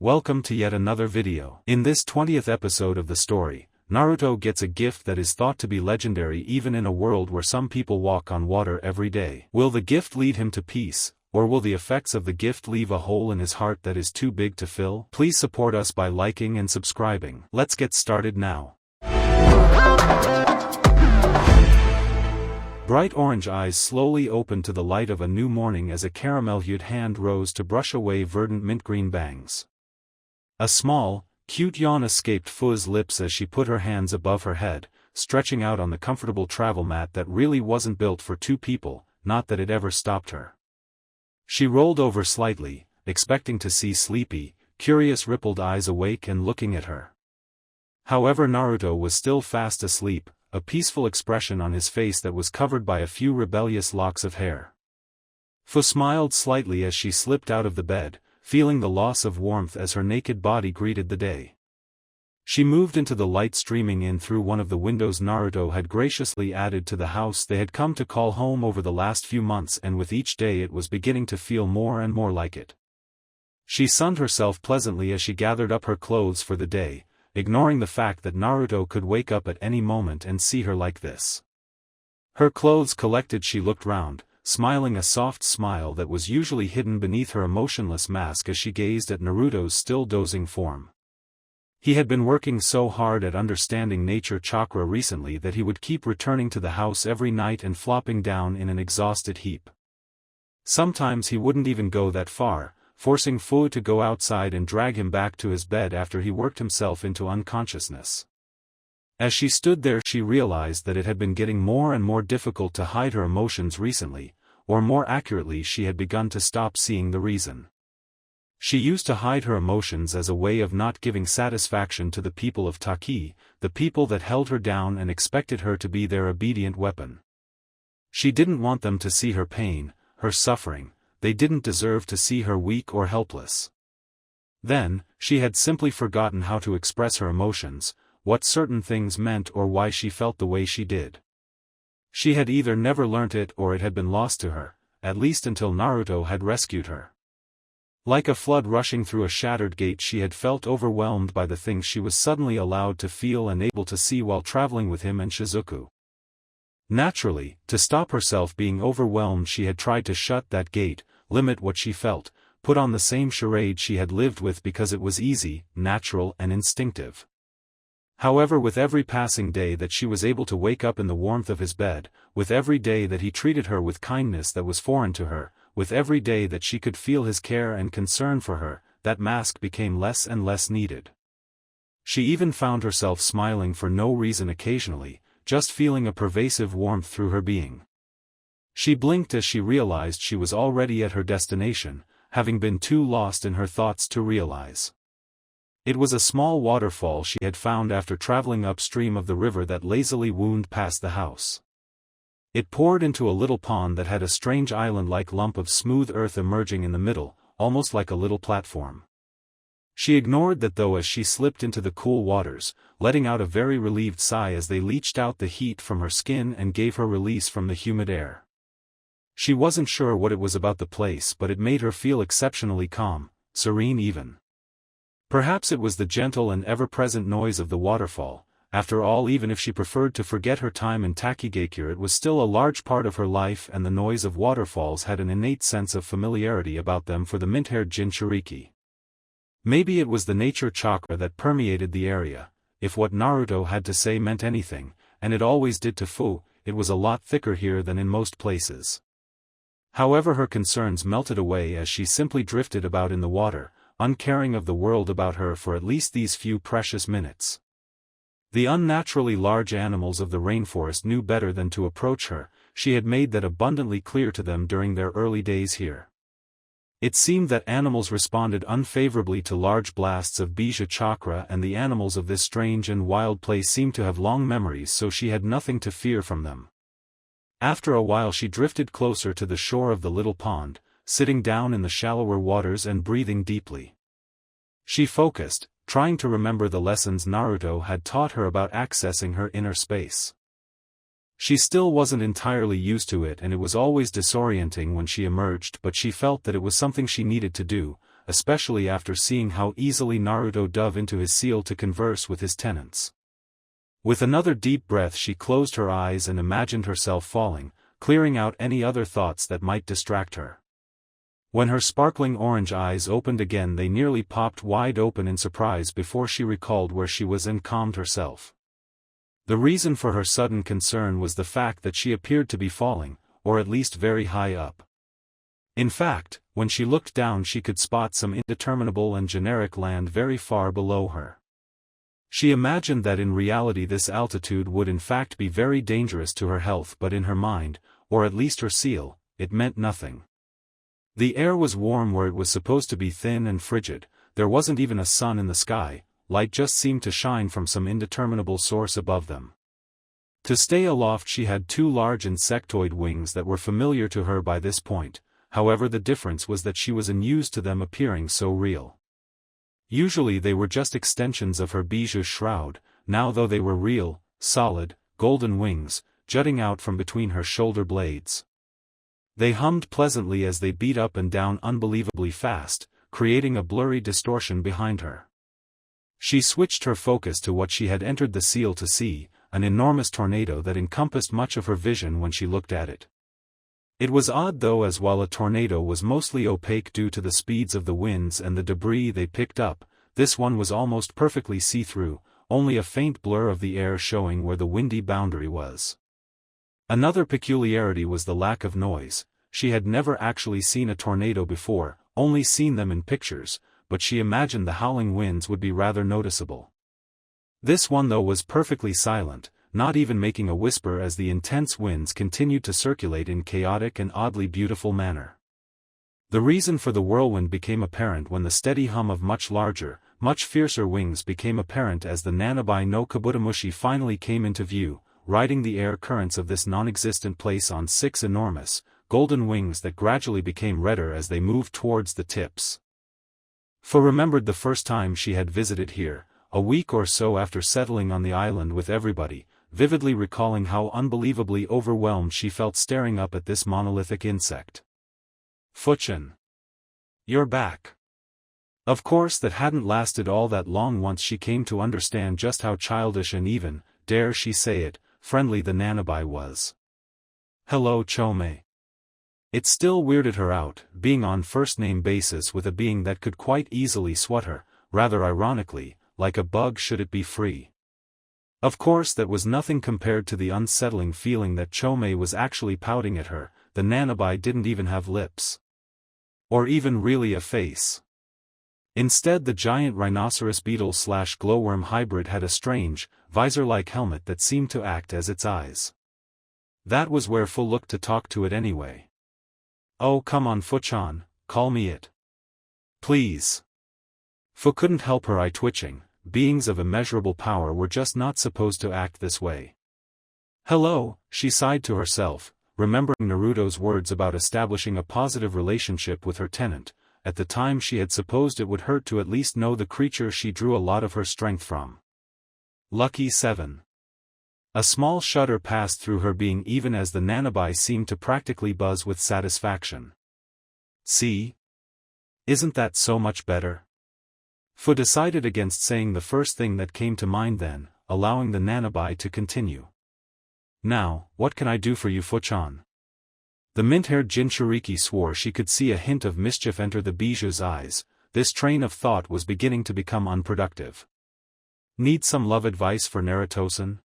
Welcome to yet another video. In this 20th episode of the story, Naruto gets a gift that is thought to be legendary even in a world where some people walk on water every day. Will the gift lead him to peace, or will the effects of the gift leave a hole in his heart that is too big to fill? Please support us by liking and subscribing. Let's get started now. Bright orange eyes slowly opened to the light of a new morning as a caramel-hued hand rose to brush away verdant mint-green bangs. A small, cute yawn escaped Fu's lips as she put her hands above her head, stretching out on the comfortable travel mat that really wasn't built for two people, not that it ever stopped her. She rolled over slightly, expecting to see sleepy, curious rippled eyes awake and looking at her. However, Naruto was still fast asleep, a peaceful expression on his face that was covered by a few rebellious locks of hair. Fu smiled slightly as she slipped out of the bed, feeling the loss of warmth as her naked body greeted the day. She moved into the light streaming in through one of the windows Naruto had graciously added to the house they had come to call home over the last few months, and with each day it was beginning to feel more and more like it. She sunned herself pleasantly as she gathered up her clothes for the day, ignoring the fact that Naruto could wake up at any moment and see her like this. Her clothes collected, she looked round, smiling a soft smile that was usually hidden beneath her emotionless mask as she gazed at Naruto's still dozing form. He had been working so hard at understanding nature chakra recently that he would keep returning to the house every night and flopping down in an exhausted heap. Sometimes he wouldn't even go that far, forcing Fu to go outside and drag him back to his bed after he worked himself into unconsciousness. As she stood there, she realized that it had been getting more and more difficult to hide her emotions recently, or more accurately, she had begun to stop seeing the reason. She used to hide her emotions as a way of not giving satisfaction to the people of Taki, the people that held her down and expected her to be their obedient weapon. She didn't want them to see her pain, her suffering. They didn't deserve to see her weak or helpless. Then, she had simply forgotten how to express her emotions, what certain things meant, or why she felt the way she did. She had either never learnt it or it had been lost to her, at least until Naruto had rescued her. Like a flood rushing through a shattered gate, she had felt overwhelmed by the things she was suddenly allowed to feel and able to see while traveling with him and Shizuku. Naturally, to stop herself being overwhelmed, she had tried to shut that gate, limit what she felt, put on the same charade she had lived with because it was easy, natural and instinctive. However, with every passing day that she was able to wake up in the warmth of his bed, with every day that he treated her with kindness that was foreign to her, with every day that she could feel his care and concern for her, that mask became less and less needed. She even found herself smiling for no reason occasionally, just feeling a pervasive warmth through her being. She blinked as she realized she was already at her destination, having been too lost in her thoughts to realize. It was a small waterfall she had found after traveling upstream of the river that lazily wound past the house. It poured into a little pond that had a strange island-like lump of smooth earth emerging in the middle, almost like a little platform. She ignored that though as she slipped into the cool waters, letting out a very relieved sigh as they leached out the heat from her skin and gave her release from the humid air. She wasn't sure what it was about the place, but it made her feel exceptionally calm, serene even. Perhaps it was the gentle and ever-present noise of the waterfall. After all, even if she preferred to forget her time in Takigakure, it was still a large part of her life, and the noise of waterfalls had an innate sense of familiarity about them for the mint-haired Jinchuriki. Maybe it was the nature chakra that permeated the area. If what Naruto had to say meant anything, and it always did to Fu, it was a lot thicker here than in most places. However, her concerns melted away as she simply drifted about in the water, uncaring of the world about her for at least these few precious minutes. The unnaturally large animals of the rainforest knew better than to approach her. She had made that abundantly clear to them during their early days here. It seemed that animals responded unfavorably to large blasts of Bija chakra, and the animals of this strange and wild place seemed to have long memories, so she had nothing to fear from them. After a while she drifted closer to the shore of the little pond, sitting down in the shallower waters and breathing deeply. She focused, trying to remember the lessons Naruto had taught her about accessing her inner space. She still wasn't entirely used to it, and it was always disorienting when she emerged, but she felt that it was something she needed to do, especially after seeing how easily Naruto dove into his seal to converse with his tenants. With another deep breath she closed her eyes and imagined herself falling, clearing out any other thoughts that might distract her. When her sparkling orange eyes opened again they nearly popped wide open in surprise before she recalled where she was and calmed herself. The reason for her sudden concern was the fact that she appeared to be falling, or at least very high up. In fact, when she looked down she could spot some indeterminable and generic land very far below her. She imagined that in reality this altitude would in fact be very dangerous to her health, but in her mind, or at least her seal, it meant nothing. The air was warm where it was supposed to be thin and frigid, there wasn't even a sun in the sky, light just seemed to shine from some indeterminable source above them. To stay aloft she had two large insectoid wings that were familiar to her by this point, however the difference was that she was unused to them appearing so real. Usually they were just extensions of her bijou shroud, now though they were real, solid, golden wings, jutting out from between her shoulder blades. They hummed pleasantly as they beat up and down unbelievably fast, creating a blurry distortion behind her. She switched her focus to what she had entered the seal to see, an enormous tornado that encompassed much of her vision when she looked at it. It was odd though, as while a tornado was mostly opaque due to the speeds of the winds and the debris they picked up, this one was almost perfectly see-through, only a faint blur of the air showing where the windy boundary was. Another peculiarity was the lack of noise. She had never actually seen a tornado before, only seen them in pictures, but she imagined the howling winds would be rather noticeable. This one though was perfectly silent, not even making a whisper as the intense winds continued to circulate in chaotic and oddly beautiful manner. The reason for the whirlwind became apparent when the steady hum of much larger, much fiercer wings became apparent as the Nanabi no Kabutomushi finally came into view, riding the air currents of this non-existent place on 6 enormous, golden wings that gradually became redder as they moved towards the tips. Fu remembered the first time she had visited here, a week or so after settling on the island with everybody, vividly recalling how unbelievably overwhelmed she felt staring up at this monolithic insect. Fuchin. You're back. Of course that hadn't lasted all that long once she came to understand just how childish and even, dare she say it, friendly the Nanabi was. Hello Chome. It still weirded her out, being on first-name basis with a being that could quite easily swat her, rather ironically, like a bug should it be free. Of course that was nothing compared to the unsettling feeling that Chome was actually pouting at her. The Nanabi didn't even have lips. Or even really a face. Instead the giant rhinoceros beetle/glowworm hybrid had a strange, visor-like helmet that seemed to act as its eyes. That was where Fu looked to talk to it anyway. Oh come on Fu-chan, call me it. Please. Fu couldn't help her eye twitching, beings of immeasurable power were just not supposed to act this way. Hello, she sighed to herself, remembering Naruto's words about establishing a positive relationship with her tenant. At the time she had supposed it would hurt to at least know the creature she drew a lot of her strength from. Lucky 7. A small shudder passed through her being even as the Nanabi seemed to practically buzz with satisfaction. See? Isn't that so much better? Fu decided against saying the first thing that came to mind then, allowing the Nanabi to continue. Now, what can I do for you Fu-chan? The mint-haired Jinchuriki swore she could see a hint of mischief enter the bijou's eyes. This train of thought was beginning to become unproductive. Need some love advice for Naruto-san?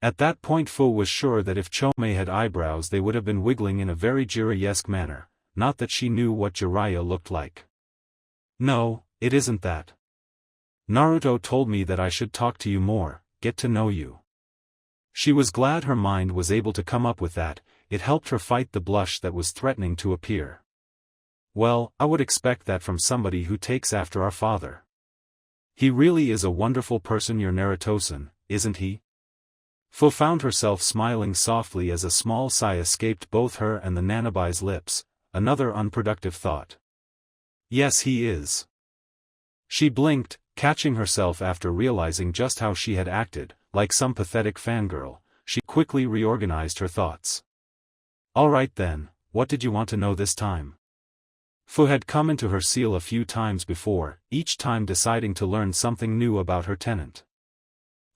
At that point Fu was sure that if Chome had eyebrows they would have been wiggling in a very Jiraiya-esque manner, not that she knew what Jiraiya looked like. No, it isn't that. Naruto told me that I should talk to you more, get to know you. She was glad her mind was able to come up with that. It helped her fight the blush that was threatening to appear. Well, I would expect that from somebody who takes after our father. He really is a wonderful person your Naruto-san, isn't he? Fu found herself smiling softly as a small sigh escaped both her and the Nanabi's lips, another unproductive thought. Yes he is. She blinked, catching herself after realizing just how she had acted, like some pathetic fangirl. She quickly reorganized her thoughts. Alright then, what did you want to know this time? Fu had come into her seal a few times before, each time deciding to learn something new about her tenant.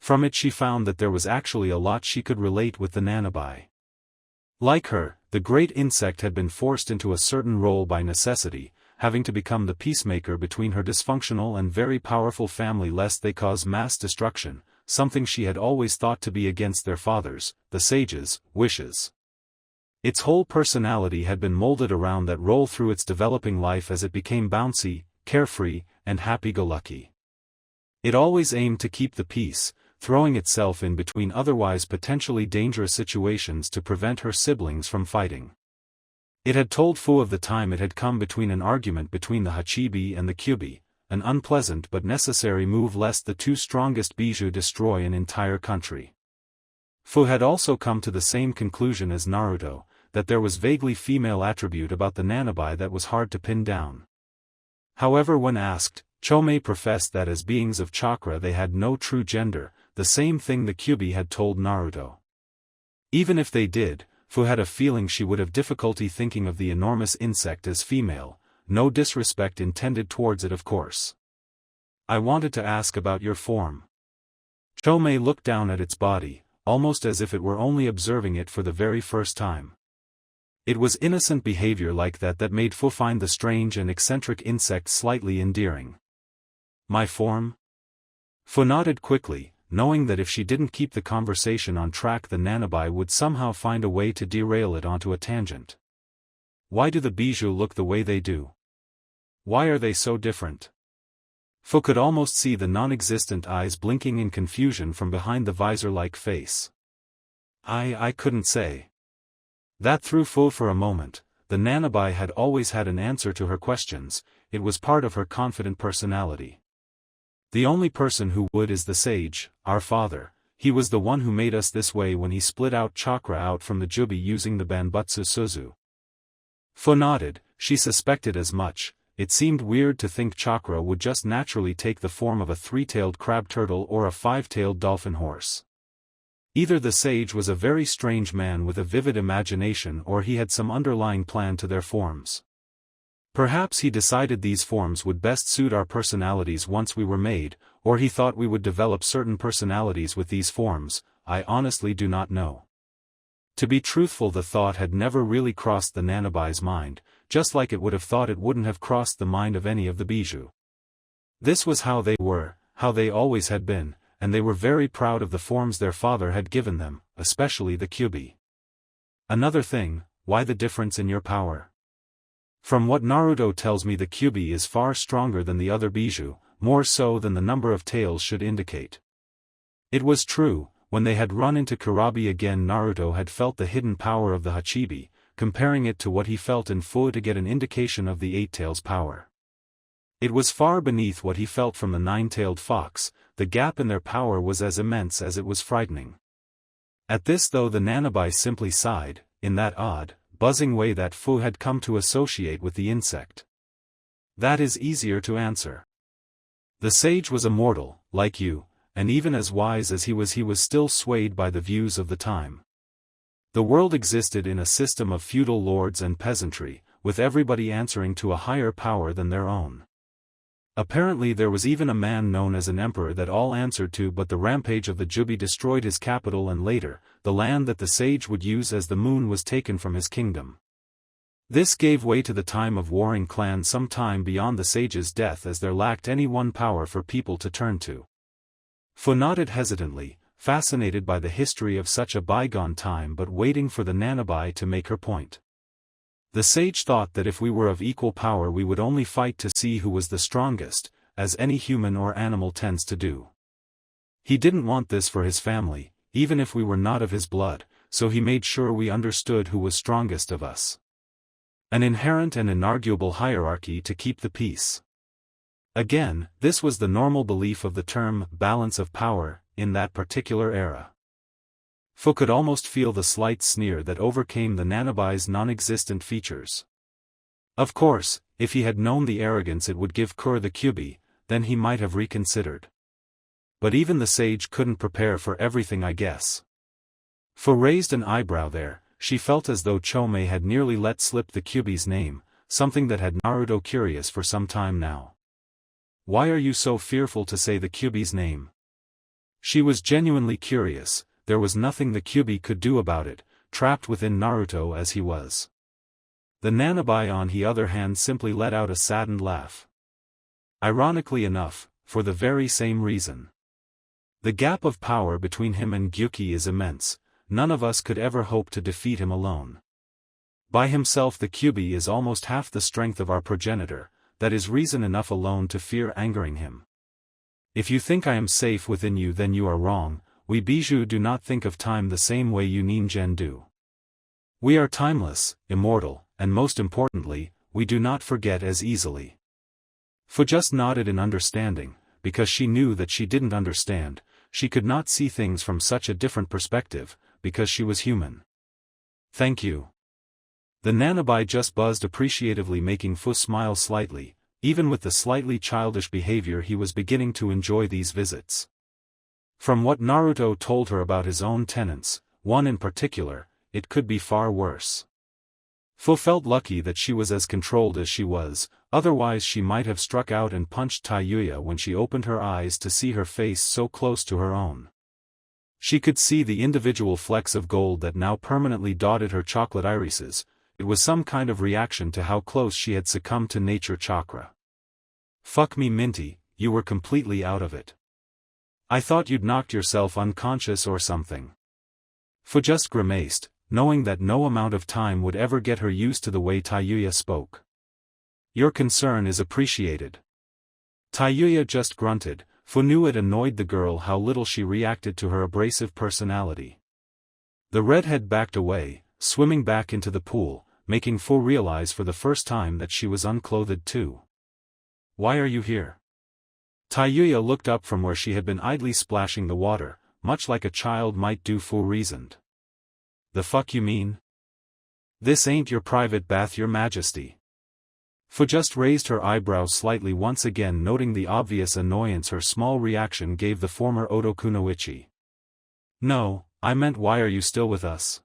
From it she found that there was actually a lot she could relate with the Nanabi. Like her, the great insect had been forced into a certain role by necessity, having to become the peacemaker between her dysfunctional and very powerful family lest they cause mass destruction, something she had always thought to be against their fathers, the sages, wishes. Its whole personality had been molded around that role through its developing life as it became bouncy, carefree, and happy-go-lucky. It always aimed to keep the peace, throwing itself in between otherwise potentially dangerous situations to prevent her siblings from fighting. It had told Fu of the time it had come between an argument between the Hachibi and the Kyubi, an unpleasant but necessary move lest the two strongest Bijou destroy an entire country. Fu had also come to the same conclusion as Naruto, that there was vaguely female attribute about the Nanabi that was hard to pin down. However, when asked, Chomei professed that as beings of chakra they had no true gender, the same thing the Kyubi had told Naruto. Even if they did, Fu had a feeling she would have difficulty thinking of the enormous insect as female, no disrespect intended towards it of course. I wanted to ask about your form. Chomei looked down at its body, almost as if it were only observing it for the very first time. It was innocent behavior like that that made Fu find the strange and eccentric insect slightly endearing. My form? Fu nodded quickly, knowing that if she didn't keep the conversation on track the Nanabi would somehow find a way to derail it onto a tangent. Why do the Bijou look the way they do? Why are they so different? Fu could almost see the non-existent eyes blinking in confusion from behind the visor-like face. I couldn't say. That threw Fu for a moment. The Nanabi had always had an answer to her questions, it was part of her confident personality. The only person who would is the sage, our father. He was the one who made us this way when he split out chakra out from the Jubi using the Banbutsu Suzu. Fu nodded, she suspected as much. It seemed weird to think chakra would just naturally take the form of a three-tailed crab turtle or a five-tailed dolphin horse. Either the sage was a very strange man with a vivid imagination or he had some underlying plan to their forms. Perhaps he decided these forms would best suit our personalities once we were made, or he thought we would develop certain personalities with these forms. I honestly do not know. To be truthful, the thought had never really crossed the Nanabi's mind, just like it would have thought it wouldn't have crossed the mind of any of the Bijou. This was how they were, how they always had been, and they were very proud of the forms their father had given them, especially the Kyubi. Another thing, why the difference in your power? From what Naruto tells me, the Kyubi is far stronger than the other Bijou, more so than the number of tails should indicate. It was true, when they had run into Kurabi again Naruto had felt the hidden power of the Hachibi, comparing it to what he felt in Fu to get an indication of the eight tails power. It was far beneath what he felt from the nine-tailed fox. The gap in their power was as immense as it was frightening. At this though the Nanabi simply sighed, in that odd, buzzing way that Fu had come to associate with the insect. That is easier to answer. The sage was immortal, like you, and even as wise as he was still swayed by the views of the time. The world existed in a system of feudal lords and peasantry, with everybody answering to a higher power than their own. Apparently there was even a man known as an emperor that all answered to, but the rampage of the Jubi destroyed his capital and later, the land that the sage would use as the moon was taken from his kingdom. This gave way to the time of warring clans some time beyond the sage's death as there lacked any one power for people to turn to. Fu nodded hesitantly, fascinated by the history of such a bygone time but waiting for the Nanabi to make her point. The sage thought that if we were of equal power we would only fight to see who was the strongest, as any human or animal tends to do. He didn't want this for his family, even if we were not of his blood, so he made sure we understood who was strongest of us. An inherent and inarguable hierarchy to keep the peace. Again, this was the normal belief of the term balance of power in that particular era. Fu could almost feel the slight sneer that overcame the Nanabi's non-existent features. Of course, if he had known the arrogance it would give Kur the Kyubi, then he might have reconsidered. But even the sage couldn't prepare for everything, I guess. Fu raised an eyebrow there. She felt as though Chomei had nearly let slip the Kyubi's name, something that had Naruto curious for some time now. Why are you so fearful to say the Kyuubi's name? She was genuinely curious. There was nothing the Kyuubi could do about it, trapped within Naruto as he was. The Nanabi on the other hand simply let out a saddened laugh. Ironically enough, for the very same reason. The gap of power between him and Gyuki is immense. None of us could ever hope to defeat him alone. By himself the Kyuubi is almost half the strength of our progenitor. That is reason enough alone to fear angering him. If you think I am safe within you, then you are wrong. We Bijou do not think of time the same way you Ningen do. We are timeless, immortal, and most importantly, we do not forget as easily. Fu just nodded in understanding, because she knew that she didn't understand. She could not see things from such a different perspective, because she was human. Thank you. The Nanabi just buzzed appreciatively, making Fu smile slightly. Even with the slightly childish behavior, he was beginning to enjoy these visits. From what Naruto told her about his own tenants, one in particular, it could be far worse. Fu felt lucky that she was as controlled as she was, otherwise she might have struck out and punched Taiyuya when she opened her eyes to see her face so close to her own. She could see the individual flecks of gold that now permanently dotted her chocolate irises. It was some kind of reaction to how close she had succumbed to nature chakra. Fuck me Minty, you were completely out of it. I thought you'd knocked yourself unconscious or something. Fu just grimaced, knowing that no amount of time would ever get her used to the way Taiyuya spoke. Your concern is appreciated. Taiyuya just grunted. Fu knew it annoyed the girl how little she reacted to her abrasive personality. The redhead backed away, swimming back into the pool, making Fu realize for the first time that she was unclothed too. Why are you here? Taiyuya looked up from where she had been idly splashing the water, much like a child might do. Fu reasoned. The fuck you mean? This ain't your private bath, your majesty. Fu just raised her eyebrows slightly once again, noting the obvious annoyance her small reaction gave the former Otokunoichi. No, I meant why are you still with us?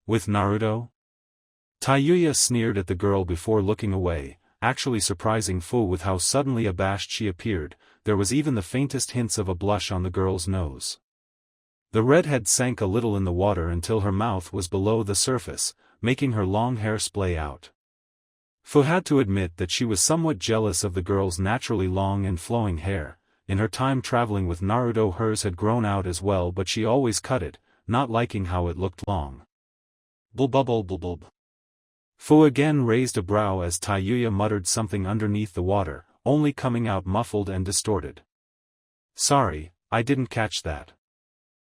With Naruto? Taiyuya sneered at the girl before looking away, actually surprising Fu with how suddenly abashed she appeared. There was even the faintest hints of a blush on the girl's nose. The redhead sank a little in the water until her mouth was below the surface, making her long hair splay out. Fu had to admit that she was somewhat jealous of the girl's naturally long and flowing hair. In her time traveling with Naruto, hers had grown out as well, but she always cut it, not liking how it looked long. Bulbubulbulbulb. Fu again raised a brow as Taiyuya muttered something underneath the water, only coming out muffled and distorted. Sorry, I didn't catch that.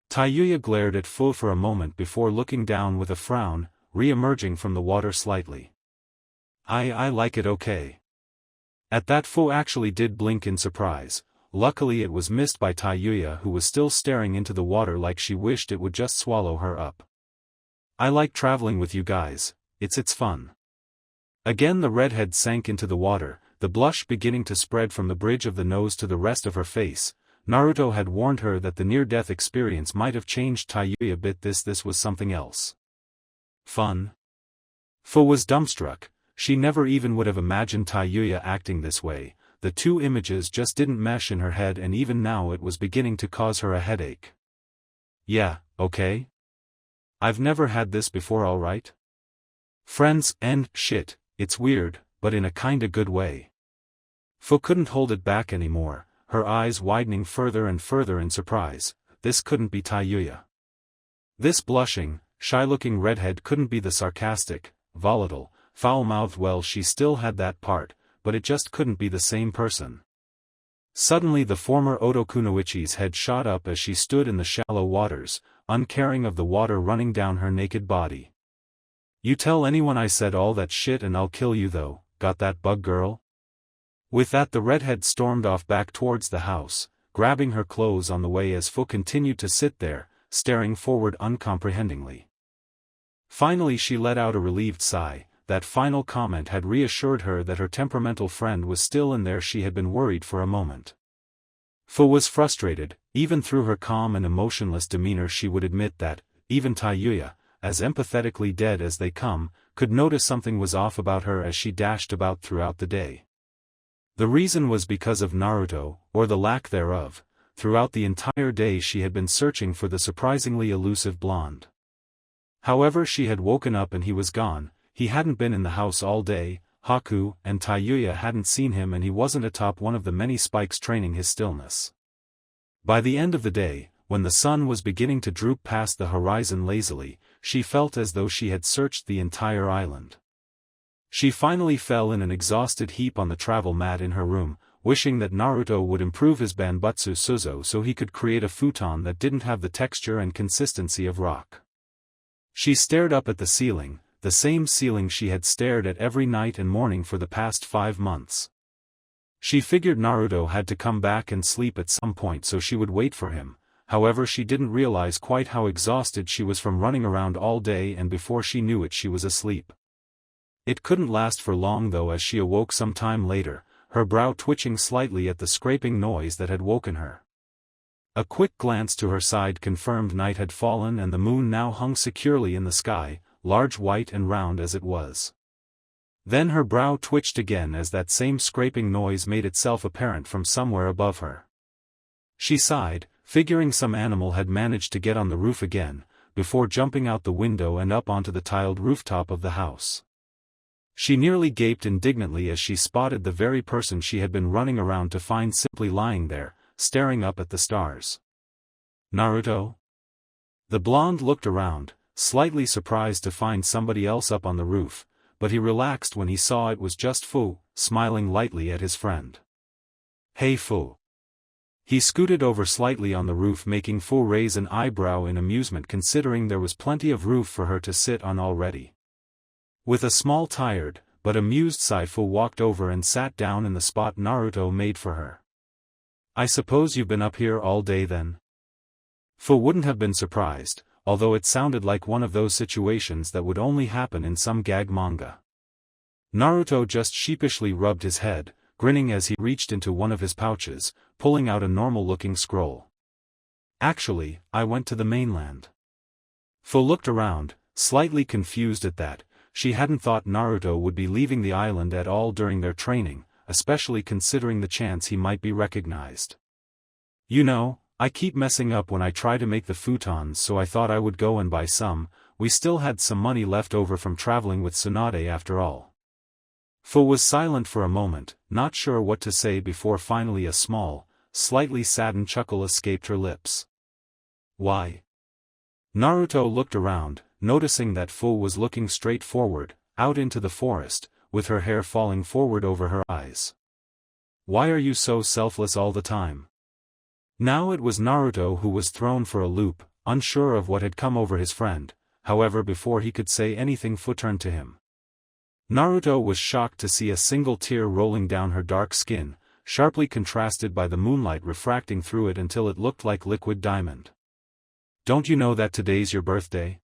Taiyuya glared at Fu for a moment before looking down with a frown, re-emerging from the water slightly. I like it okay. At that Fu actually did blink in surprise. Luckily it was missed by Taiyuya, who was still staring into the water like she wished it would just swallow her up. I like traveling with you guys, it's fun. Again the redhead sank into the water, the blush beginning to spread from the bridge of the nose to the rest of her face. Naruto had warned her that the near-death experience might have changed Taiyuya a bit. This was something else. Fun? Fu was dumbstruck. She never even would have imagined Taiyuya acting this way. The two images just didn't mesh in her head, and even now it was beginning to cause her a headache. Yeah, okay? I've never had this before, alright? Friends, and shit, it's weird, but in a kinda good way. Fu couldn't hold it back anymore, her eyes widening further and further in surprise. This couldn't be Taiyuya. This blushing, shy-looking redhead couldn't be the sarcastic, volatile, foul-mouthed. Well, she still had that part, but it just couldn't be the same person. Suddenly the former Otokunoichi's head shot up as she stood in the shallow waters, uncaring of the water running down her naked body. You tell anyone I said all that shit and I'll kill you though, got that, bug girl? With that the redhead stormed off back towards the house, grabbing her clothes on the way as Fu continued to sit there, staring forward uncomprehendingly. Finally she let out a relieved sigh. That final comment had reassured her that her temperamental friend was still in there. She had been worried for a moment. Fu was frustrated. Even through her calm and emotionless demeanor she would admit that, even Taiyuya, as empathetically dead as they come, could notice something was off about her as she dashed about throughout the day. The reason was because of Naruto, or the lack thereof. Throughout the entire day she had been searching for the surprisingly elusive blonde. However, she had woken up and he was gone. He hadn't been in the house all day. Haku and Tayuya hadn't seen him, and he wasn't atop one of the many spikes training his stillness. By the end of the day, when the sun was beginning to droop past the horizon lazily, she felt as though she had searched the entire island. She finally fell in an exhausted heap on the travel mat in her room, wishing that Naruto would improve his Banbutsu Suzo so he could create a futon that didn't have the texture and consistency of rock. She stared up at the ceiling, the same ceiling she had stared at every night and morning for the past 5 months. She figured Naruto had to come back and sleep at some point, so she would wait for him. However, she didn't realize quite how exhausted she was from running around all day, and before she knew it she was asleep. It couldn't last for long though, as she awoke some time later, her brow twitching slightly at the scraping noise that had woken her. A quick glance to her side confirmed night had fallen and the moon now hung securely in the sky, large, white and round as it was. Then her brow twitched again as that same scraping noise made itself apparent from somewhere above her. She sighed, figuring some animal had managed to get on the roof again, before jumping out the window and up onto the tiled rooftop of the house. She nearly gaped indignantly as she spotted the very person she had been running around to find simply lying there, staring up at the stars. Naruto? The blonde looked around, slightly surprised to find somebody else up on the roof, but he relaxed when he saw it was just Fu, smiling lightly at his friend. Hey Fu. He scooted over slightly on the roof, making Fu raise an eyebrow in amusement considering there was plenty of roof for her to sit on already. With a small tired, but amused sigh, Fu walked over and sat down in the spot Naruto made for her. I suppose you've been up here all day then? Fu wouldn't have been surprised, although it sounded like one of those situations that would only happen in some gag manga. Naruto just sheepishly rubbed his head, grinning as he reached into one of his pouches, pulling out a normal-looking scroll. Actually, I went to the mainland. Fu looked around, slightly confused at that. She hadn't thought Naruto would be leaving the island at all during their training, especially considering the chance he might be recognized. You know, I keep messing up when I try to make the futons, so I thought I would go and buy some. We still had some money left over from traveling with Tsunade after all. Fu was silent for a moment, not sure what to say, before finally a small, slightly saddened chuckle escaped her lips. Why? Naruto looked around, noticing that Fu was looking straight forward, out into the forest, with her hair falling forward over her eyes. Why are you so selfless all the time? Now it was Naruto who was thrown for a loop, unsure of what had come over his friend. However, before he could say anything, Fu turned to him. Naruto was shocked to see a single tear rolling down her dark skin, sharply contrasted by the moonlight refracting through it until it looked like liquid diamond. Don't you know that today's your birthday?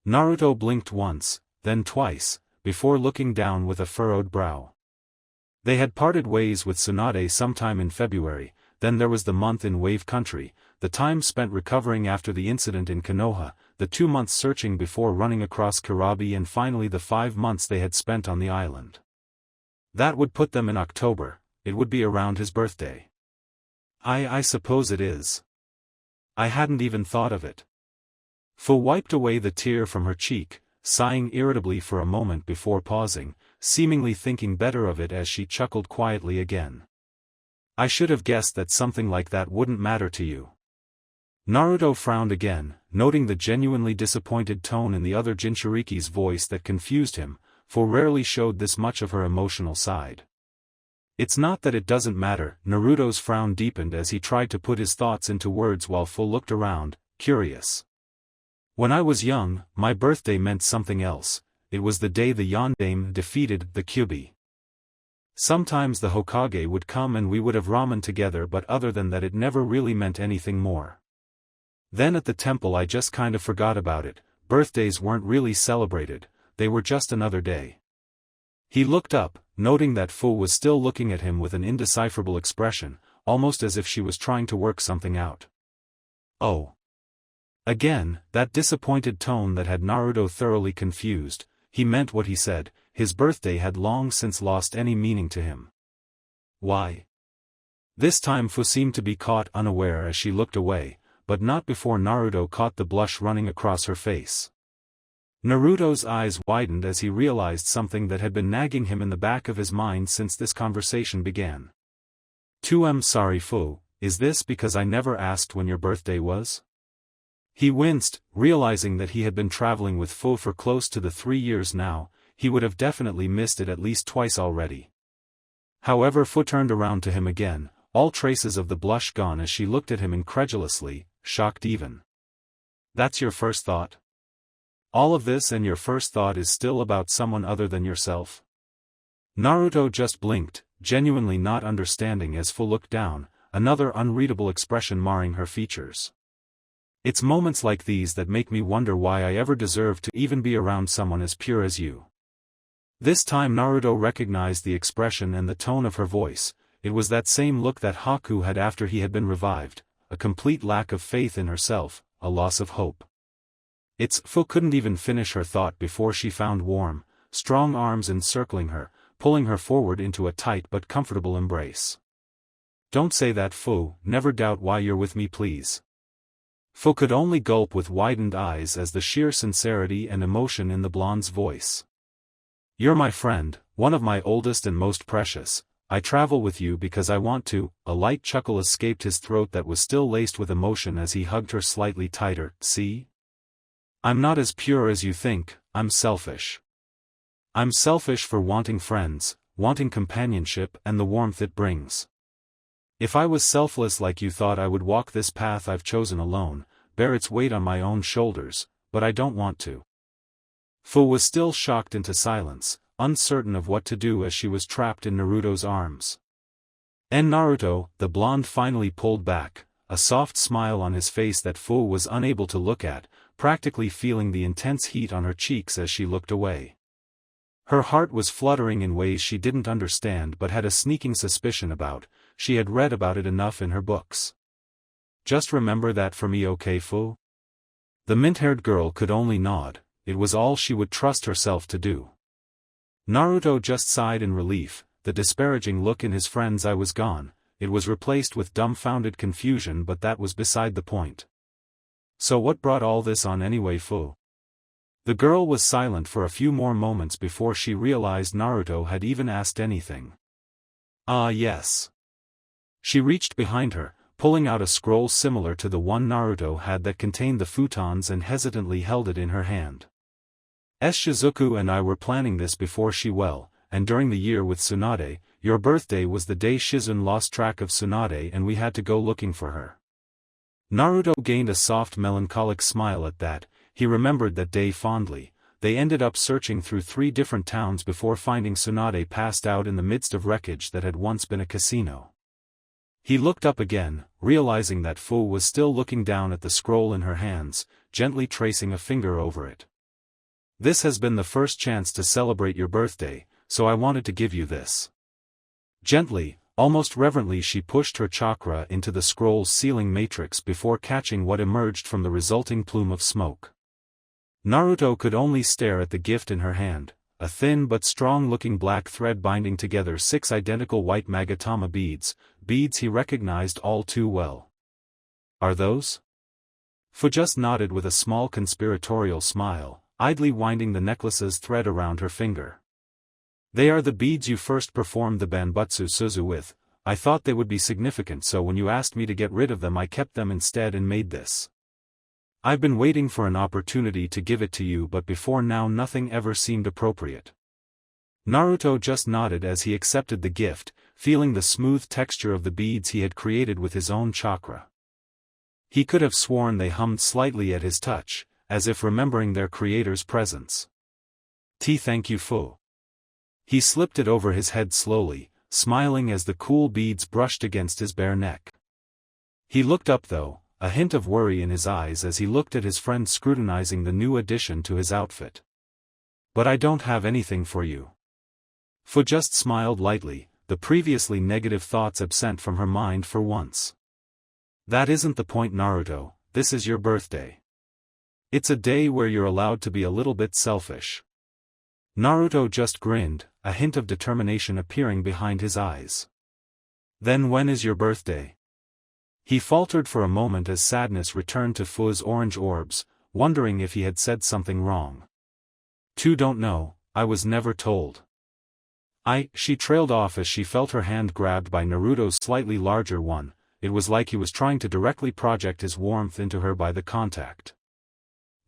Naruto blinked once, then twice, before looking down with a furrowed brow. They had parted ways with Tsunade sometime in February, then there was the month in Wave Country, the time spent recovering after the incident in Konoha, the 2 months searching before running across Kurabi, and finally the 5 months they had spent on the island. That would put them in October. It would be around his birthday. I suppose it is. I hadn't even thought of it. Fu wiped away the tear from her cheek, sighing irritably for a moment before pausing, seemingly thinking better of it as she chuckled quietly again. I should have guessed that something like that wouldn't matter to you. Naruto frowned again, noting the genuinely disappointed tone in the other Jinchuriki's voice that confused him, for rarely showed this much of her emotional side. It's not that it doesn't matter. Naruto's frown deepened as he tried to put his thoughts into words while Fu looked around, curious. When I was young, my birthday meant something else. It was the day the Yondaime defeated the Kyuubi. Sometimes the Hokage would come and we would have ramen together, but other than that it never really meant anything more. Then at the temple I just kind of forgot about it. Birthdays weren't really celebrated, they were just another day. He looked up, noting that Fu was still looking at him with an indecipherable expression, almost as if she was trying to work something out. Oh. Again, that disappointed tone that had Naruto thoroughly confused. he meant what he said, his birthday had long since lost any meaning to him. Why? This time Fu seemed to be caught unaware as she looked away, but not before Naruto caught the blush running across her face. Naruto's eyes widened as he realized something that had been nagging him in the back of his mind since this conversation began. Sorry Fu, is this because I never asked when your birthday was? He winced, realizing that he had been traveling with Fu for close to the 3 years now. He would have definitely missed it at least twice already. However, Fu turned around to him again, all traces of the blush gone as she looked at him incredulously, shocked even. That's your first thought? All of this and your first thought is still about someone other than yourself? Naruto just blinked, genuinely not understanding as Fu looked down, another unreadable expression marring her features. It's moments like these that make me wonder why I ever deserve to even be around someone as pure as you. This time Naruto recognized the expression and the tone of her voice. It was that same look that Haku had after he had been revived, a complete lack of faith in herself, a loss of hope. Fu couldn't even finish her thought before she found warm, strong arms encircling her, pulling her forward into a tight but comfortable embrace. Don't say that Fu, never doubt why you're with me please. Fu could only gulp with widened eyes as the sheer sincerity and emotion in the blonde's voice. You're my friend, one of my oldest and most precious. I travel with you because I want to. A light chuckle escaped his throat that was still laced with emotion as he hugged her slightly tighter. See? I'm not as pure as you think, I'm selfish. I'm selfish for wanting friends, wanting companionship and the warmth it brings. If I was selfless like you thought I would walk this path I've chosen alone, bear its weight on my own shoulders, but I don't want to. Fu was still shocked into silence, uncertain of what to do as she was trapped in Naruto's arms. And Naruto, the blonde finally pulled back, a soft smile on his face that Fu was unable to look at, practically feeling the intense heat on her cheeks as she looked away. Her heart was fluttering in ways she didn't understand but had a sneaking suspicion about. She had read about it enough in her books. Just remember that for me, okay Fu? The mint-haired girl could only nod. It was all she would trust herself to do. Naruto just sighed in relief, the disparaging look in his friend's eye was gone, it was replaced with dumbfounded confusion but that was beside the point. So what brought all this on anyway Fu? The girl was silent for a few more moments before she realized Naruto had even asked anything. Ah yes. She reached behind her, pulling out a scroll similar to the one Naruto had that contained the futons and hesitantly held it in her hand. Shizuku and I were planning this before and during the year with Tsunade, your birthday was the day Shizun lost track of Tsunade and we had to go looking for her. Naruto gained a soft melancholic smile at that, he remembered that day fondly. They ended up searching through 3 different towns before finding Tsunade passed out in the midst of wreckage that had once been a casino. He looked up again, realizing that Fu was still looking down at the scroll in her hands, gently tracing a finger over it. This has been the first chance to celebrate your birthday, so I wanted to give you this. Gently, almost reverently she pushed her chakra into the scroll's sealing matrix before catching what emerged from the resulting plume of smoke. Naruto could only stare at the gift in her hand, a thin but strong-looking black thread binding together 6 identical white Magatama beads he recognized all too well. Are those? Fu just nodded with a small conspiratorial smile, idly winding the necklace's thread around her finger. They are the beads you first performed the Banbutsu Suzu with. I thought they would be significant, so when you asked me to get rid of them I kept them instead and made this. I've been waiting for an opportunity to give it to you, but before now nothing ever seemed appropriate. Naruto just nodded as he accepted the gift, feeling the smooth texture of the beads he had created with his own chakra. He could have sworn they hummed slightly at his touch, as if remembering their creator's presence. Thank you Fu. He slipped it over his head slowly, smiling as the cool beads brushed against his bare neck. He looked up though, a hint of worry in his eyes as he looked at his friend scrutinizing the new addition to his outfit. But I don't have anything for you. Fu just smiled lightly, the previously negative thoughts absent from her mind for once. That isn't the point Naruto, this is your birthday. It's a day where you're allowed to be a little bit selfish. Naruto just grinned, a hint of determination appearing behind his eyes. Then when is your birthday? He faltered for a moment as sadness returned to Fu's orange orbs, wondering if he had said something wrong. Don't know, I was never told. She trailed off as she felt her hand grabbed by Naruto's slightly larger one. It was like he was trying to directly project his warmth into her by the contact.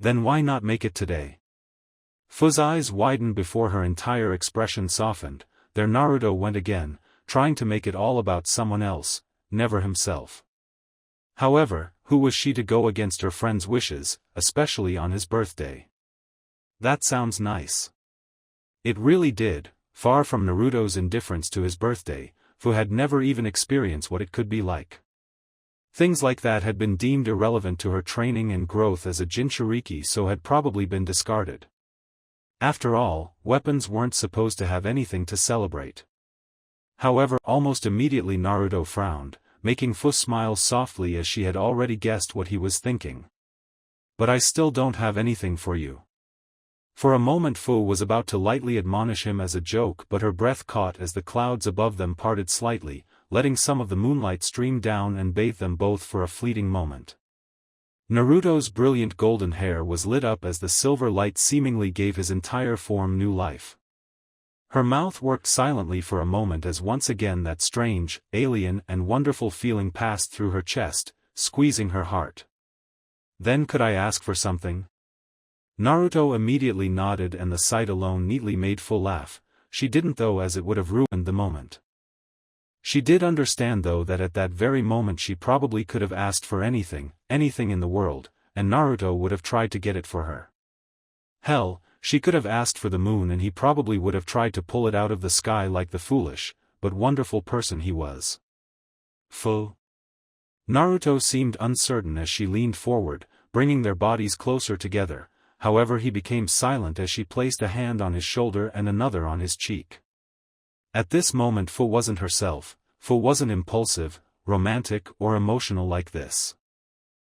Then why not make it today? Fu's eyes widened before her entire expression softened. There Naruto went again, trying to make it all about someone else, never himself. However, who was she to go against her friend's wishes, especially on his birthday? That sounds nice. It really did. Far from Naruto's indifference to his birthday, Fu had never even experienced what it could be like. Things like that had been deemed irrelevant to her training and growth as a Jinchuriki, so had probably been discarded. After all, weapons weren't supposed to have anything to celebrate. However, almost immediately Naruto frowned, making Fu smile softly as she had already guessed what he was thinking. But I still don't have anything for you. For a moment Fu was about to lightly admonish him as a joke, but her breath caught as the clouds above them parted slightly, letting some of the moonlight stream down and bathe them both for a fleeting moment. Naruto's brilliant golden hair was lit up as the silver light seemingly gave his entire form new life. Her mouth worked silently for a moment as once again that strange, alien and wonderful feeling passed through her chest, squeezing her heart. Then could I ask for something? Naruto immediately nodded, and the sight alone neatly made Fu laugh. She didn't though, as it would have ruined the moment. She did understand though that at that very moment she probably could have asked for anything in the world, and Naruto would have tried to get it for her. Hell, she could have asked for the moon and he probably would have tried to pull it out of the sky like the foolish, but wonderful person he was. Fu. Naruto seemed uncertain as she leaned forward, bringing their bodies closer together. However, he became silent as she placed a hand on his shoulder and another on his cheek. At this moment Fu wasn't herself. Fu wasn't impulsive, romantic or emotional like this.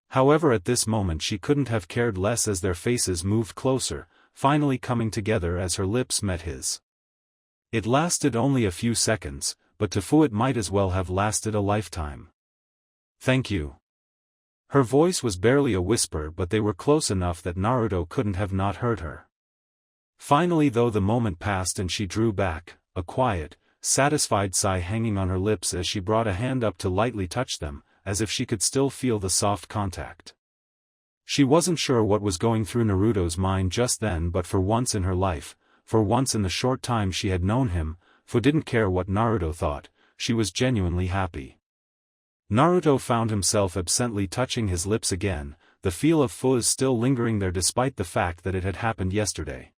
However, at this moment she couldn't have cared less as their faces moved closer, finally coming together as her lips met his. It lasted only a few seconds, but to Fu it might as well have lasted a lifetime. Thank you. Her voice was barely a whisper, but they were close enough that Naruto couldn't have not heard her. Finally though the moment passed and she drew back, a quiet, satisfied sigh hanging on her lips as she brought a hand up to lightly touch them, as if she could still feel the soft contact. She wasn't sure what was going through Naruto's mind just then, but for once in her life, for once in the short time she had known him, Fu didn't care what Naruto thought. She was genuinely happy. Naruto found himself absently touching his lips again, the feel of Fu's still lingering there despite the fact that it had happened yesterday.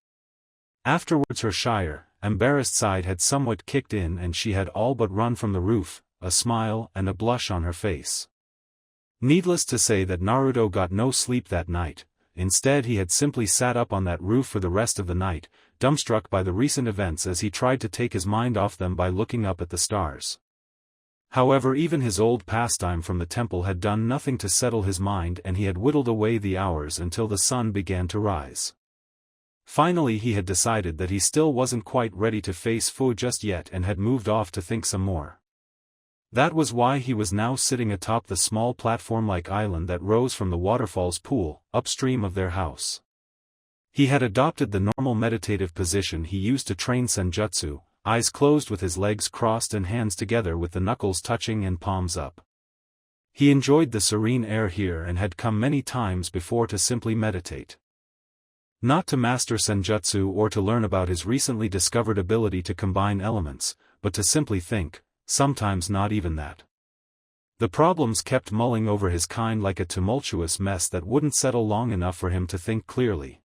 Afterwards her shyer, embarrassed side had somewhat kicked in and she had all but run from the roof, a smile and a blush on her face. Needless to say that Naruto got no sleep that night. Instead he had simply sat up on that roof for the rest of the night, dumbstruck by the recent events as he tried to take his mind off them by looking up at the stars. However, even his old pastime from the temple had done nothing to settle his mind, and he had whittled away the hours until the sun began to rise. Finally he had decided that he still wasn't quite ready to face Fu just yet and had moved off to think some more. That was why he was now sitting atop the small platform-like island that rose from the waterfall's pool, upstream of their house. He had adopted the normal meditative position he used to train senjutsu, eyes closed with his legs crossed and hands together with the knuckles touching and palms up. He enjoyed the serene air here and had come many times before to simply meditate. Not to master senjutsu or to learn about his recently discovered ability to combine elements, but to simply think, sometimes not even that. The problems kept mulling over his kind like a tumultuous mess that wouldn't settle long enough for him to think clearly.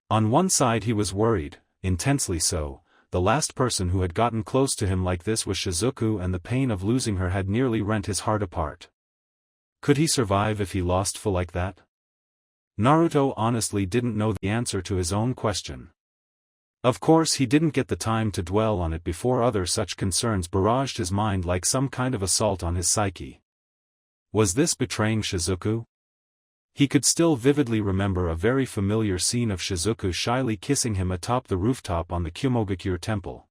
On one side he was worried, intensely so. The last person who had gotten close to him like this was Shizuku, and the pain of losing her had nearly rent his heart apart. Could he survive if he lost Fu like that? Naruto honestly didn't know the answer to his own question. Of course he didn't get the time to dwell on it before other such concerns barraged his mind like some kind of assault on his psyche. Was this betraying Shizuku? He could still vividly remember a very familiar scene of Shizuku shyly kissing him atop the rooftop on the Kumogakure temple.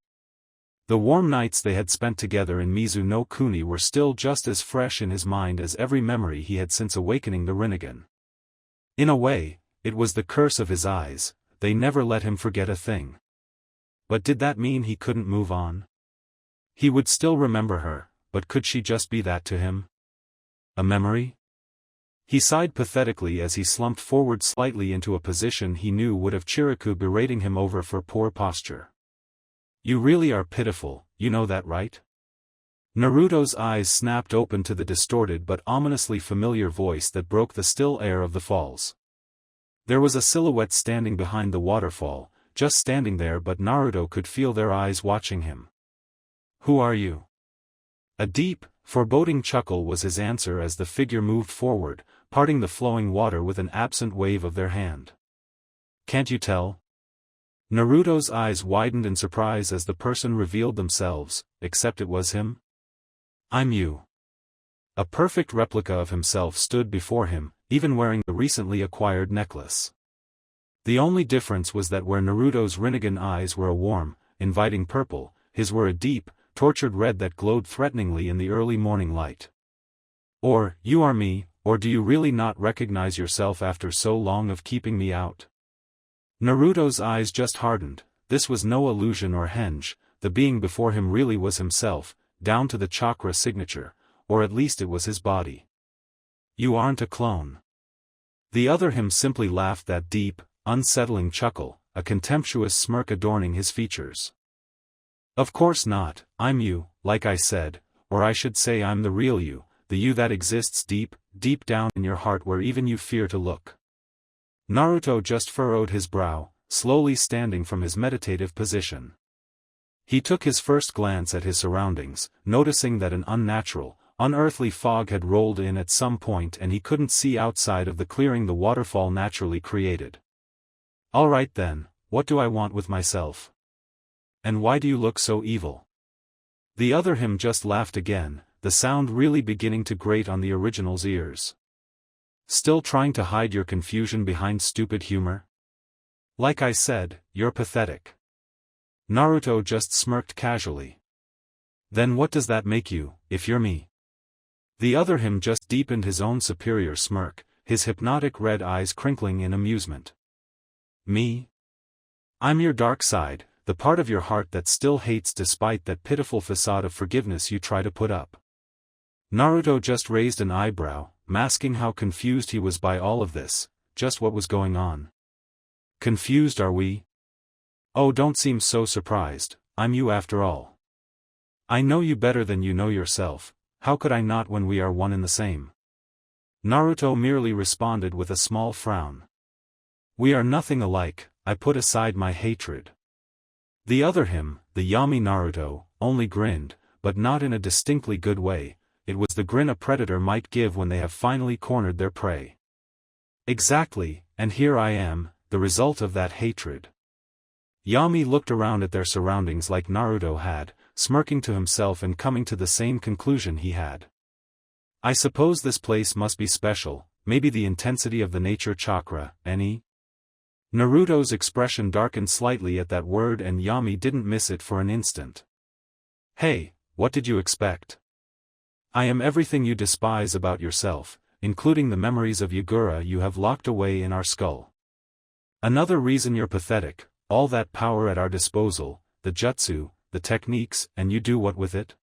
The warm nights they had spent together in Mizu no Kuni were still just as fresh in his mind as every memory he had since awakening the Rinnegan. In a way, it was the curse of his eyes, they never let him forget a thing. But did that mean he couldn't move on? He would still remember her, but could she just be that to him? A memory? He sighed pathetically as he slumped forward slightly into a position he knew would have Chiriku berating him over for poor posture. You really are pitiful, you know that, right? Naruto's eyes snapped open to the distorted but ominously familiar voice that broke the still air of the falls. There was a silhouette standing behind the waterfall, just standing there, but Naruto could feel their eyes watching him. Who are you? A deep, foreboding chuckle was his answer as the figure moved forward, parting the flowing water with an absent wave of their hand. Can't you tell? Naruto's eyes widened in surprise as the person revealed themselves, except it was him. I'm you. A perfect replica of himself stood before him, even wearing the recently acquired necklace. The only difference was that where Naruto's Rinnegan eyes were a warm, inviting purple, his were a deep, tortured red that glowed threateningly in the early morning light. Or, you are me, or do you really not recognize yourself after so long of keeping me out? Naruto's eyes just hardened. This was no illusion or henge, the being before him really was himself, down to the chakra signature, or at least it was his body. You aren't a clone. The other him simply laughed that deep, unsettling chuckle, a contemptuous smirk adorning his features. Of course not, I'm you, like I said, or I should say I'm the real you, the you that exists deep, deep down in your heart where even you fear to look. Naruto just furrowed his brow, slowly standing from his meditative position. He took his first glance at his surroundings, noticing that an unnatural, unearthly fog had rolled in at some point and he couldn't see outside of the clearing the waterfall naturally created. Alright then, what do I want with myself? And why do you look so evil? The other him just laughed again, the sound really beginning to grate on the original's ears. Still trying to hide your confusion behind stupid humor? Like I said, you're pathetic. Naruto just smirked casually. Then what does that make you, if you're me? The other him just deepened his own superior smirk, his hypnotic red eyes crinkling in amusement. Me? I'm your dark side, the part of your heart that still hates despite that pitiful facade of forgiveness you try to put up. Naruto just raised an eyebrow, masking how confused he was by all of this, just what was going on. Confused are we? Oh, don't seem so surprised, I'm you after all. I know you better than you know yourself, how could I not when we are one and the same? Naruto merely responded with a small frown. We are nothing alike, I put aside my hatred. The other him, the Yami Naruto, only grinned, but not in a distinctly good way. It was the grin a predator might give when they have finally cornered their prey. Exactly, and here I am, the result of that hatred. Yami looked around at their surroundings like Naruto had, smirking to himself and coming to the same conclusion he had. I suppose this place must be special, maybe the intensity of the nature chakra, any? Naruto's expression darkened slightly at that word and Yami didn't miss it for an instant. Hey, what did you expect? I am everything you despise about yourself, including the memories of Yagura you have locked away in our skull. Another reason you're pathetic, all that power at our disposal, the jutsu, the techniques, and you do what with it?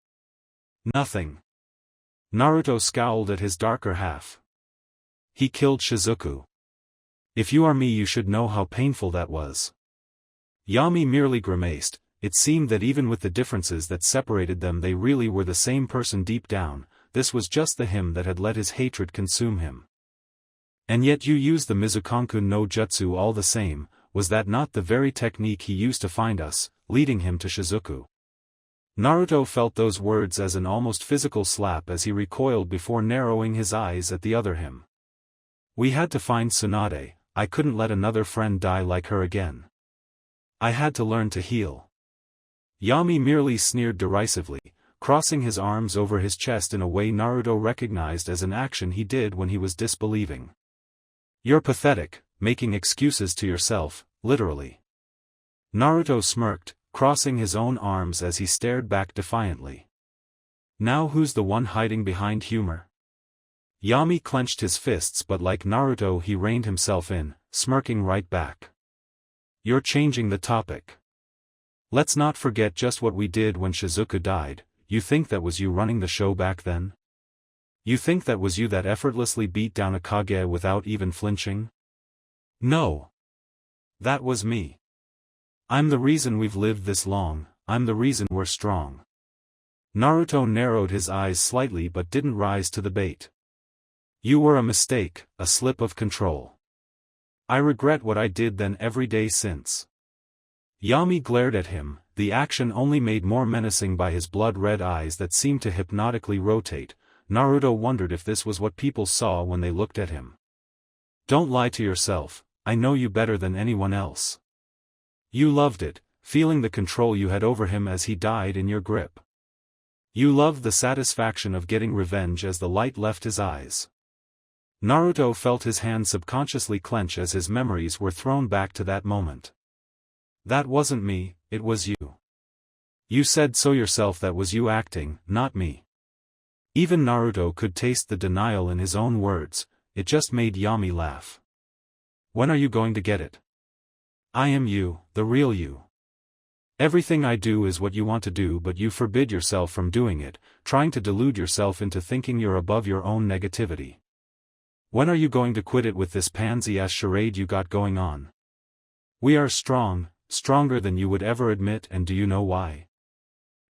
Nothing. Naruto scowled at his darker half. He killed Shizuku. If you are me you should know how painful that was. Yami merely grimaced. It seemed that even with the differences that separated them they really were the same person deep down, this was just the him that had let his hatred consume him. And yet you used the Mizukanku no Jutsu all the same, was that not the very technique he used to find us, leading him to Shizuku? Naruto felt those words as an almost physical slap as he recoiled before narrowing his eyes at the other him. We had to find Tsunade, I couldn't let another friend die like her again. I had to learn to heal. Yami merely sneered derisively, crossing his arms over his chest in a way Naruto recognized as an action he did when he was disbelieving. You're pathetic, making excuses to yourself, literally. Naruto smirked, crossing his own arms as he stared back defiantly. Now who's the one hiding behind humor? Yami clenched his fists, but like Naruto he reined himself in, smirking right back. You're changing the topic. Let's not forget just what we did when Shizuku died. You think that was you running the show back then? You think that was you that effortlessly beat down a Kage without even flinching? No. That was me. I'm the reason we've lived this long, I'm the reason we're strong. Naruto narrowed his eyes slightly but didn't rise to the bait. You were a mistake, a slip of control. I regret what I did then every day since. Yami glared at him, the action only made more menacing by his blood-red eyes that seemed to hypnotically rotate. Naruto wondered if this was what people saw when they looked at him. Don't lie to yourself, I know you better than anyone else. You loved it, feeling the control you had over him as he died in your grip. You loved the satisfaction of getting revenge as the light left his eyes. Naruto felt his hand subconsciously clench as his memories were thrown back to that moment. That wasn't me, it was you. You said so yourself, that was you acting, not me. Even Naruto could taste the denial in his own words, it just made Yami laugh. When are you going to get it? I am you, the real you. Everything I do is what you want to do, but you forbid yourself from doing it, trying to delude yourself into thinking you're above your own negativity. When are you going to quit it with this pansy-ass charade you got going on? We are strong, stronger than you would ever admit, and do you know why?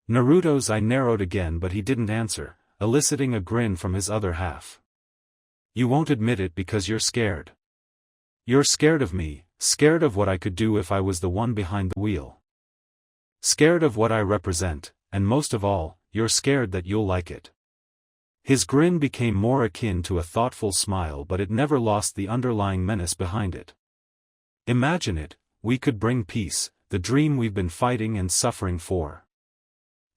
Naruto's eye narrowed again, but he didn't answer, eliciting a grin from his other half. You won't admit it because you're scared. You're scared of me, scared of what I could do if I was the one behind the wheel. Scared of what I represent, and most of all, you're scared that you'll like it. His grin became more akin to a thoughtful smile, but it never lost the underlying menace behind it. Imagine it, we could bring peace, the dream we've been fighting and suffering for.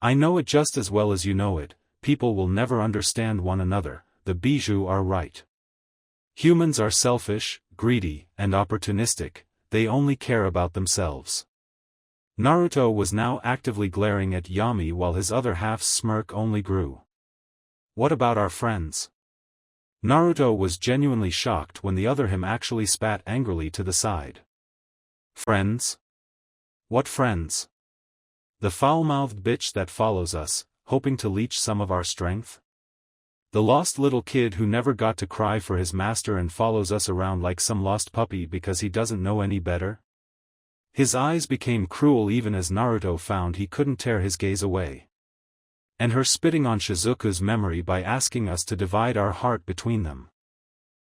I know it just as well as you know it, people will never understand one another, the Bijou are right. Humans are selfish, greedy, and opportunistic, they only care about themselves. Naruto was now actively glaring at Yami while his other half's smirk only grew. What about our friends? Naruto was genuinely shocked when the other him actually spat angrily to the side. Friends? What friends? The foul-mouthed bitch that follows us, hoping to leech some of our strength? The lost little kid who never got to cry for his master and follows us around like some lost puppy because he doesn't know any better? His eyes became cruel even as Naruto found he couldn't tear his gaze away. And her spitting on Shizuku's memory by asking us to divide our heart between them.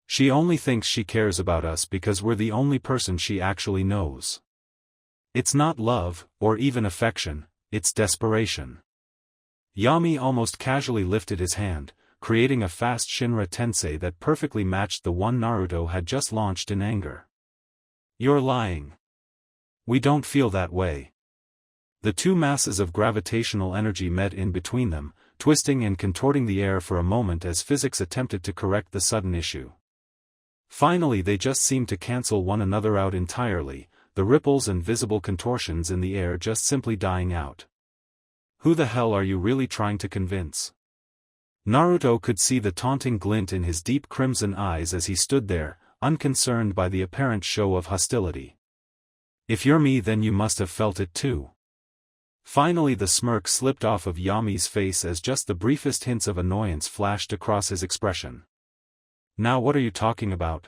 She only thinks she cares about us because we're the only person she actually knows. It's not love, or even affection, it's desperation. Yami almost casually lifted his hand, creating a fast Shinra Tensei that perfectly matched the one Naruto had just launched in anger. You're lying. We don't feel that way. The two masses of gravitational energy met in between them, twisting and contorting the air for a moment as physics attempted to correct the sudden issue. Finally they just seemed to cancel one another out entirely, the ripples and visible contortions in the air just simply dying out. Who the hell are you really trying to convince? Naruto could see the taunting glint in his deep crimson eyes as he stood there, unconcerned by the apparent show of hostility. If you're me, then you must have felt it too. Finally the smirk slipped off of Yami's face as just the briefest hints of annoyance flashed across his expression. Now what are you talking about?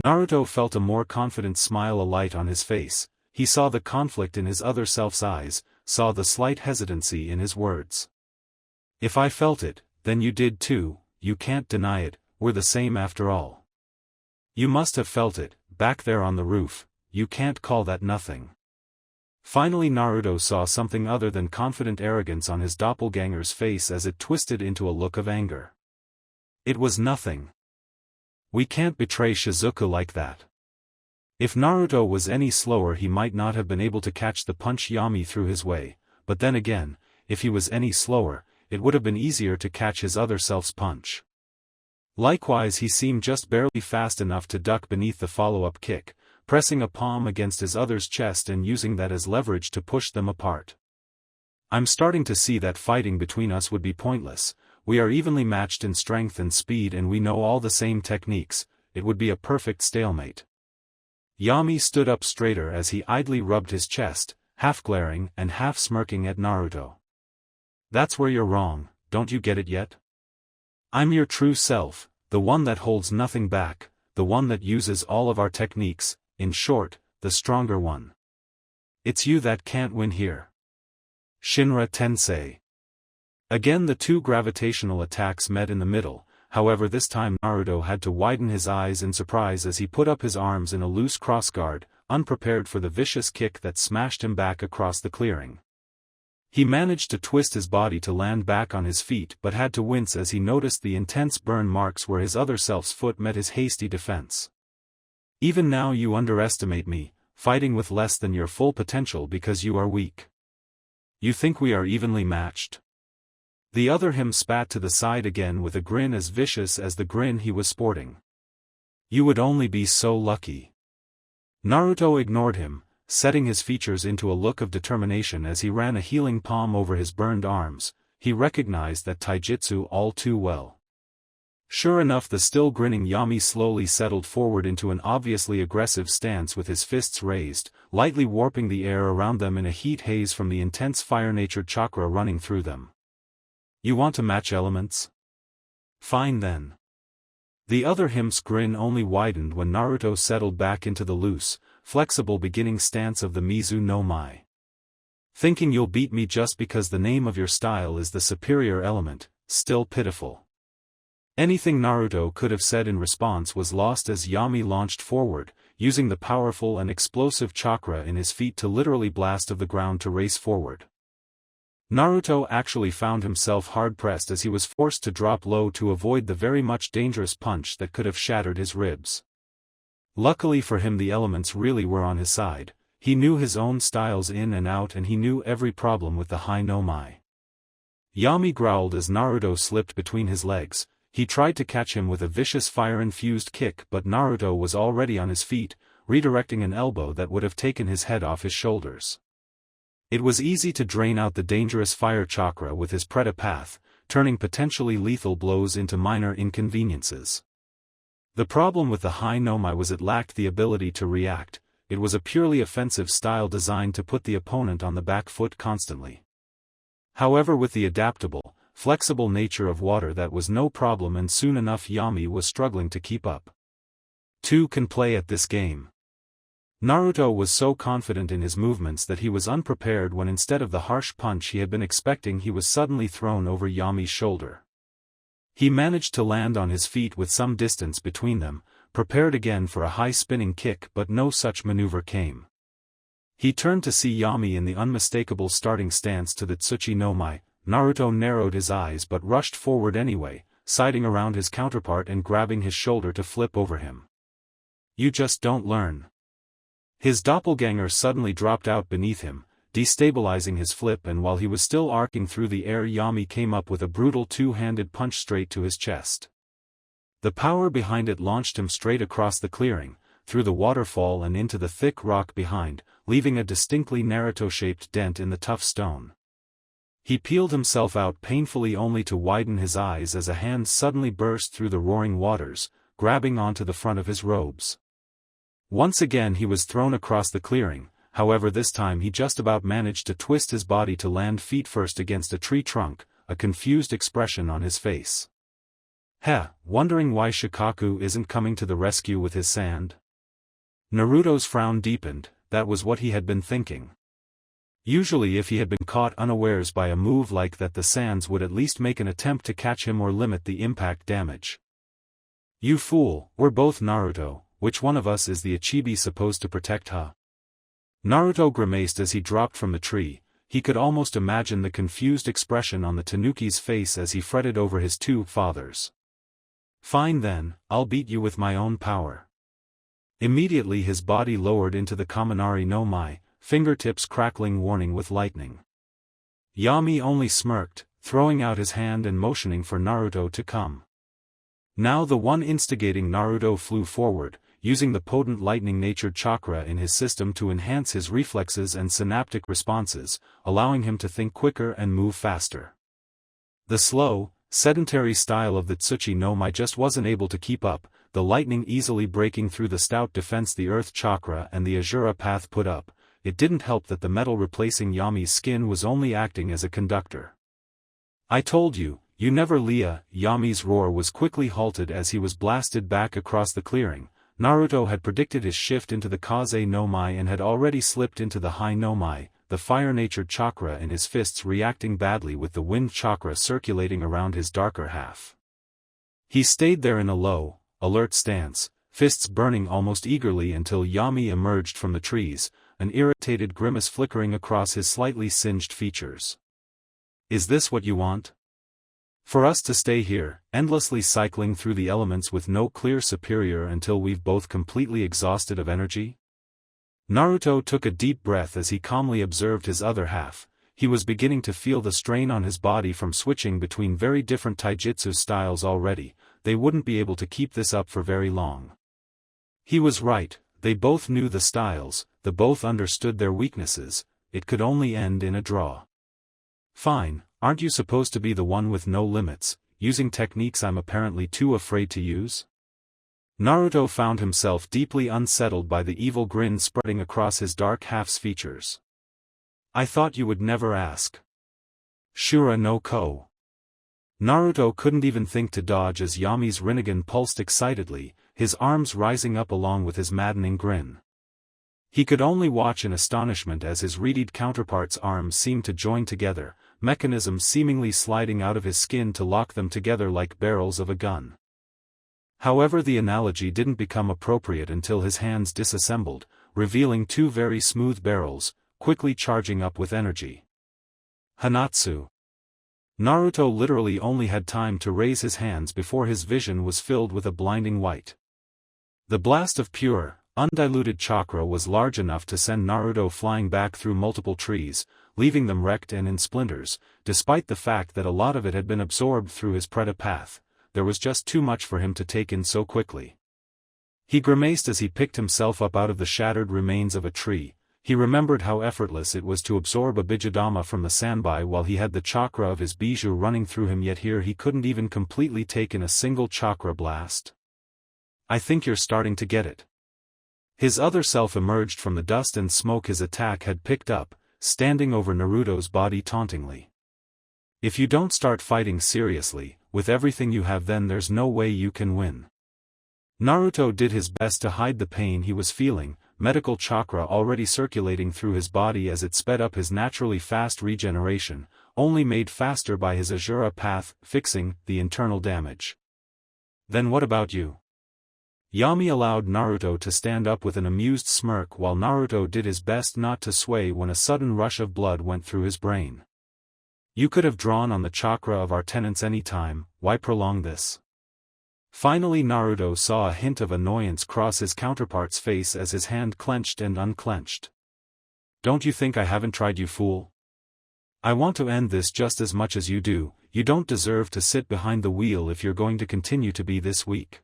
Naruto felt a more confident smile alight on his face, he saw the conflict in his other self's eyes, saw the slight hesitancy in his words. If I felt it, then you did too, you can't deny it, we're the same after all. You must have felt it, back there on the roof, you can't call that nothing. Finally Naruto saw something other than confident arrogance on his doppelganger's face as it twisted into a look of anger. It was nothing. We can't betray Shizuku like that. If Naruto was any slower he might not have been able to catch the punch Yami threw his way, but then again, if he was any slower, it would have been easier to catch his other self's punch. Likewise, he seemed just barely fast enough to duck beneath the follow-up kick, pressing a palm against his other's chest and using that as leverage to push them apart. I'm starting to see that fighting between us would be pointless. We are evenly matched in strength and speed and we know all the same techniques. It would be a perfect stalemate. Yami stood up straighter as he idly rubbed his chest, half glaring and half smirking at Naruto. That's where you're wrong, don't you get it yet? I'm your true self, the one that holds nothing back, the one that uses all of our techniques, in short, the stronger one. It's you that can't win here. Shinra Tensei. Again the two gravitational attacks met in the middle, however this time Naruto had to widen his eyes in surprise as he put up his arms in a loose crossguard, unprepared for the vicious kick that smashed him back across the clearing. He managed to twist his body to land back on his feet but had to wince as he noticed the intense burn marks where his other self's foot met his hasty defense. Even now you underestimate me, fighting with less than your full potential because you are weak. You think we are evenly matched? The other him spat to the side again with a grin as vicious as the grin he was sporting. You would only be so lucky. Naruto ignored him, setting his features into a look of determination as he ran a healing palm over his burned arms. He recognized that taijutsu all too well. Sure enough, the still grinning Yami slowly settled forward into an obviously aggressive stance with his fists raised, lightly warping the air around them in a heat haze from the intense fire-natured chakra running through them. You want to match elements? Fine then. The other him's grin only widened when Naruto settled back into the loose, flexible beginning stance of the Mizu no Mai. Thinking you'll beat me just because the name of your style is the superior element, still pitiful. Anything Naruto could have said in response was lost as Yami launched forward, using the powerful and explosive chakra in his feet to literally blast of the ground to race forward. Naruto actually found himself hard-pressed as he was forced to drop low to avoid the very much dangerous punch that could have shattered his ribs. Luckily for him the elements really were on his side. He knew his own styles in and out and he knew every problem with the Hai no Mai. Yami growled as Naruto slipped between his legs. He tried to catch him with a vicious fire-infused kick but Naruto was already on his feet, redirecting an elbow that would have taken his head off his shoulders. It was easy to drain out the dangerous fire chakra with his Preta path, turning potentially lethal blows into minor inconveniences. The problem with the Hai no Mai was it lacked the ability to react. It was a purely offensive style designed to put the opponent on the back foot constantly. However, with the adaptable, flexible nature of water that was no problem and soon enough Yami was struggling to keep up. Two can play at this game. Naruto was so confident in his movements that he was unprepared when instead of the harsh punch he had been expecting he was suddenly thrown over Yami's shoulder. He managed to land on his feet with some distance between them, prepared again for a high spinning kick but no such maneuver came. He turned to see Yami in the unmistakable starting stance to the Tsuchi no Mai. Naruto narrowed his eyes but rushed forward anyway, siding around his counterpart and grabbing his shoulder to flip over him. You just don't learn. His doppelganger suddenly dropped out beneath him, destabilizing his flip, and while he was still arcing through the air Yami came up with a brutal two-handed punch straight to his chest. The power behind it launched him straight across the clearing, through the waterfall and into the thick rock behind, leaving a distinctly Naruto-shaped dent in the tough stone. He peeled himself out painfully only to widen his eyes as a hand suddenly burst through the roaring waters, grabbing onto the front of his robes. Once again he was thrown across the clearing, however this time he just about managed to twist his body to land feet first against a tree trunk, a confused expression on his face. Wondering why Shikaku isn't coming to the rescue with his sand? Naruto's frown deepened. That was what he had been thinking. Usually if he had been caught unawares by a move like that the sands would at least make an attempt to catch him or limit the impact damage. You fool, we're both Naruto, which one of us is the Ichibi supposed to protect, huh? Naruto grimaced as he dropped from the tree. He could almost imagine the confused expression on the Tanuki's face as he fretted over his two fathers. Fine then, I'll beat you with my own power. Immediately his body lowered into the Kaminari no Mai, fingertips crackling warning with lightning. Yami only smirked, throwing out his hand and motioning for Naruto to come. Now the one instigating Naruto flew forward, using the potent lightning-natured chakra in his system to enhance his reflexes and synaptic responses, allowing him to think quicker and move faster. The slow, sedentary style of the Tsuchi no Mai just wasn't able to keep up, the lightning easily breaking through the stout defense the earth chakra and the Azura path put up. It didn't help that the metal replacing Yami's skin was only acting as a conductor. "I told you, you never Leah." Yami's roar was quickly halted as he was blasted back across the clearing. Naruto had predicted his shift into the Kaze no Mai and had already slipped into the Hai no Mai, the fire-natured chakra in his fists reacting badly with the wind chakra circulating around his darker half. He stayed there in a low, alert stance, fists burning almost eagerly until Yami emerged from the trees, an irritated grimace flickering across his slightly singed features. "Is this what you want? For us to stay here, endlessly cycling through the elements with no clear superior until we've both completely exhausted of energy?" Naruto took a deep breath as he calmly observed his other half. He was beginning to feel the strain on his body from switching between very different taijutsu styles already. They wouldn't be able to keep this up for very long. He was right, they both knew the styles, they both understood their weaknesses, it could only end in a draw. "Fine, aren't you supposed to be the one with no limits, using techniques I'm apparently too afraid to use?" Naruto found himself deeply unsettled by the evil grin spreading across his dark half's features. "I thought you would never ask." "Shura no Ko." Naruto couldn't even think to dodge as Yami's Rinnegan pulsed excitedly, his arms rising up along with his maddening grin. He could only watch in astonishment as his reedied counterpart's arms seemed to join together, mechanisms seemingly sliding out of his skin to lock them together like barrels of a gun. However, the analogy didn't become appropriate until his hands disassembled, revealing two very smooth barrels, quickly charging up with energy. Hanatsu. Naruto literally only had time to raise his hands before his vision was filled with a blinding white. The blast of pure, undiluted chakra was large enough to send Naruto flying back through multiple trees, leaving them wrecked and in splinters. Despite the fact that a lot of it had been absorbed through his Preta path, there was just too much for him to take in so quickly. He grimaced as he picked himself up out of the shattered remains of a tree. He remembered how effortless it was to absorb a Bijudama from the Sanbai while he had the chakra of his Bijou running through him, yet here he couldn't even completely take in a single chakra blast. "I think you're starting to get it." His other self emerged from the dust and smoke his attack had picked up, standing over Naruto's body tauntingly. "If you don't start fighting seriously, with everything you have, then there's no way you can win." Naruto did his best to hide the pain he was feeling, medical chakra already circulating through his body as it sped up his naturally fast regeneration, only made faster by his Azura path, fixing the internal damage. "Then what about you?" Yami allowed Naruto to stand up with an amused smirk while Naruto did his best not to sway when a sudden rush of blood went through his brain. "You could have drawn on the chakra of our tenants any time, why prolong this?" Finally Naruto saw a hint of annoyance cross his counterpart's face as his hand clenched and unclenched. "Don't you think I haven't tried, you fool? I want to end this just as much as you do. You don't deserve to sit behind the wheel if you're going to continue to be this weak.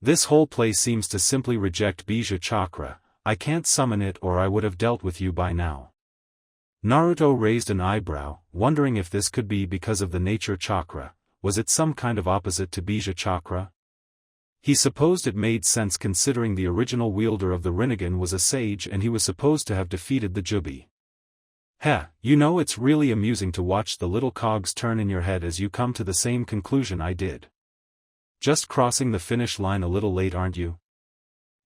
This whole place seems to simply reject Bijou chakra. I can't summon it or I would have dealt with you by now." Naruto raised an eyebrow, wondering if this could be because of the nature chakra. Was it some kind of opposite to Bijou chakra? He supposed it made sense considering the original wielder of the Rinnegan was a sage and he was supposed to have defeated the Jubi. "Heh, you know, it's really amusing to watch the little cogs turn in your head as you come to the same conclusion I did. Just crossing the finish line a little late, aren't you?"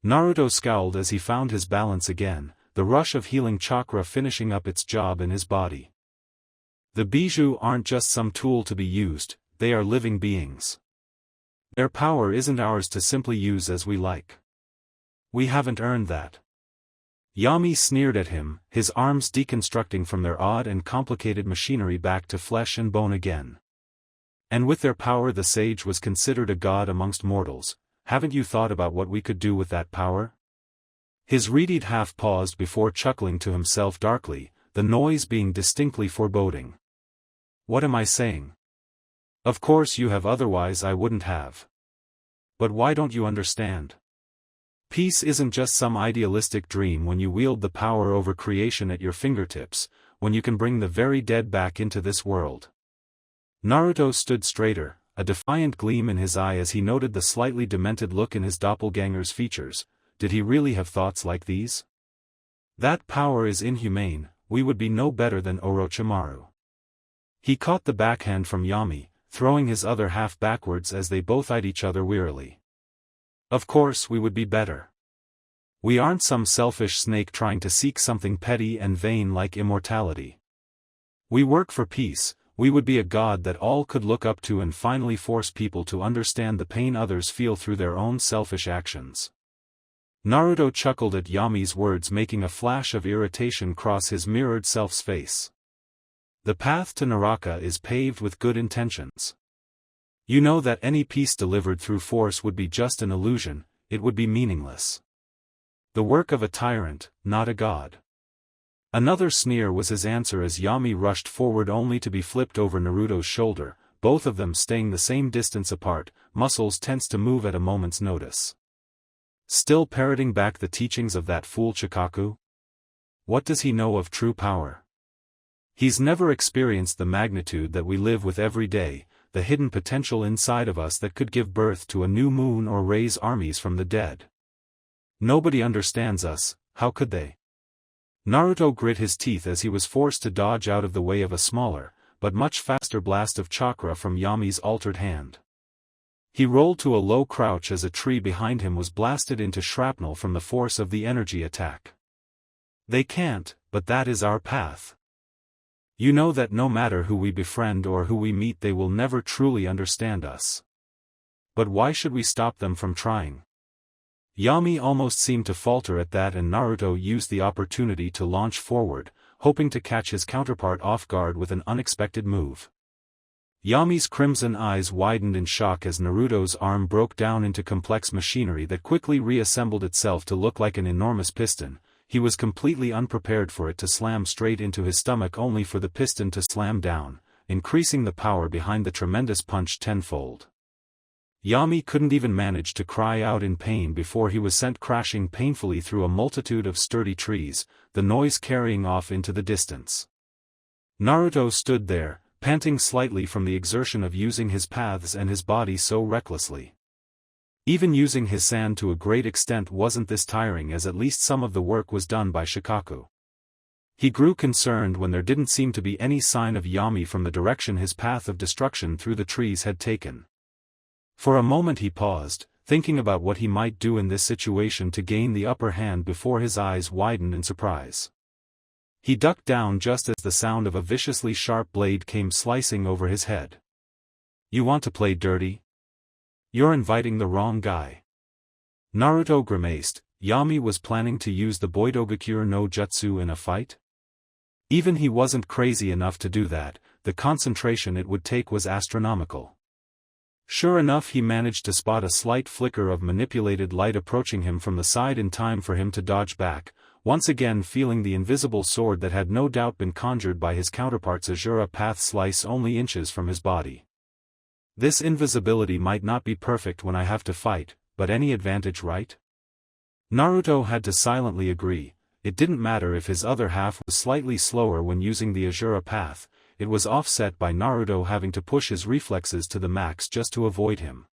Naruto scowled as he found his balance again, the rush of healing chakra finishing up its job in his body. "The Bijou aren't just some tool to be used, they are living beings. Their power isn't ours to simply use as we like. We haven't earned that." Yami sneered at him, his arms deconstructing from their odd and complicated machinery back to flesh and bone again. "And with their power the sage was considered a god amongst mortals. Haven't you thought about what we could do with that power?" His reedied half paused before chuckling to himself darkly, the noise being distinctly foreboding. "What am I saying? Of course you have, otherwise I wouldn't have." But why don't you understand? Peace isn't just some idealistic dream when you wield the power over creation at your fingertips, when you can bring the very dead back into this world. Naruto stood straighter, a defiant gleam in his eye as he noted the slightly demented look in his doppelganger's features. Did he really have thoughts like these? That power is inhumane, we would be no better than Orochimaru. He caught the backhand from Yami, throwing his other half backwards as they both eyed each other wearily. Of course we would be better. We aren't some selfish snake trying to seek something petty and vain like immortality. We work for peace. We would be a god that all could look up to and finally force people to understand the pain others feel through their own selfish actions. Naruto chuckled at Yami's words, making a flash of irritation cross his mirrored self's face. The path to Naraka is paved with good intentions. You know that any peace delivered through force would be just an illusion, it would be meaningless. The work of a tyrant, not a god. Another sneer was his answer as Yami rushed forward only to be flipped over Naruto's shoulder, both of them staying the same distance apart, muscles tense to move at a moment's notice. Still parroting back the teachings of that fool Chikaku? What does he know of true power? He's never experienced the magnitude that we live with every day, the hidden potential inside of us that could give birth to a new moon or raise armies from the dead. Nobody understands us, how could they? Naruto grit his teeth as he was forced to dodge out of the way of a smaller, but much faster blast of chakra from Yami's altered hand. He rolled to a low crouch as a tree behind him was blasted into shrapnel from the force of the energy attack. They can't, but that is our path. You know that no matter who we befriend or who we meet, they will never truly understand us. But why should we stop them from trying? Yami almost seemed to falter at that, and Naruto used the opportunity to launch forward, hoping to catch his counterpart off guard with an unexpected move. Yami's crimson eyes widened in shock as Naruto's arm broke down into complex machinery that quickly reassembled itself to look like an enormous piston. He was completely unprepared for it to slam straight into his stomach, only for the piston to slam down, increasing the power behind the tremendous punch tenfold. Yami couldn't even manage to cry out in pain before he was sent crashing painfully through a multitude of sturdy trees, the noise carrying off into the distance. Naruto stood there, panting slightly from the exertion of using his paths and his body so recklessly. Even using his sand to a great extent wasn't this tiring, as at least some of the work was done by Shikaku. He grew concerned when there didn't seem to be any sign of Yami from the direction his path of destruction through the trees had taken. For a moment he paused, thinking about what he might do in this situation to gain the upper hand before his eyes widened in surprise. He ducked down just as the sound of a viciously sharp blade came slicing over his head. You want to play dirty? You're inviting the wrong guy. Naruto grimaced. Yami was planning to use the Boidogakure no Jutsu in a fight? Even he wasn't crazy enough to do that, the concentration it would take was astronomical. Sure enough, he managed to spot a slight flicker of manipulated light approaching him from the side in time for him to dodge back, once again feeling the invisible sword that had no doubt been conjured by his counterpart's Azura path slice only inches from his body. This invisibility might not be perfect when I have to fight, but any advantage, right? Naruto had to silently agree. It didn't matter if his other half was slightly slower when using the Azura path. It was offset by Naruto having to push his reflexes to the max just to avoid him.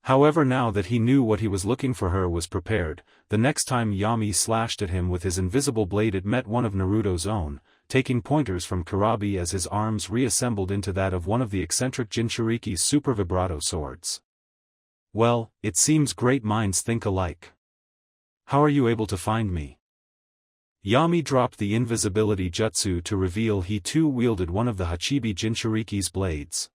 However, now that he knew what he was looking for, he was prepared. The next time Yami slashed at him with his invisible blade, it met one of Naruto's own, taking pointers from Kurabi as his arms reassembled into that of one of the eccentric Jinchuriki's super vibrato swords. Well, it seems great minds think alike. How are you able to find me? Yami dropped the invisibility jutsu to reveal he too wielded one of the Hachibi Jinchuriki's blades.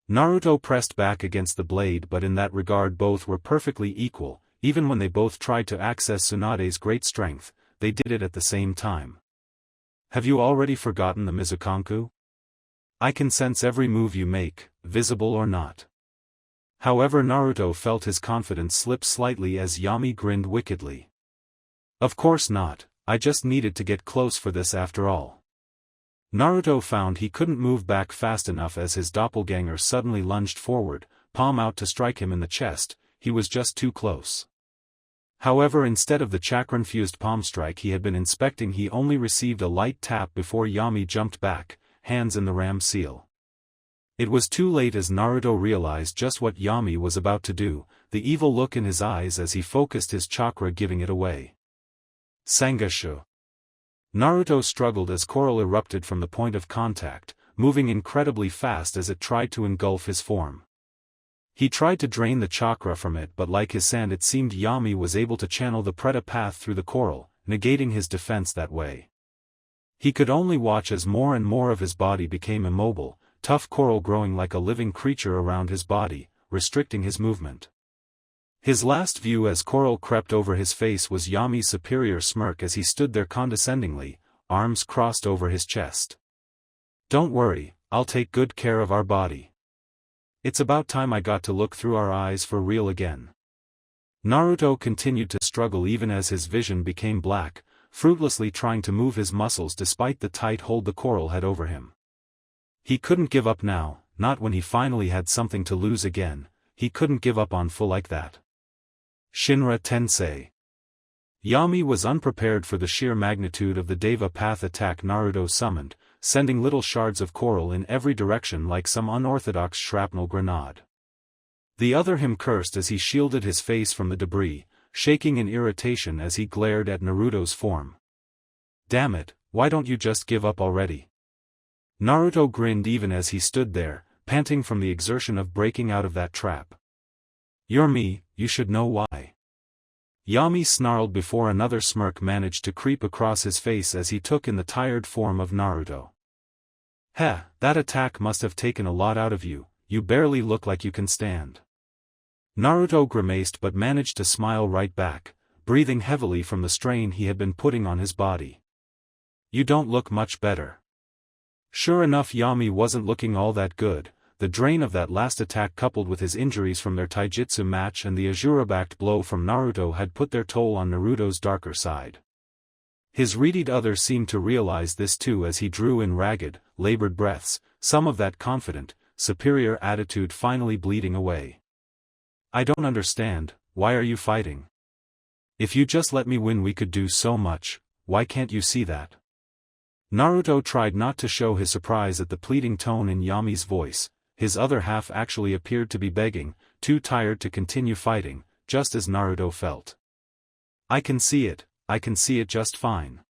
Naruto pressed back against the blade, but in that regard both were perfectly equal. Even when they both tried to access Tsunade's great strength, they did it at the same time. Have you already forgotten the Mizukanku? I can sense every move you make, visible or not. However, Naruto felt his confidence slip slightly as Yami grinned wickedly. Of course not. I just needed to get close for this after all. Naruto found he couldn't move back fast enough as his doppelganger suddenly lunged forward, palm out to strike him in the chest, he was just too close. However, instead of the chakra-infused palm strike he had been inspecting, he only received a light tap before Yami jumped back, hands in the ram seal. It was too late as Naruto realized just what Yami was about to do, the evil look in his eyes as he focused his chakra giving it away. Sangashu. Naruto struggled as coral erupted from the point of contact, moving incredibly fast as it tried to engulf his form. He tried to drain the chakra from it, but like his sand it seemed Yami was able to channel the Preta path through the coral, negating his defense that way. He could only watch as more and more of his body became immobile, tough coral growing like a living creature around his body, restricting his movement. His last view as coral crept over his face was Yami's superior smirk as he stood there condescendingly, arms crossed over his chest. "Don't worry, I'll take good care of our body. It's about time I got to look through our eyes for real again." Naruto continued to struggle even as his vision became black, fruitlessly trying to move his muscles despite the tight hold the coral had over him. He couldn't give up now, not when he finally had something to lose again. He couldn't give up on full like that. Shinra Tensei. Yami was unprepared for the sheer magnitude of the Deva Path attack Naruto summoned, sending little shards of coral in every direction like some unorthodox shrapnel grenade. The other him cursed as he shielded his face from the debris, shaking in irritation as he glared at Naruto's form. "Damn it, why don't you just give up already?" Naruto grinned even as he stood there, panting from the exertion of breaking out of that trap. "You're me, you should know why." Yami snarled before another smirk managed to creep across his face as he took in the tired form of Naruto. "Heh, that attack must have taken a lot out of you, you barely look like you can stand." Naruto grimaced but managed to smile right back, breathing heavily from the strain he had been putting on his body. "You don't look much better." Sure enough, Yami wasn't looking all that good. The drain of that last attack coupled with his injuries from their taijutsu match and the Azura-backed blow from Naruto had put their toll on Naruto's darker side. His readied other seemed to realize this too as he drew in ragged, labored breaths, some of that confident, superior attitude finally bleeding away. "I don't understand, why are you fighting? If you just let me win we could do so much, why can't you see that?" Naruto tried not to show his surprise at the pleading tone in Yami's voice. His other half actually appeared to be begging, too tired to continue fighting, just as Naruto felt. I can see it just fine."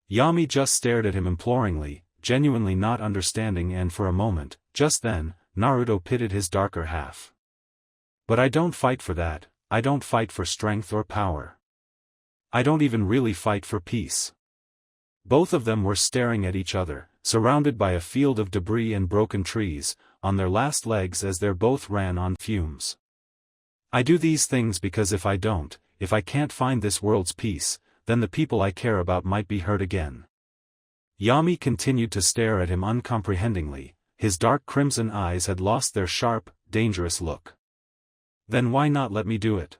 Yami just stared at him imploringly, genuinely not understanding, and for a moment, just then, Naruto pitted his darker half. "But I don't fight for that, I don't fight for strength or power. I don't even really fight for peace." Both of them were staring at each other, surrounded by a field of debris and broken trees, on their last legs as they both ran on fumes. "I do these things because if I can't find this world's peace, then the people I care about might be hurt again." Yami continued to stare at him uncomprehendingly, his dark crimson eyes had lost their sharp, dangerous look. "Then why not let me do it?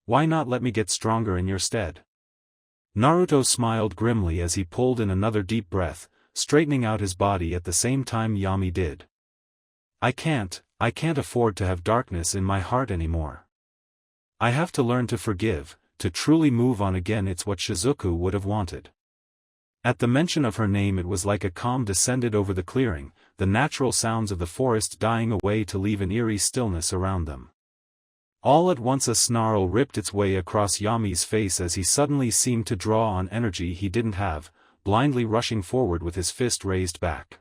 Why not let me get stronger in your stead?" Naruto smiled grimly as he pulled in another deep breath, straightening out his body at the same time Yami did. I can't afford to have darkness in my heart anymore. I have to learn to forgive, to truly move on again. It's what Shizuku would have wanted." At the mention of her name it was like a calm descended over the clearing, the natural sounds of the forest dying away to leave an eerie stillness around them. All at once a snarl ripped its way across Yami's face as he suddenly seemed to draw on energy he didn't have, blindly rushing forward with his fist raised back.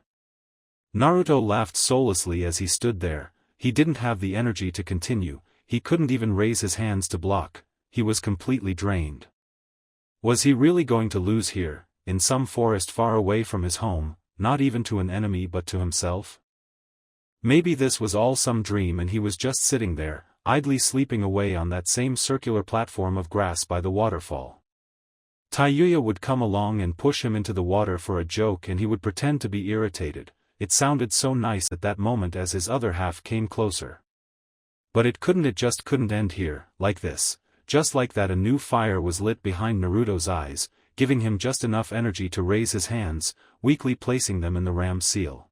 Naruto laughed soullessly as he stood there. He didn't have the energy to continue, he couldn't even raise his hands to block, he was completely drained. Was he really going to lose here, in some forest far away from his home, not even to an enemy but to himself? Maybe this was all some dream and he was just sitting there, idly sleeping away on that same circular platform of grass by the waterfall. Taiyuya would come along and push him into the water for a joke and he would pretend to be irritated. It sounded so nice at that moment as his other half came closer. But it just couldn't end here, like this. Just like that a new fire was lit behind Naruto's eyes, giving him just enough energy to raise his hands, weakly placing them in the ram seal.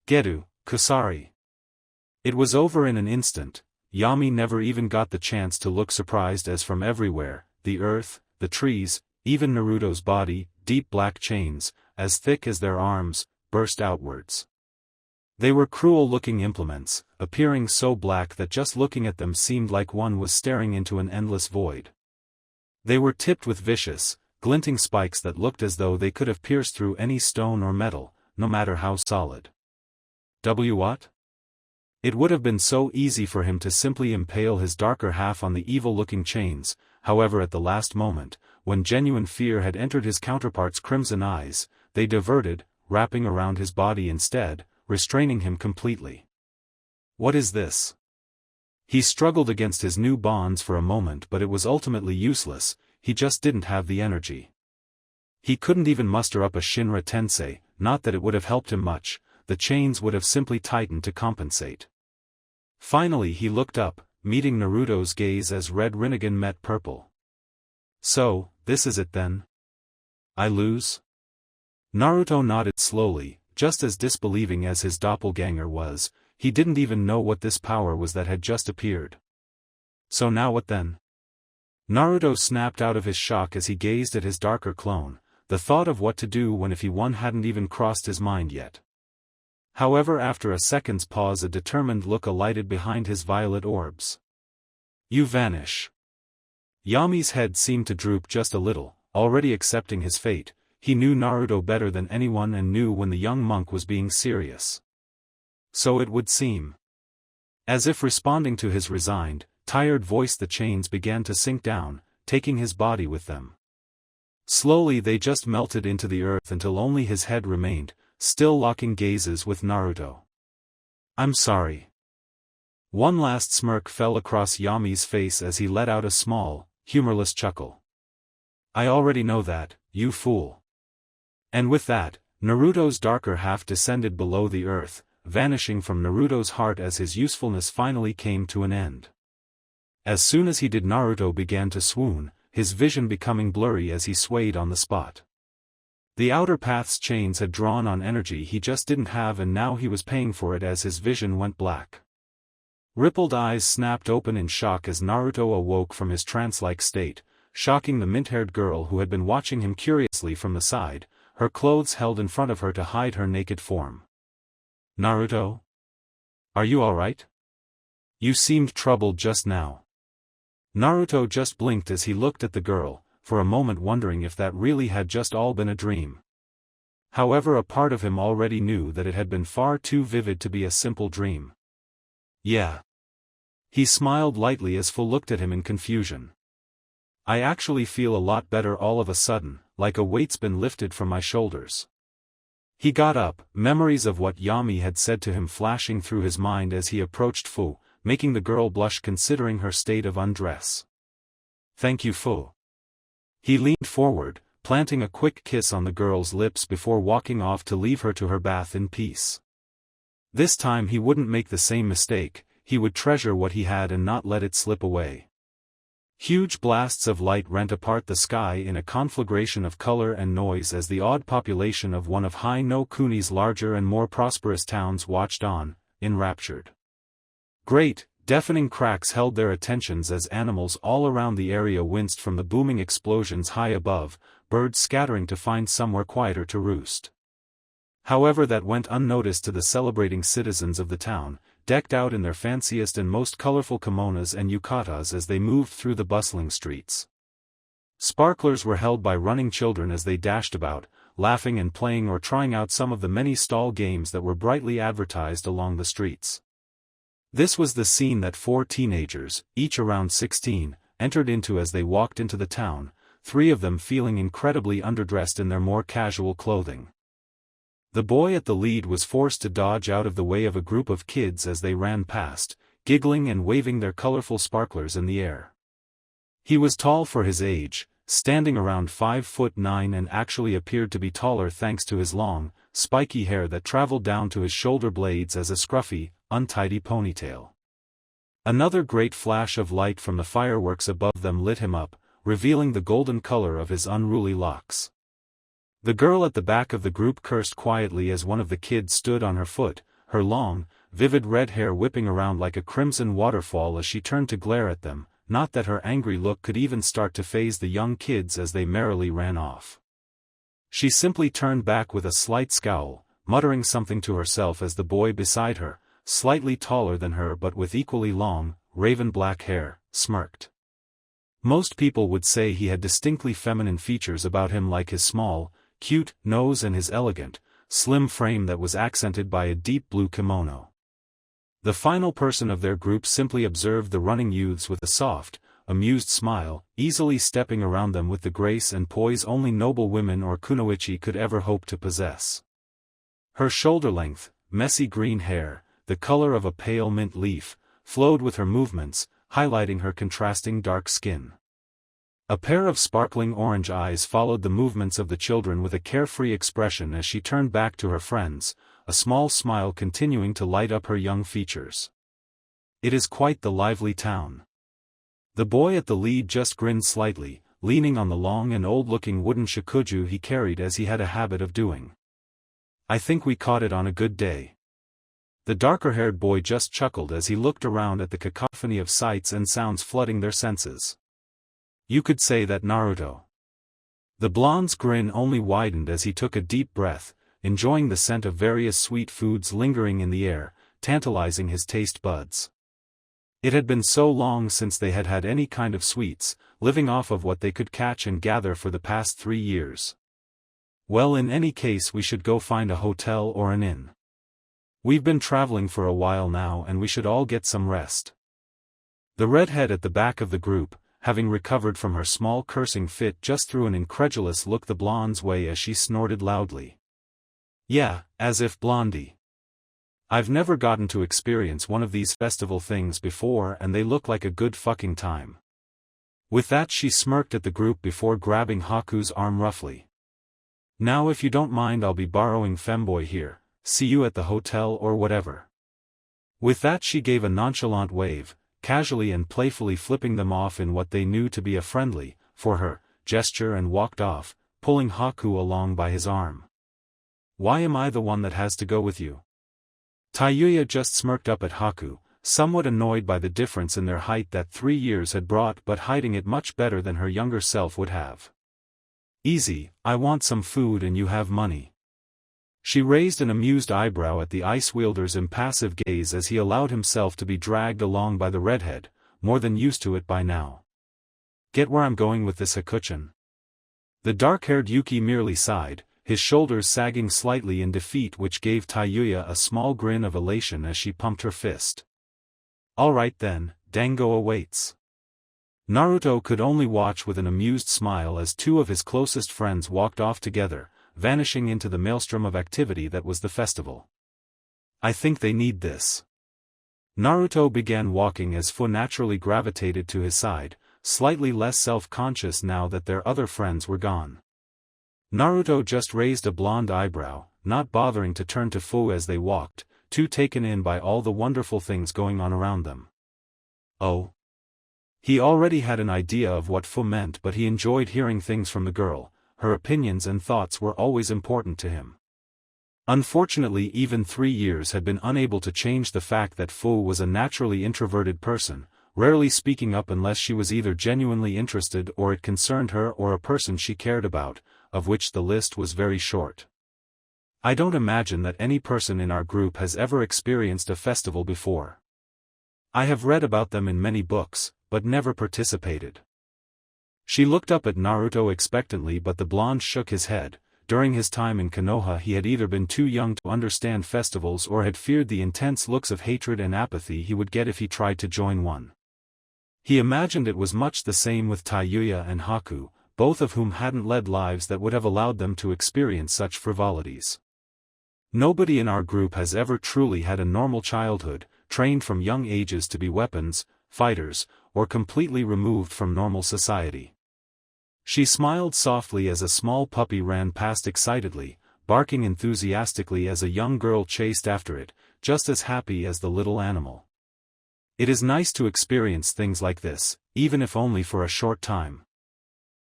"Geru, Kusari." It was over in an instant. Yami never even got the chance to look surprised as from everywhere, the earth, the trees, even Naruto's body, deep black chains, as thick as their arms, burst outwards. They were cruel-looking implements, appearing so black that just looking at them seemed like one was staring into an endless void. They were tipped with vicious, glinting spikes that looked as though they could have pierced through any stone or metal, no matter how solid. What? It would have been so easy for him to simply impale his darker half on the evil-looking chains, however at the last moment, when genuine fear had entered his counterpart's crimson eyes, they diverted, wrapping around his body instead, restraining him completely. What is this? He struggled against his new bonds for a moment, but it was ultimately useless. He just didn't have the energy. He couldn't even muster up a Shinra Tensei, not that it would have helped him much, the chains would have simply tightened to compensate. Finally he looked up, meeting Naruto's gaze as red Rinnegan met purple. So, this is it then? I lose? Naruto nodded slowly, just as disbelieving as his doppelganger was. He didn't even know what this power was that had just appeared. So now what then? Naruto snapped out of his shock as he gazed at his darker clone. The thought of what to do when if he won hadn't even crossed his mind yet. However, after a second's pause, a determined look alighted behind his violet orbs. You vanish. Yami's head seemed to droop just a little, already accepting his fate. He knew Naruto better than anyone and knew when the young monk was being serious. So it would seem. As if responding to his resigned, tired voice, the chains began to sink down, taking his body with them. Slowly they just melted into the earth until only his head remained, still locking gazes with Naruto. I'm sorry. One last smirk fell across Yami's face as he let out a small, humorless chuckle. I already know that, you fool. And with that, Naruto's darker half descended below the earth, vanishing from Naruto's heart as his usefulness finally came to an end. As soon as he did, Naruto began to swoon, his vision becoming blurry as he swayed on the spot. The outer path's chains had drawn on energy he just didn't have, and now he was paying for it as his vision went black. Rippled eyes snapped open in shock as Naruto awoke from his trance-like state, shocking the mint-haired girl who had been watching him curiously from the side, her clothes held in front of her to hide her naked form. Naruto? Are you alright? You seemed troubled just now. Naruto just blinked as he looked at the girl, for a moment wondering if that really had just all been a dream. However, a part of him already knew that it had been far too vivid to be a simple dream. Yeah. He smiled lightly as Fu looked at him in confusion. I actually feel a lot better all of a sudden, like a weight's been lifted from my shoulders. He got up, memories of what Yami had said to him flashing through his mind as he approached Fu, making the girl blush considering her state of undress. Thank you, Fu. He leaned forward, planting a quick kiss on the girl's lips before walking off to leave her to her bath in peace. This time he wouldn't make the same mistake, he would treasure what he had and not let it slip away. Huge blasts of light rent apart the sky in a conflagration of color and noise as the awed population of one of Hai no Kuni's larger and more prosperous towns watched on, enraptured. Great, deafening cracks held their attentions as animals all around the area winced from the booming explosions high above, birds scattering to find somewhere quieter to roost. However, that went unnoticed to the celebrating citizens of the town, decked out in their fanciest and most colorful kimonos and yukatas as they moved through the bustling streets. Sparklers were held by running children as they dashed about, laughing and playing or trying out some of the many stall games that were brightly advertised along the streets. This was the scene that 4 teenagers, each around 16, entered into as they walked into the town, 3 of them feeling incredibly underdressed in their more casual clothing. The boy at the lead was forced to dodge out of the way of a group of kids as they ran past, giggling and waving their colorful sparklers in the air. He was tall for his age, standing around 5'9" and actually appeared to be taller thanks to his long, spiky hair that traveled down to his shoulder blades as a scruffy, untidy ponytail. Another great flash of light from the fireworks above them lit him up, revealing the golden color of his unruly locks. The girl at the back of the group cursed quietly as one of the kids stood on her foot, her long, vivid red hair whipping around like a crimson waterfall as she turned to glare at them, not that her angry look could even start to faze the young kids as they merrily ran off. She simply turned back with a slight scowl, muttering something to herself as the boy beside her, slightly taller than her but with equally long, raven-black hair, smirked. Most people would say he had distinctly feminine features about him, like his small, cute nose and his elegant, slim frame that was accented by a deep blue kimono. The final person of their group simply observed the running youths with a soft, amused smile, easily stepping around them with the grace and poise only noble women or kunoichi could ever hope to possess. Her shoulder-length, messy green hair, the color of a pale mint leaf, flowed with her movements, highlighting her contrasting dark skin. A pair of sparkling orange eyes followed the movements of the children with a carefree expression as she turned back to her friends, a small smile continuing to light up her young features. It is quite the lively town. The boy at the lead just grinned slightly, leaning on the long and old-looking wooden shakuju he carried as he had a habit of doing. I think we caught it on a good day. The darker-haired boy just chuckled as he looked around at the cacophony of sights and sounds flooding their senses. You could say that, Naruto. The blonde's grin only widened as he took a deep breath, enjoying the scent of various sweet foods lingering in the air, tantalizing his taste buds. It had been so long since they had had any kind of sweets, living off of what they could catch and gather for the past 3 years. Well, in any case we should go find a hotel or an inn. We've been traveling for a while now and we should all get some rest. The redhead at the back of the group, having recovered from her small cursing fit, just threw an incredulous look the blonde's way as she snorted loudly. Yeah, as if Blondie. I've never gotten to experience one of these festival things before and they look like a good fucking time. With that she smirked at the group before grabbing Haku's arm roughly. Now if you don't mind I'll be borrowing Femboy here, see you at the hotel or whatever. With that she gave a nonchalant wave, casually and playfully flipping them off in what they knew to be a friendly, for her, gesture and walked off, pulling Haku along by his arm. Why am I the one that has to go with you? Taiyuya just smirked up at Haku, somewhat annoyed by the difference in their height that 3 years had brought but hiding it much better than her younger self would have. Easy, I want some food and you have money. She raised an amused eyebrow at the ice wielder's impassive gaze as he allowed himself to be dragged along by the redhead, more than used to it by now. Get where I'm going with this, Hakuchan. The dark-haired Yuki merely sighed, his shoulders sagging slightly in defeat, which gave Taiyuya a small grin of elation as she pumped her fist. Alright then, Dango awaits. Naruto could only watch with an amused smile as 2 of his closest friends walked off together, vanishing into the maelstrom of activity that was the festival. I think they need this. Naruto began walking as Fu naturally gravitated to his side, slightly less self-conscious now that their other friends were gone. Naruto just raised a blonde eyebrow, not bothering to turn to Fu as they walked, too taken in by all the wonderful things going on around them. Oh. He already had an idea of what Fu meant, but he enjoyed hearing things from the girl. Her opinions and thoughts were always important to him. Unfortunately, even 3 years had been unable to change the fact that Fu was a naturally introverted person, rarely speaking up unless she was either genuinely interested or it concerned her or a person she cared about, of which the list was very short. I don't imagine that any person in our group has ever experienced a festival before. I have read about them in many books, but never participated. She looked up at Naruto expectantly, but the blonde shook his head. During his time in Konoha he had either been too young to understand festivals or had feared the intense looks of hatred and apathy he would get if he tried to join one. He imagined it was much the same with Taiyuya and Haku, both of whom hadn't led lives that would have allowed them to experience such frivolities. Nobody in our group has ever truly had a normal childhood, trained from young ages to be weapons, fighters, or completely removed from normal society. She smiled softly as a small puppy ran past excitedly, barking enthusiastically as a young girl chased after it, just as happy as the little animal. It is nice to experience things like this, even if only for a short time.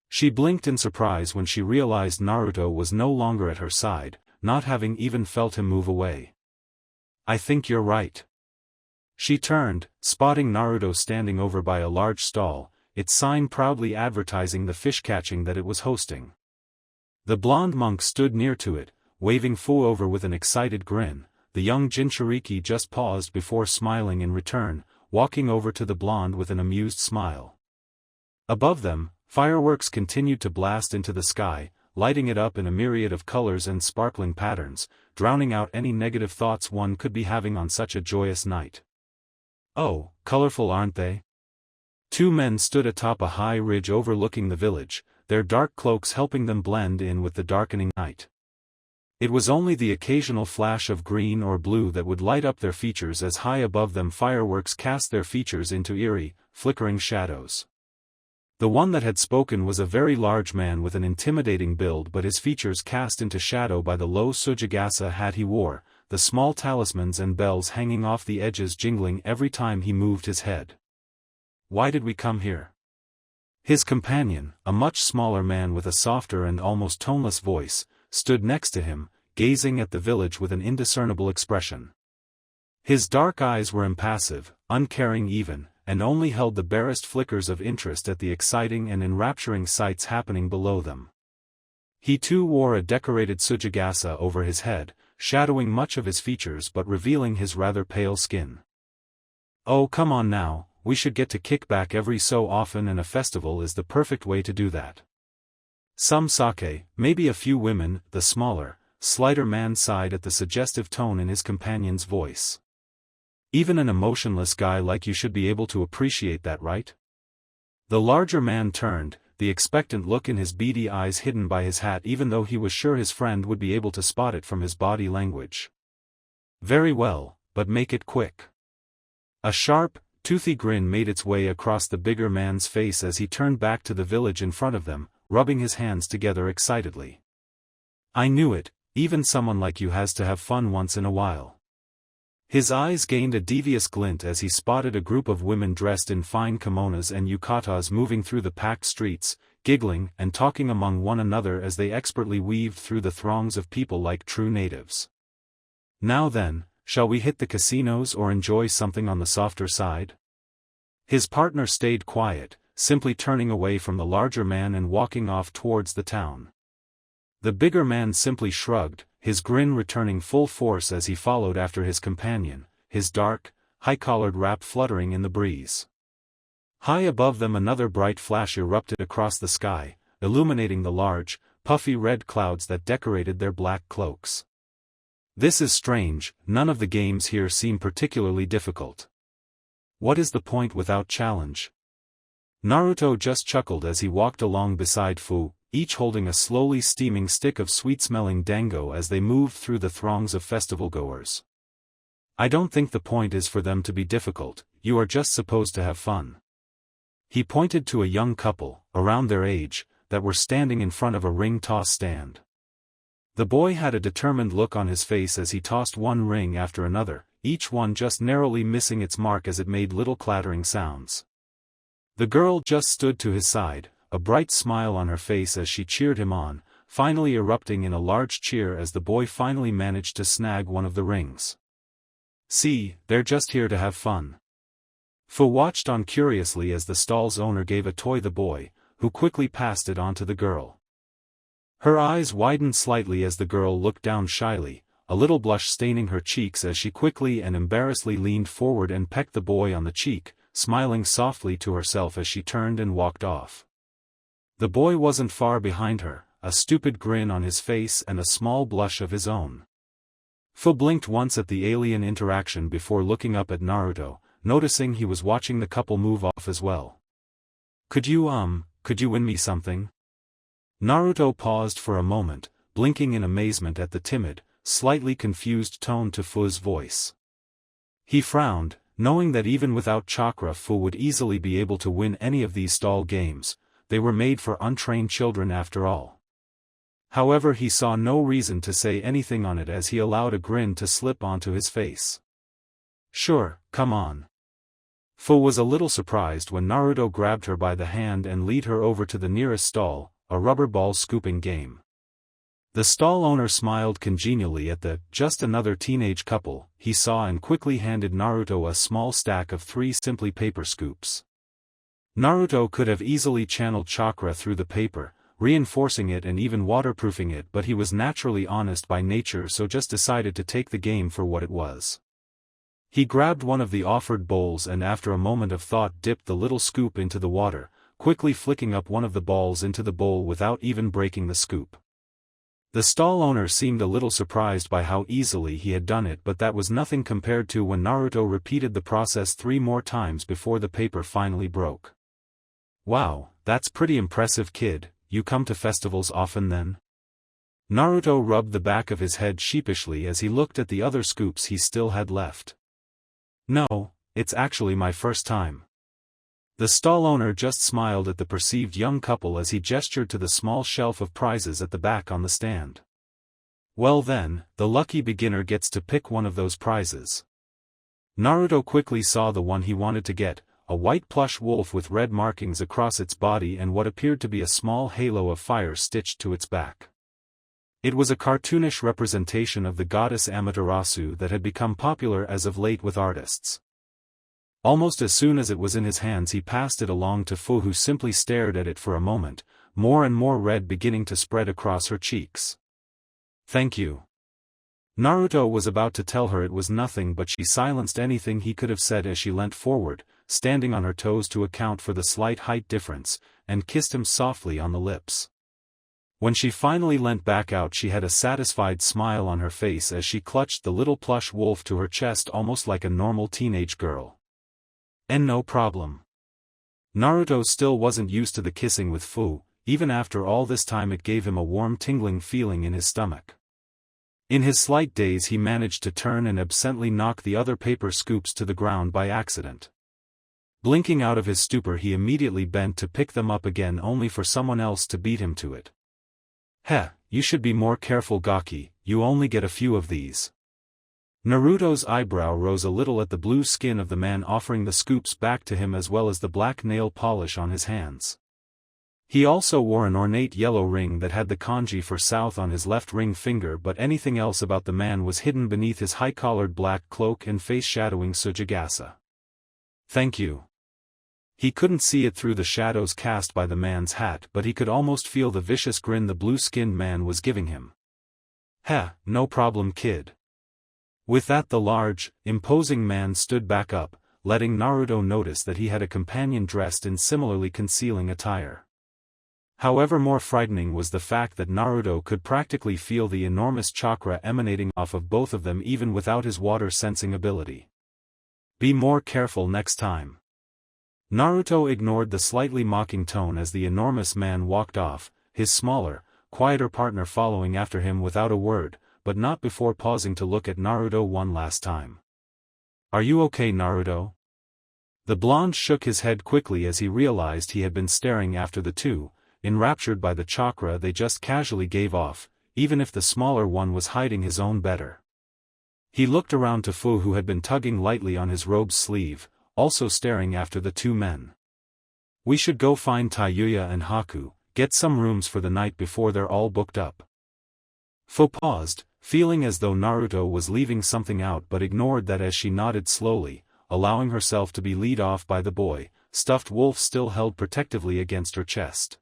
She blinked in surprise when she realized Naruto was no longer at her side, not having even felt him move away. I think you're right. She turned, spotting Naruto standing over by a large stall, its sign proudly advertising the fish catching that it was hosting. The blonde monk stood near to it, waving Fu over with an excited grin. The young Jinchuriki just paused before smiling in return, walking over to the blonde with an amused smile. Above them, fireworks continued to blast into the sky, lighting it up in a myriad of colors and sparkling patterns, drowning out any negative thoughts one could be having on such a joyous night. Oh, colorful aren't they? Two men stood atop a high ridge overlooking the village, their dark cloaks helping them blend in with the darkening night. It was only the occasional flash of green or blue that would light up their features as high above them fireworks cast their features into eerie, flickering shadows. The one that had spoken was a very large man with an intimidating build, but his features cast into shadow by the low Sujigasa hat he wore, the small talismans and bells hanging off the edges jingling every time he moved his head. Why did we come here? His companion, a much smaller man with a softer and almost toneless voice, stood next to him, gazing at the village with an indiscernible expression. His dark eyes were impassive, uncaring even, and only held the barest flickers of interest at the exciting and enrapturing sights happening below them. He too wore a decorated Sujigasa over his head, shadowing much of his features but revealing his rather pale skin. Oh, come on now, we should get to kick back every so often, and a festival is the perfect way to do that. Some sake, maybe a few women. The smaller, slighter man sighed at the suggestive tone in his companion's voice. Even an emotionless guy like you should be able to appreciate that, right? The larger man turned, the expectant look in his beady eyes hidden by his hat, even though he was sure his friend would be able to spot it from his body language. Very well, but make it quick. A sharp, toothy grin made its way across the bigger man's face as he turned back to the village in front of them, rubbing his hands together excitedly. I knew it, even someone like you has to have fun once in a while. His eyes gained a devious glint as he spotted a group of women dressed in fine kimonos and yukatas moving through the packed streets, giggling and talking among one another as they expertly weaved through the throngs of people like true natives. Now then, shall we hit the casinos or enjoy something on the softer side? His partner stayed quiet, simply turning away from the larger man and walking off towards the town. The bigger man simply shrugged, his grin returning full force as he followed after his companion, his dark, high-collared wrap fluttering in the breeze. High above them another bright flash erupted across the sky, illuminating the large, puffy red clouds that decorated their black cloaks. This is strange, none of the games here seem particularly difficult. What is the point without challenge? Naruto just chuckled as he walked along beside Fu, each holding a slowly steaming stick of sweet-smelling dango as they moved through the throngs of festival-goers. I don't think the point is for them to be difficult, you are just supposed to have fun. He pointed to a young couple, around their age, that were standing in front of a ring toss stand. The boy had a determined look on his face as he tossed one ring after another, each one just narrowly missing its mark as it made little clattering sounds. The girl just stood to his side, a bright smile on her face as she cheered him on, finally erupting in a large cheer as the boy finally managed to snag one of the rings. See, they're just here to have fun. Fu watched on curiously as the stall's owner gave a toy the boy, who quickly passed it on to the girl. Her eyes widened slightly as the girl looked down shyly, a little blush staining her cheeks as she quickly and embarrassedly leaned forward and pecked the boy on the cheek, smiling softly to herself as she turned and walked off. The boy wasn't far behind her, a stupid grin on his face and a small blush of his own. Fu blinked once at the alien interaction before looking up at Naruto, noticing he was watching the couple move off as well. Could you win me something? Naruto paused for a moment, blinking in amazement at the timid, slightly confused tone to Fu's voice. He frowned, knowing that even without chakra Fu would easily be able to win any of these stall games, they were made for untrained children after all. However, he saw no reason to say anything on it as he allowed a grin to slip onto his face. Sure, come on. Fu was a little surprised when Naruto grabbed her by the hand and led her over to the nearest stall, a rubber ball scooping game. The stall owner smiled congenially at the just another teenage couple he saw and quickly handed Naruto a small stack of 3 simply paper scoops. Naruto could have easily channeled chakra through the paper, reinforcing it and even waterproofing it, but he was naturally honest by nature, so just decided to take the game for what it was. He grabbed one of the offered bowls and after a moment of thought dipped the little scoop into the water, quickly flicking up one of the balls into the bowl without even breaking the scoop. The stall owner seemed a little surprised by how easily he had done it, but that was nothing compared to when Naruto repeated the process 3 more times before the paper finally broke. "Wow, that's pretty impressive, kid. You come to festivals often then?" Naruto rubbed the back of his head sheepishly as he looked at the other scoops he still had left. "No, it's actually my first time." The stall owner just smiled at the perceived young couple as he gestured to the small shelf of prizes at the back on the stand. "Well then, the lucky beginner gets to pick one of those prizes." Naruto quickly saw the one he wanted to get, a white plush wolf with red markings across its body and what appeared to be a small halo of fire stitched to its back. It was a cartoonish representation of the goddess Amaterasu that had become popular as of late with artists. Almost as soon as it was in his hands he passed it along to Fu, who simply stared at it for a moment, more and more red beginning to spread across her cheeks. "Thank you." Naruto was about to tell her it was nothing, but she silenced anything he could have said as she leant forward, standing on her toes to account for the slight height difference, and kissed him softly on the lips. When she finally leant back out, she had a satisfied smile on her face as she clutched the little plush wolf to her chest almost like a normal teenage girl. "And no problem." Naruto still wasn't used to the kissing with Fu. Even after all this time it gave him a warm tingling feeling in his stomach. In his slight daze he managed to turn and absently knock the other paper scoops to the ground by accident. Blinking out of his stupor he immediately bent to pick them up again, only for someone else to beat him to it. "Heh, you should be more careful, Gaki, you only get a few of these." Naruto's eyebrow rose a little at the blue skin of the man offering the scoops back to him, as well as the black nail polish on his hands. He also wore an ornate yellow ring that had the kanji for south on his left ring finger, but anything else about the man was hidden beneath his high-collared black cloak and face-shadowing Tsujigasa. "Thank you." He couldn't see it through the shadows cast by the man's hat, but he could almost feel the vicious grin the blue-skinned man was giving him. "Heh, no problem, kid." With that the large, imposing man stood back up, letting Naruto notice that he had a companion dressed in similarly concealing attire. However, more frightening was the fact that Naruto could practically feel the enormous chakra emanating off of both of them even without his water-sensing ability. "Be more careful next time." Naruto ignored the slightly mocking tone as the enormous man walked off, his smaller, quieter partner following after him without a word, but not before pausing to look at Naruto one last time. "Are you okay, Naruto?" The blonde shook his head quickly as he realized he had been staring after the two, enraptured by the chakra they just casually gave off, even if the smaller one was hiding his own better. He looked around to Fu, who had been tugging lightly on his robe's sleeve, also staring after the two men. "We should go find Taiyuya and Haku, get some rooms for the night before they're all booked up." Fu paused, feeling as though Naruto was leaving something out, but ignored that as she nodded slowly, allowing herself to be led off by the boy, stuffed wolf still held protectively against her chest.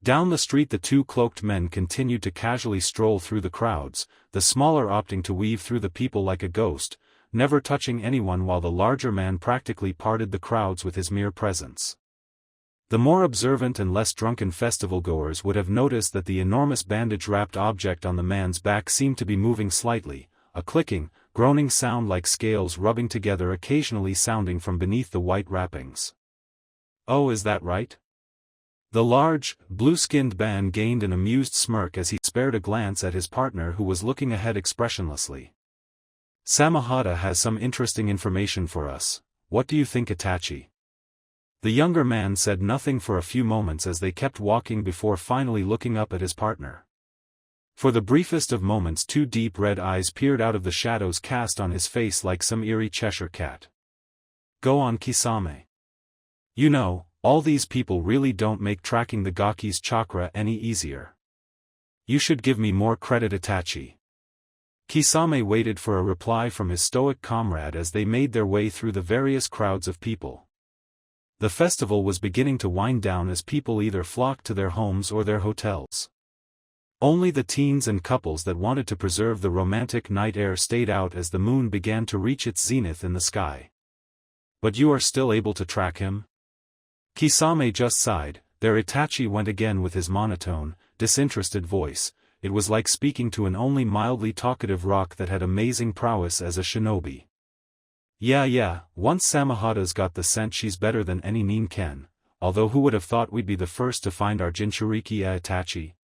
Down the street the two cloaked men continued to casually stroll through the crowds, the smaller opting to weave through the people like a ghost, never touching anyone, while the larger man practically parted the crowds with his mere presence. The more observant and less drunken festival-goers would have noticed that the enormous bandage-wrapped object on the man's back seemed to be moving slightly, a clicking, groaning sound like scales rubbing together occasionally sounding from beneath the white wrappings. "Oh, is that right?" The large, blue-skinned man gained an amused smirk as he spared a glance at his partner, who was looking ahead expressionlessly. "Samahata has some interesting information for us. What do you think, Itachi?" The younger man said nothing for a few moments as they kept walking before finally looking up at his partner. For the briefest of moments two deep red eyes peered out of the shadows cast on his face like some eerie Cheshire cat. "Go on, Kisame. You know, all these people really don't make tracking the Gaki's chakra any easier." You should give me more credit, Itachi. Kisame waited for a reply from his stoic comrade as they made their way through the various crowds of people. The festival was beginning to wind down as people either flocked to their homes or their hotels. Only the teens and couples that wanted to preserve the romantic night air stayed out as the moon began to reach its zenith in the sky. But you are still able to track him? Kisame just sighed. There Itachi went again with his monotone, disinterested voice. It was like speaking to an only mildly talkative rock that had amazing prowess as a shinobi. Yeah, once Samahata's got the scent, she's better than any nin can, although who would have thought we'd be the first to find our Jinchuriki, Itachi?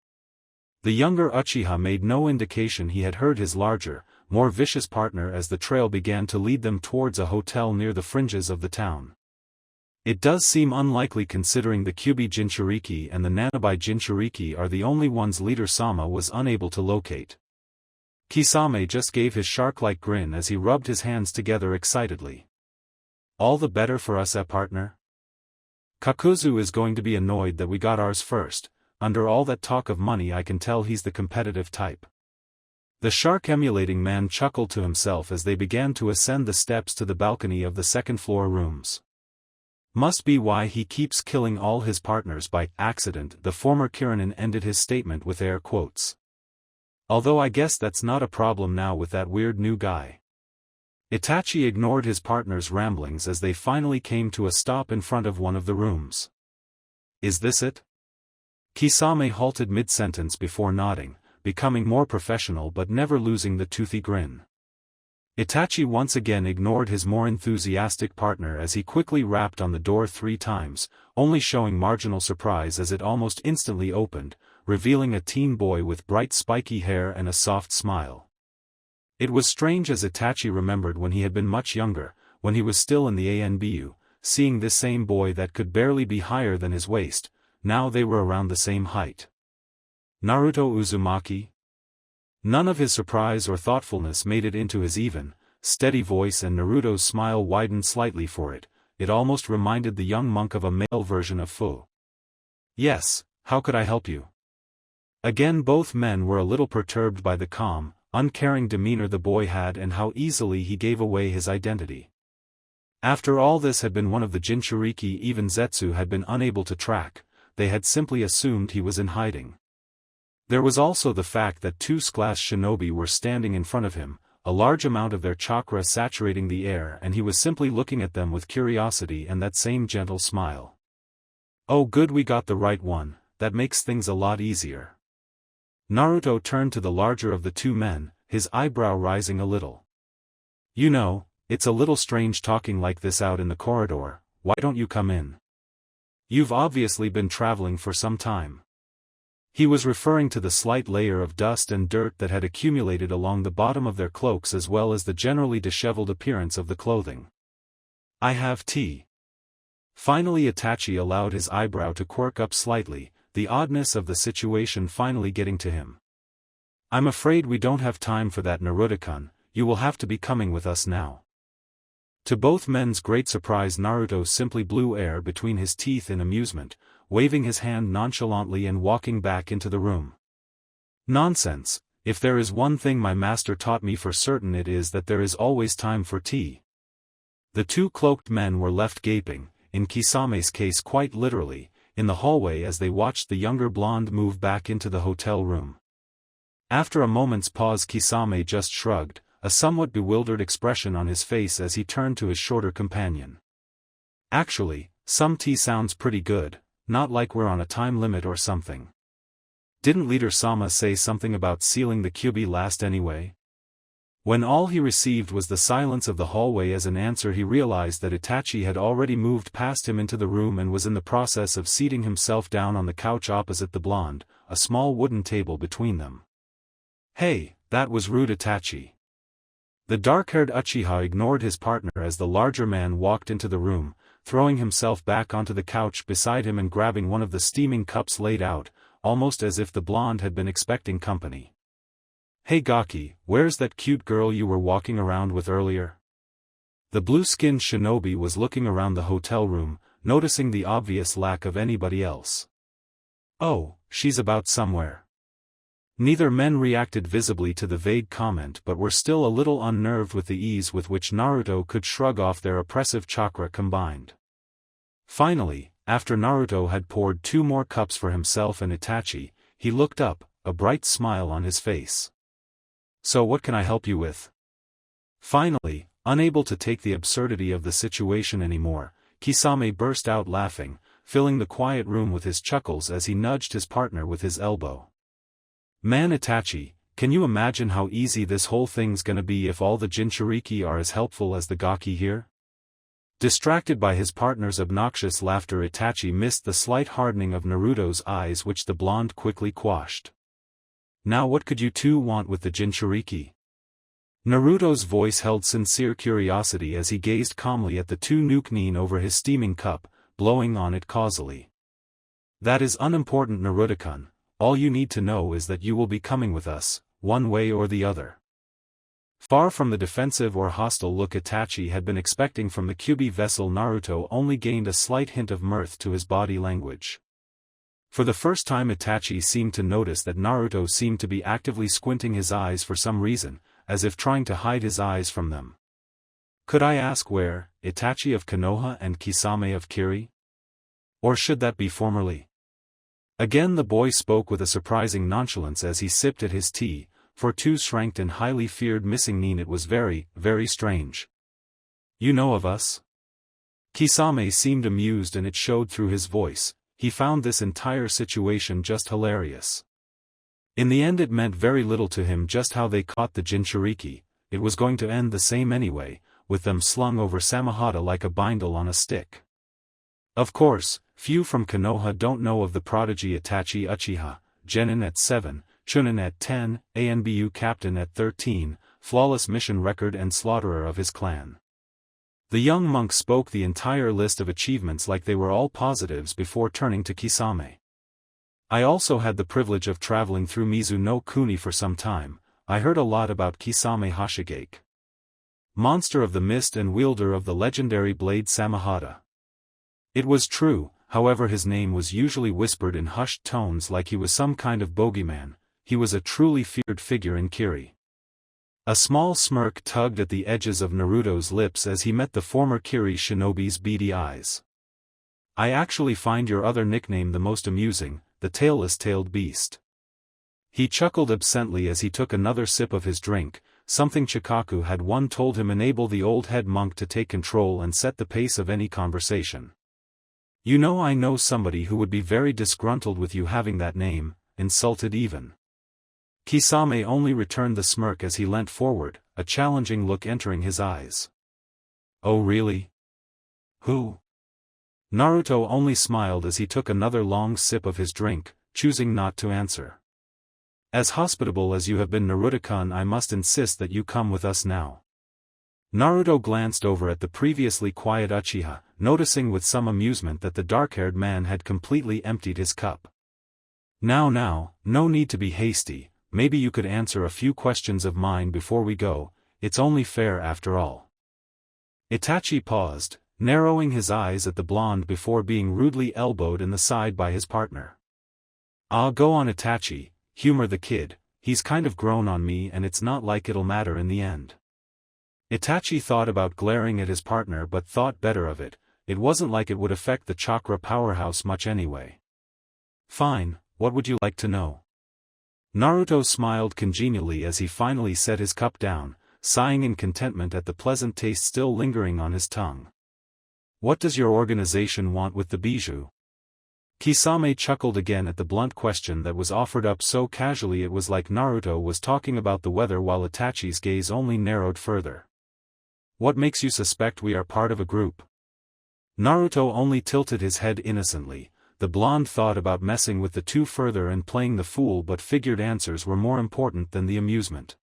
The younger Uchiha made no indication he had heard his larger, more vicious partner as the trail began to lead them towards a hotel near the fringes of the town. It does seem unlikely considering the Kyubi Jinchuriki and the Nanabai Jinchuriki are the only ones Leader Sama was unable to locate. Kisame just gave his shark-like grin as he rubbed his hands together excitedly. All the better for us, partner? Kakuzu is going to be annoyed that we got ours first. Under all that talk of money, I can tell he's the competitive type. The shark-emulating man chuckled to himself as they began to ascend the steps to the balcony of the second-floor rooms. Must be why he keeps killing all his partners by accident, the former Kiranin ended his statement with air quotes. Although I guess that's not a problem now with that weird new guy. Itachi ignored his partner's ramblings as they finally came to a stop in front of one of the rooms. Is this it? Kisame halted mid-sentence before nodding, becoming more professional but never losing the toothy grin. Itachi once again ignored his more enthusiastic partner as he quickly rapped on the door 3 times, only showing marginal surprise as it almost instantly opened, revealing a teen boy with bright spiky hair and a soft smile. It was strange as Itachi remembered when he had been much younger, when he was still in the ANBU, seeing this same boy that could barely be higher than his waist. Now they were around the same height. Naruto Uzumaki? None of his surprise or thoughtfulness made it into his even, steady voice, and Naruto's smile widened slightly for it. It almost reminded the young monk of a male version of Fu. Yes, how could I help you? Again both men were a little perturbed by the calm, uncaring demeanor the boy had and how easily he gave away his identity. After all, this had been one of the Jinchuriki even Zetsu had been unable to track. They had simply assumed he was in hiding. There was also the fact that 2 class shinobi were standing in front of him, a large amount of their chakra saturating the air, and he was simply looking at them with curiosity and that same gentle smile. Oh good, we got the right one, that makes things a lot easier. Naruto turned to the larger of the 2 men, his eyebrow rising a little. You know, it's a little strange talking like this out in the corridor. Why don't you come in? You've obviously been traveling for some time. He was referring to the slight layer of dust and dirt that had accumulated along the bottom of their cloaks as well as the generally disheveled appearance of the clothing. I have tea. Finally Itachi allowed his eyebrow to quirk up slightly, the oddness of the situation finally getting to him. I'm afraid we don't have time for that, Naruto-kun, you will have to be coming with us now. To both men's great surprise, Naruto simply blew air between his teeth in amusement, waving his hand nonchalantly and walking back into the room. Nonsense, if there is one thing my master taught me for certain, it is that there is always time for tea. The 2 cloaked men were left gaping, in Kisame's case quite literally, in the hallway as they watched the younger blonde move back into the hotel room. After a moment's pause, Kisame just shrugged, a somewhat bewildered expression on his face as he turned to his shorter companion. Actually, some tea sounds pretty good, not like we're on a time limit or something. Didn't Leader Sama say something about sealing the Kyubi last anyway? When all he received was the silence of the hallway as an answer, he realized that Itachi had already moved past him into the room and was in the process of seating himself down on the couch opposite the blonde, a small wooden table between them. Hey, that was rude, Itachi. The dark-haired Uchiha ignored his partner as the larger man walked into the room, throwing himself back onto the couch beside him and grabbing one of the steaming cups laid out, almost as if the blonde had been expecting company. Hey Gaki, where's that cute girl you were walking around with earlier? The blue-skinned shinobi was looking around the hotel room, noticing the obvious lack of anybody else. Oh, she's about somewhere. Neither men reacted visibly to the vague comment but were still a little unnerved with the ease with which Naruto could shrug off their oppressive chakra combined. Finally, after Naruto had poured 2 more cups for himself and Itachi, he looked up, a bright smile on his face. "So what can I help you with?" Finally, unable to take the absurdity of the situation anymore, Kisame burst out laughing, filling the quiet room with his chuckles as he nudged his partner with his elbow. "Man Itachi, can you imagine how easy this whole thing's gonna be if all the Jinchuriki are as helpful as the Gaki here?" Distracted by his partner's obnoxious laughter, Itachi missed the slight hardening of Naruto's eyes which the blonde quickly quashed. "Now what could you two want with the Jinchuriki?" Naruto's voice held sincere curiosity as he gazed calmly at the 2 Nukenin over his steaming cup, blowing on it causally. "That is unimportant, Naruto-kun. All you need to know is that you will be coming with us, one way or the other." Far from the defensive or hostile look Itachi had been expecting from the Kyuubi vessel, Naruto only gained a slight hint of mirth to his body language. For the first time Itachi seemed to notice that Naruto seemed to be actively squinting his eyes for some reason, as if trying to hide his eyes from them. "Could I ask where, Itachi of Konoha and Kisame of Kiri? Or should that be formerly?" Again the boy spoke with a surprising nonchalance as he sipped at his tea. For 2 shranked and highly feared missing nin it was very, very strange. "You know of us?" Kisame seemed amused and it showed through his voice. He found this entire situation just hilarious. In the end it meant very little to him just how they caught the Jinchuriki, it was going to end the same anyway, with them slung over Samahata like a bindle on a stick. Of course, few from Konoha don't know of the prodigy Itachi Uchiha, Genin at 7, Chunin at 10, ANBU captain at 13, flawless mission record and slaughterer of his clan. The young monk spoke the entire list of achievements like they were all positives before turning to Kisame. "I also had the privilege of traveling through Mizu no Kuni for some time. I heard a lot about Kisame Hashigake. Monster of the mist and wielder of the legendary blade Samahata." It was true, however his name was usually whispered in hushed tones like he was some kind of bogeyman. He was a truly feared figure in Kiri. A small smirk tugged at the edges of Naruto's lips as he met the former Kiri shinobi's beady eyes. "I actually find your other nickname the most amusing, the tailless-tailed beast." He chuckled absently as he took another sip of his drink, something Chikaku had once told him enabled the old head monk to take control and set the pace of any conversation. "You know, I know somebody who would be very disgruntled with you having that name, insulted even." Kisame only returned the smirk as he leant forward, a challenging look entering his eyes. "Oh really? Who?" Naruto only smiled as he took another long sip of his drink, choosing not to answer. "As hospitable as you have been, Naruto-kun, I must insist that you come with us now." Naruto glanced over at the previously quiet Uchiha, noticing with some amusement that the dark-haired man had completely emptied his cup. Now, no need to be hasty. Maybe you could answer a few questions of mine before we go, it's only fair after all." Itachi paused, narrowing his eyes at the blonde before being rudely elbowed in the side by his partner. "Ah, go on Itachi, humor the kid, he's kind of grown on me and it's not like it'll matter in the end." Itachi thought about glaring at his partner but thought better of it. It wasn't like it would affect the chakra powerhouse much anyway. "Fine, what would you like to know?" Naruto smiled congenially as he finally set his cup down, sighing in contentment at the pleasant taste still lingering on his tongue. "What does your organization want with the bijou?" Kisame chuckled again at the blunt question that was offered up so casually it was like Naruto was talking about the weather while Itachi's gaze only narrowed further. "What makes you suspect we are part of a group?" Naruto only tilted his head innocently. The blonde thought about messing with the two further and playing the fool but figured answers were more important than the amusement.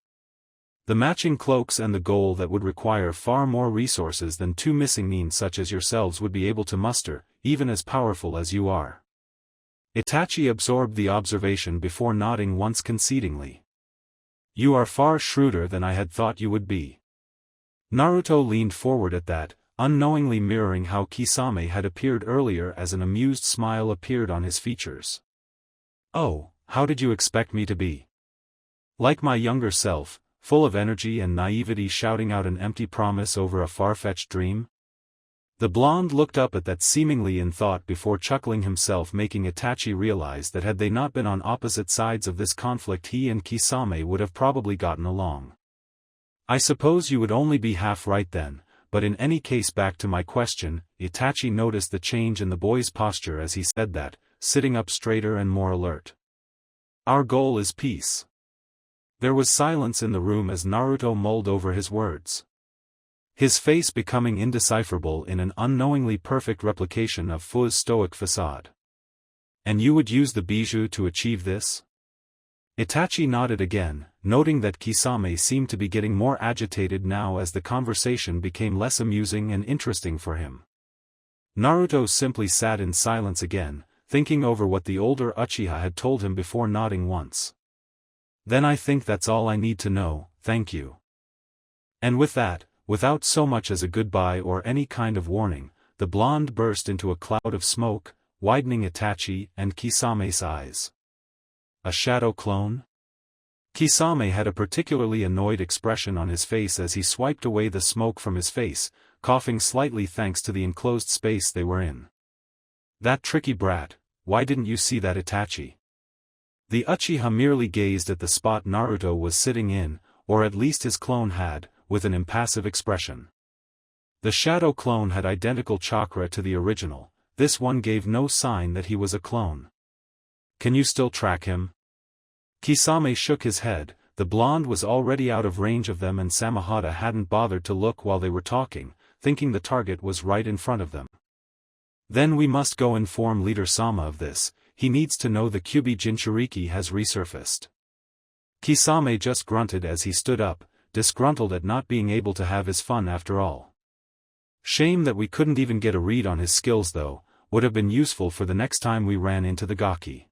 "The matching cloaks and the goal that would require far more resources than 2 missing nin such as yourselves would be able to muster, even as powerful as you are." Itachi absorbed the observation before nodding once concedingly. "You are far shrewder than I had thought you would be." Naruto leaned forward at that, unknowingly mirroring how Kisame had appeared earlier as an amused smile appeared on his features. "Oh, how did you expect me to be?" Like my younger self, full of energy and naivety shouting out an empty promise over a far-fetched dream? The blonde looked up at that seemingly in thought before chuckling himself, making Itachi realize that had they not been on opposite sides of this conflict, he and Kisame would have probably gotten along. I suppose you would only be half right then, but in any case, back to my question. Itachi noticed the change in the boy's posture as he said that, sitting up straighter and more alert. Our goal is peace. There was silence in the room as Naruto mulled over his words, his face becoming indecipherable in an unknowingly perfect replication of Fu's stoic facade. And you would use the bijou to achieve this? Itachi nodded again, noting that Kisame seemed to be getting more agitated now as the conversation became less amusing and interesting for him. Naruto simply sat in silence again, thinking over what the older Uchiha had told him before nodding once. Then I think that's all I need to know, thank you. And with that, without so much as a goodbye or any kind of warning, the blonde burst into a cloud of smoke, widening Itachi and Kisame's eyes. A shadow clone? Kisame had a particularly annoyed expression on his face as he swiped away the smoke from his face, coughing slightly thanks to the enclosed space they were in. That tricky brat, why didn't you see that, Itachi? The Uchiha merely gazed at the spot Naruto was sitting in, or at least his clone had, with an impassive expression. The shadow clone had identical chakra to the original. This one gave no sign that he was a clone. Can you still track him? Kisame shook his head. The blonde was already out of range of them and Samahata hadn't bothered to look while they were talking, thinking the target was right in front of them. Then we must go inform Leader Sama of this. He needs to know the Kyuubi Jinchuriki has resurfaced. Kisame just grunted as he stood up, disgruntled at not being able to have his fun after all. Shame that we couldn't even get a read on his skills though, would have been useful for the next time we ran into the Gaki.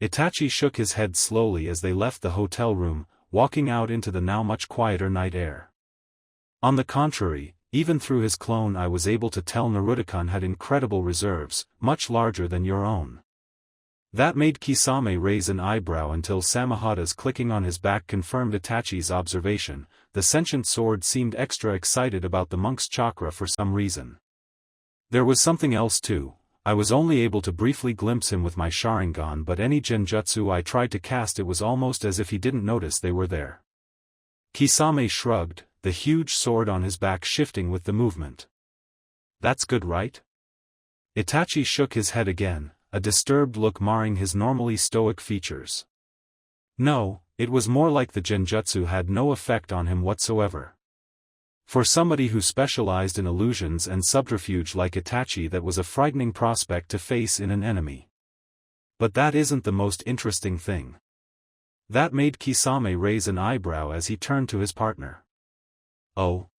Itachi shook his head slowly as they left the hotel room, walking out into the now much quieter night air. On the contrary, even through his clone I was able to tell Naruto-kun had incredible reserves, much larger than your own. That made Kisame raise an eyebrow until Samahata's clicking on his back confirmed Itachi's observation. The sentient sword seemed extra excited about the monk's chakra for some reason. There was something else too. I was only able to briefly glimpse him with my Sharingan, but any genjutsu I tried to cast, it was almost as if he didn't notice they were there. Kisame shrugged, the huge sword on his back shifting with the movement. That's good, right? Itachi shook his head again, a disturbed look marring his normally stoic features. No, it was more like the genjutsu had no effect on him whatsoever. For somebody who specialized in illusions and subterfuge like Itachi, that was a frightening prospect to face in an enemy. But that isn't the most interesting thing. That made Kisame raise an eyebrow as he turned to his partner. Oh?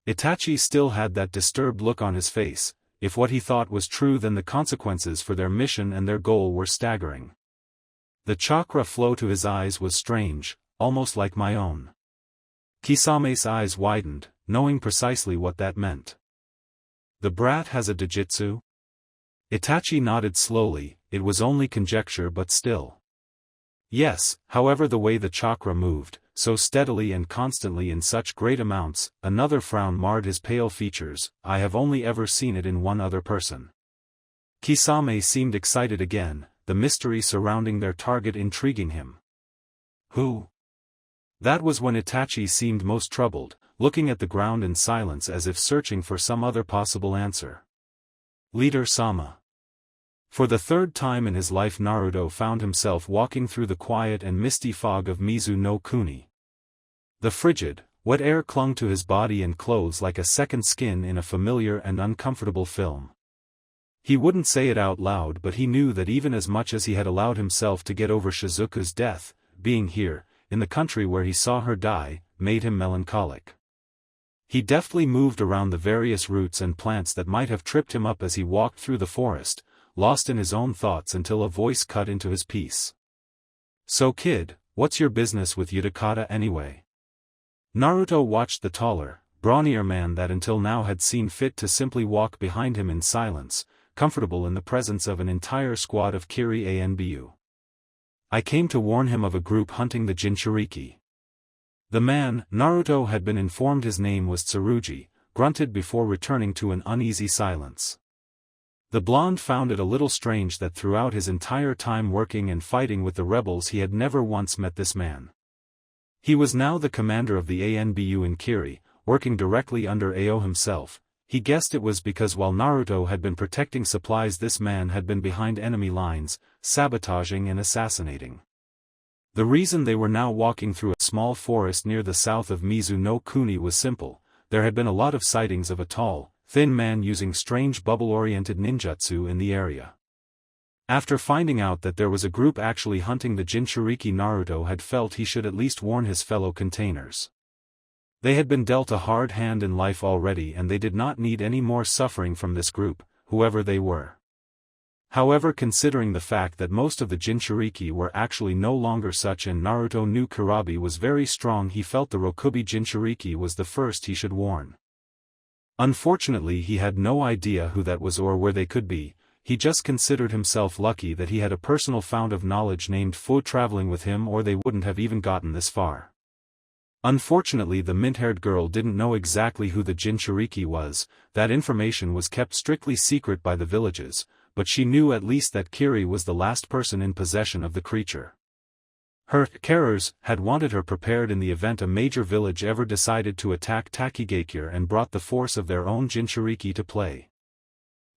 Itachi still had that disturbed look on his face. If what he thought was true, then the consequences for their mission and their goal were staggering. The chakra flow to his eyes was strange, almost like my own. Kisame's eyes widened, knowing precisely what that meant. The brat has a dojutsu? Itachi nodded slowly. It was only conjecture, but still. Yes, however, the way the chakra moved, so steadily and constantly in such great amounts, another frown marred his pale features. I have only ever seen it in one other person. Kisame seemed excited again, the mystery surrounding their target intriguing him. Who? That was when Itachi seemed most troubled, looking at the ground in silence as if searching for some other possible answer. Leader Sama. For the third time in his life Naruto found himself walking through the quiet and misty fog of Mizu no Kuni. The frigid, wet air clung to his body and clothes like a second skin in a familiar and uncomfortable film. He wouldn't say it out loud, but he knew that even as much as he had allowed himself to get over Shizuka's death, being here, in the country where he saw her die, made him melancholic. He deftly moved around the various roots and plants that might have tripped him up as he walked through the forest, lost in his own thoughts until a voice cut into his peace. So kid, what's your business with Utakata anyway? Naruto watched the taller, brawnier man that until now had seen fit to simply walk behind him in silence, comfortable in the presence of an entire squad of Kiri Anbu. I came to warn him of a group hunting the Jinchuriki. The man, Naruto had been informed his name was Tsurugi, grunted before returning to an uneasy silence. The blonde found it a little strange that throughout his entire time working and fighting with the rebels he had never once met this man. He was now the commander of the ANBU in Kiri, working directly under Ao himself. He guessed it was because while Naruto had been protecting supplies this man had been behind enemy lines, sabotaging and assassinating. The reason they were now walking through a small forest near the south of Mizu no Kuni was simple. There had been a lot of sightings of a tall, thin man using strange bubble-oriented ninjutsu in the area. After finding out that there was a group actually hunting the Jinchuriki, Naruto had felt he should at least warn his fellow containers. They had been dealt a hard hand in life already and they did not need any more suffering from this group, whoever they were. However, considering the fact that most of the Jinchuriki were actually no longer such and Naruto knew Kurabi was very strong, he felt the Rokubi Jinchuriki was the first he should warn. Unfortunately he had no idea who that was or where they could be. He just considered himself lucky that he had a personal fount of knowledge named Fu traveling with him, or they wouldn't have even gotten this far. Unfortunately the mint-haired girl didn't know exactly who the Jinchuriki was. That information was kept strictly secret by the villages, but she knew at least that Kiri was the last person in possession of the creature. Her carers had wanted her prepared in the event a major village ever decided to attack Takigakure and brought the force of their own Jinchuriki to play.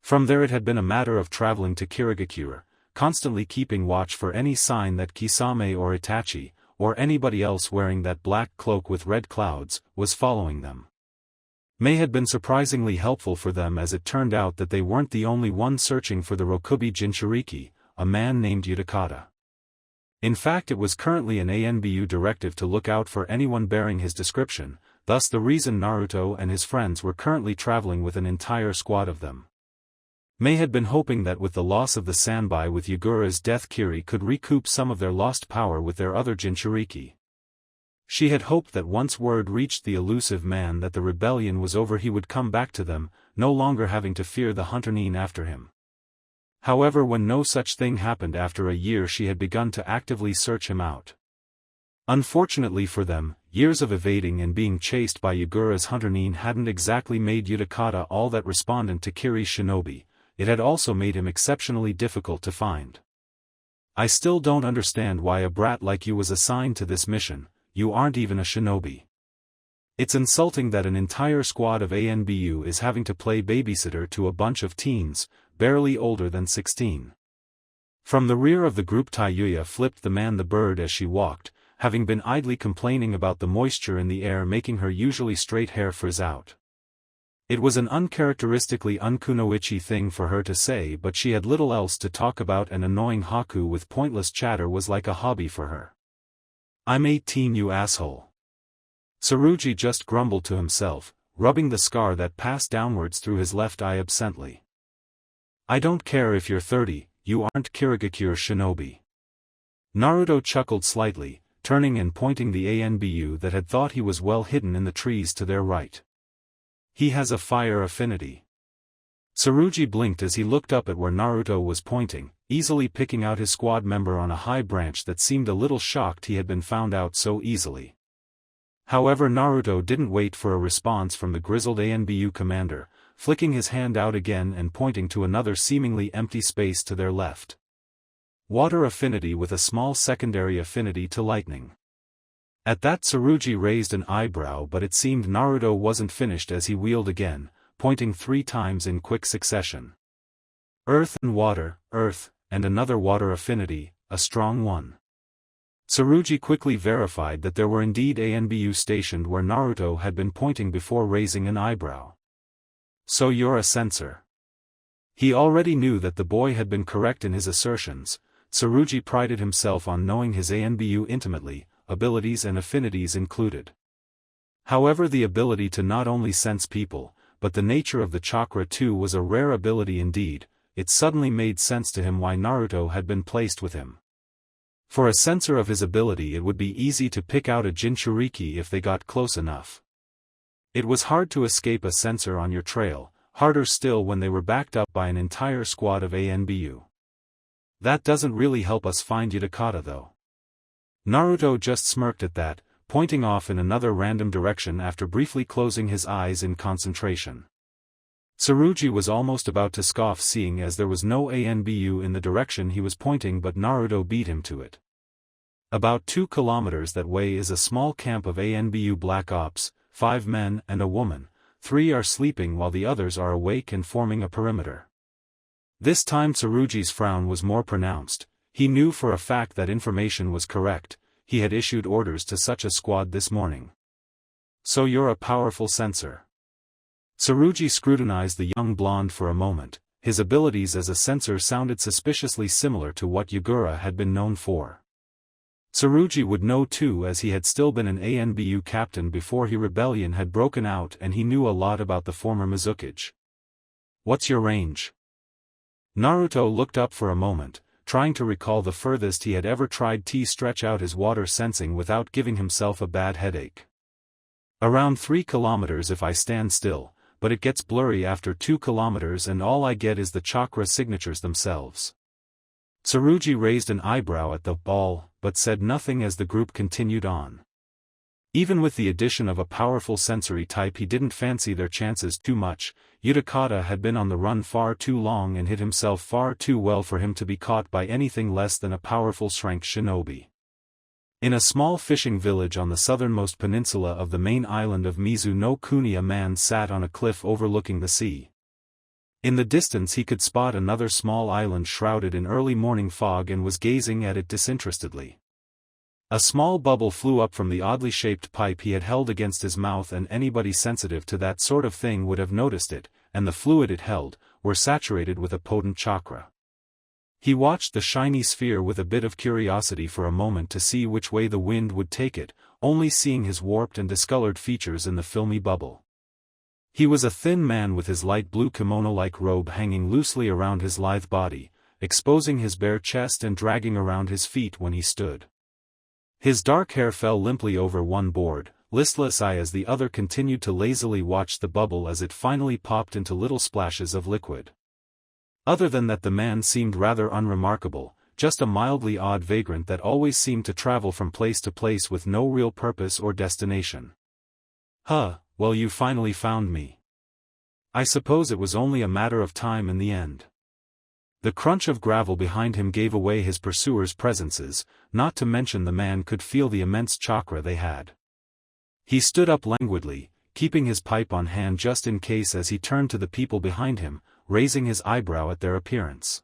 From there it had been a matter of traveling to Kirigakure, constantly keeping watch for any sign that Kisame or Itachi, or anybody else wearing that black cloak with red clouds, was following them. May had been surprisingly helpful for them, as it turned out that they weren't the only one searching for the Rokubi Jinchuriki, a man named Utakata. In fact, it was currently an ANBU directive to look out for anyone bearing his description, thus the reason Naruto and his friends were currently traveling with an entire squad of them. May had been hoping that with the loss of the Sanbai with Yagura's death, Kiri could recoup some of their lost power with their other Jinchuriki. She had hoped that once word reached the elusive man that the rebellion was over he would come back to them, no longer having to fear the Hunter-nin after him. However, when no such thing happened after a year, she had begun to actively search him out. Unfortunately for them, years of evading and being chased by Yagura's Hunter-nin hadn't exactly made Utakata all that respondent to Kiri's shinobi. It had also made him exceptionally difficult to find. I still don't understand why a brat like you was assigned to this mission. You aren't even a shinobi. It's insulting that an entire squad of ANBU is having to play babysitter to a bunch of teens, barely older than 16. From the rear of the group, Taiyuya flipped the man the bird as she walked, having been idly complaining about the moisture in the air making her usually straight hair frizz out. It was an uncharacteristically unkunoichi thing for her to say, but she had little else to talk about, and annoying Haku with pointless chatter was like a hobby for her. I'm 18, you asshole. Tsurugi just grumbled to himself, rubbing the scar that passed downwards through his left eye absently. I don't care if you're 30, you aren't Kirigakure shinobi. Naruto chuckled slightly, turning and pointing the ANBU that had thought he was well hidden in the trees to their right. He has a fire affinity. Tsurugi blinked as he looked up at where Naruto was pointing, easily picking out his squad member on a high branch that seemed a little shocked he had been found out so easily. However, Naruto didn't wait for a response from the grizzled ANBU commander, flicking his hand out again and pointing to another seemingly empty space to their left. Water affinity with a small secondary affinity to lightning. At that, Tsurugi raised an eyebrow, but it seemed Naruto wasn't finished as he wheeled again, pointing 3 times in quick succession. Earth and water, earth, and another water affinity, a strong one. Tsurugi quickly verified that there were indeed ANBU stationed where Naruto had been pointing before raising an eyebrow. So you're a censor. He already knew that the boy had been correct in his assertions. Tsurugi prided himself on knowing his ANBU intimately, abilities and affinities included. However, the ability to not only sense people, but the nature of the chakra too was a rare ability indeed. It suddenly made sense to him why Naruto had been placed with him. For a sensor of his ability, it would be easy to pick out a Jinchuriki if they got close enough. It was hard to escape a sensor on your trail, harder still when they were backed up by an entire squad of ANBU. That doesn't really help us find Utakata though. Naruto just smirked at that, pointing off in another random direction after briefly closing his eyes in concentration. Tsurugi was almost about to scoff seeing as there was no ANBU in the direction he was pointing, but Naruto beat him to it. About 2 kilometers that way is a small camp of ANBU Black Ops, 5 men and a woman. 3 are sleeping while the others are awake and forming a perimeter. This time Tsurugi's frown was more pronounced. He knew for a fact that information was correct. He had issued orders to such a squad this morning. So you're a powerful censor. Tsurugi scrutinized the young blonde for a moment. His abilities as a censor sounded suspiciously similar to what Yagura had been known for. Tsurugi would know too, as he had still been an ANBU captain before rebellion had broken out, and he knew a lot about the former Mizukage. What's your range? Naruto looked up for a moment, trying to recall the furthest he had ever tried to stretch out his water sensing without giving himself a bad headache. Around 3 kilometers if I stand still, but it gets blurry after 2 kilometers and all I get is the chakra signatures themselves. Tsurugi raised an eyebrow at the ball, but said nothing as the group continued on. Even with the addition of a powerful sensory type, he didn't fancy their chances too much. Utakata had been on the run far too long and hid himself far too well for him to be caught by anything less than a powerful strength shinobi. In a small fishing village on the southernmost peninsula of the main island of Mizu no Kuni, a man sat on a cliff overlooking the sea. In the distance he could spot another small island shrouded in early morning fog and was gazing at it disinterestedly. A small bubble flew up from the oddly shaped pipe he had held against his mouth, and anybody sensitive to that sort of thing would have noticed it, and the fluid it held, were saturated with a potent chakra. He watched the shiny sphere with a bit of curiosity for a moment to see which way the wind would take it, only seeing his warped and discolored features in the filmy bubble. He was a thin man with his light blue kimono-like robe hanging loosely around his lithe body, exposing his bare chest and dragging around his feet when he stood. His dark hair fell limply over one board, listless eye as the other continued to lazily watch the bubble as it finally popped into little splashes of liquid. Other than that, the man seemed rather unremarkable, just a mildly odd vagrant that always seemed to travel from place to place with no real purpose or destination. Huh, well, you finally found me. I suppose it was only a matter of time in the end. The crunch of gravel behind him gave away his pursuers' presences, not to mention the man could feel the immense chakra they had. He stood up languidly, keeping his pipe on hand just in case, as he turned to the people behind him, raising his eyebrow at their appearance.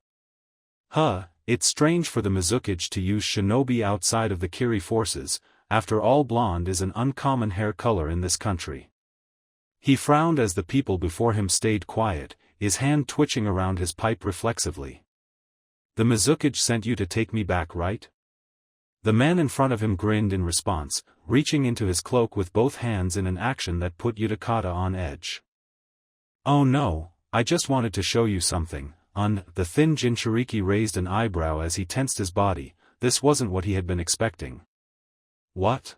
Huh, it's strange for the Mizukage to use shinobi outside of the Kiri forces. After all, blonde is an uncommon hair color in this country. He frowned as the people before him stayed quiet, his hand twitching around his pipe reflexively. The Mizukage sent you to take me back, right? The man in front of him grinned in response, reaching into his cloak with both hands in an action that put Utakata on edge. Oh no, I just wanted to show you something. The thin Jinchuriki raised an eyebrow as he tensed his body. This wasn't what he had been expecting. What?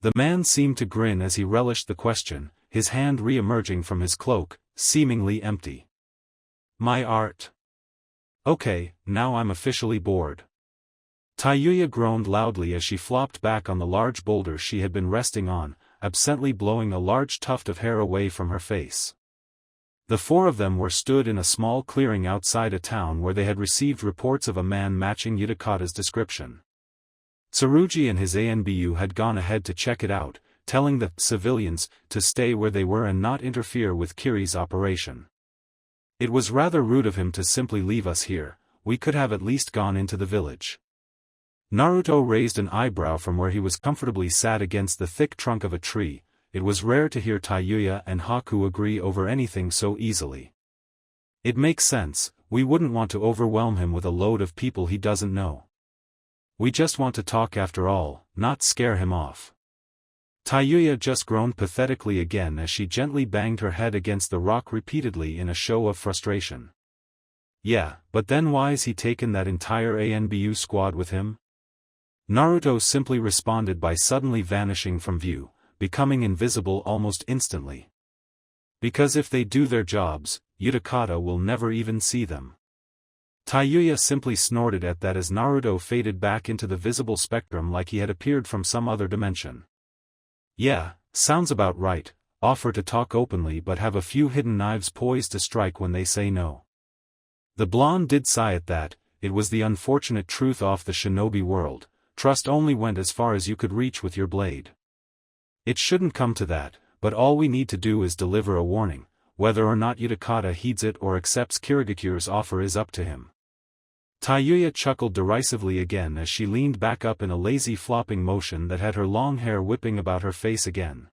The man seemed to grin as he relished the question, his hand re-emerging from his cloak, seemingly empty. My art. Okay, now I'm officially bored. Tayuya groaned loudly as she flopped back on the large boulder she had been resting on, absently blowing a large tuft of hair away from her face. The 4 of them were stood in a small clearing outside a town where they had received reports of a man matching Utakata's description. Tsurugi and his ANBU had gone ahead to check it out, telling the civilians to stay where they were and not interfere with Kiri's operation. It was rather rude of him to simply leave us here. We could have at least gone into the village. Naruto raised an eyebrow from where he was comfortably sat against the thick trunk of a tree. It was rare to hear Tayuya and Haku agree over anything so easily. It makes sense, we wouldn't want to overwhelm him with a load of people he doesn't know. We just want to talk after all, not scare him off. Tayuya just groaned pathetically again as she gently banged her head against the rock repeatedly in a show of frustration. Yeah, but then why's he taken that entire ANBU squad with him? Naruto simply responded by suddenly vanishing from view, becoming invisible almost instantly. Because if they do their jobs, Utakata will never even see them. Taiyuya simply snorted at that as Naruto faded back into the visible spectrum like he had appeared from some other dimension. Yeah, sounds about right, offer to talk openly but have a few hidden knives poised to strike when they say no. The blonde did sigh at that. It was the unfortunate truth off the shinobi world, trust only went as far as you could reach with your blade. It shouldn't come to that, but all we need to do is deliver a warning. Whether or not Utakata heeds it or accepts Kirigakure's offer is up to him. Taiyuya chuckled derisively again as she leaned back up in a lazy flopping motion that had her long hair whipping about her face again.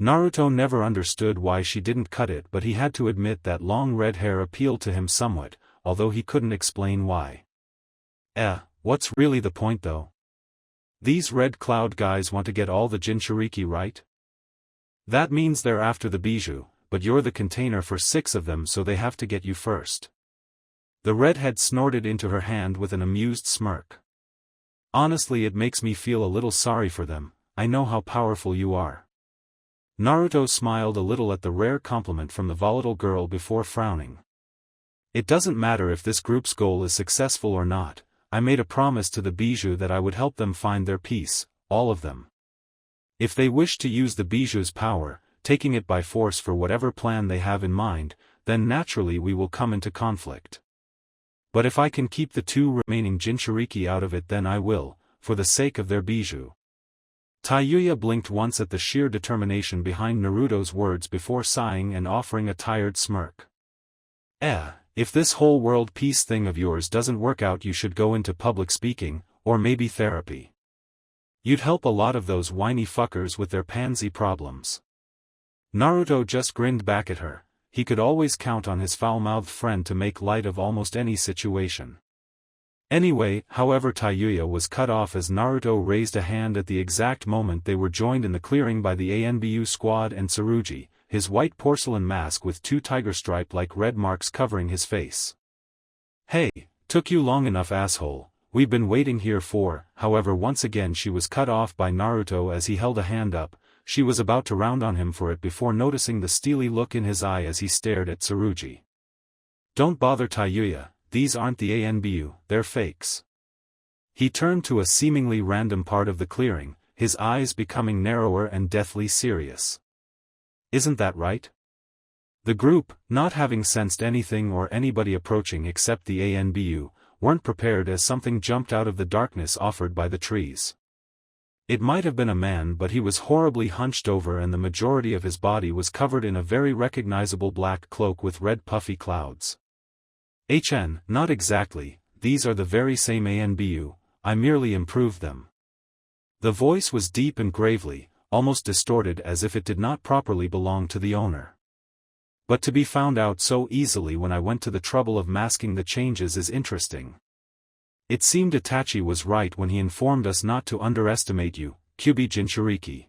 Naruto never understood why she didn't cut it, but he had to admit that long red hair appealed to him somewhat, although he couldn't explain why. What's really the point though? These Red Cloud guys want to get all the Jinchuriki, right? That means they're after the bijou, but you're the container for 6 of them, so they have to get you first. The redhead snorted into her hand with an amused smirk. Honestly, it makes me feel a little sorry for them. I know how powerful you are. Naruto smiled a little at the rare compliment from the volatile girl before frowning. It doesn't matter if this group's goal is successful or not. I made a promise to the bijou that I would help them find their peace, all of them. If they wish to use the bijou's power, taking it by force for whatever plan they have in mind, then naturally we will come into conflict. But if I can keep the 2 remaining Jinchuriki out of it, then I will, for the sake of their bijou. Taiyuya blinked once at the sheer determination behind Naruto's words before sighing and offering a tired smirk. If this whole world peace thing of yours doesn't work out, you should go into public speaking, or maybe therapy. You'd help a lot of those whiny fuckers with their pansy problems. Naruto just grinned back at her. He could always count on his foul-mouthed friend to make light of almost any situation. Anyway, however, Taiyuya was cut off as Naruto raised a hand at the exact moment they were joined in the clearing by the ANBU squad and Tsurugi, his white porcelain mask with 2 tiger stripe-like red marks covering his face. Hey, took you long enough, asshole, we've been waiting here for. However, once again she was cut off by Naruto as he held a hand up. She was about to round on him for it before noticing the steely look in his eye as he stared at Tsurugi. Don't bother, Taiyuya, these aren't the ANBU, they're fakes. He turned to a seemingly random part of the clearing, his eyes becoming narrower and deathly serious. Isn't that right? The group, not having sensed anything or anybody approaching except the ANBU, weren't prepared as something jumped out of the darkness offered by the trees. It might have been a man, but he was horribly hunched over and the majority of his body was covered in a very recognizable black cloak with red puffy clouds. Not exactly, these are the very same ANBU, I merely improved them. The voice was deep and gravely, almost distorted as if it did not properly belong to the owner. But to be found out so easily when I went to the trouble of masking the changes is interesting. It seemed Itachi was right when he informed us not to underestimate you, Kyubi Jinchuriki.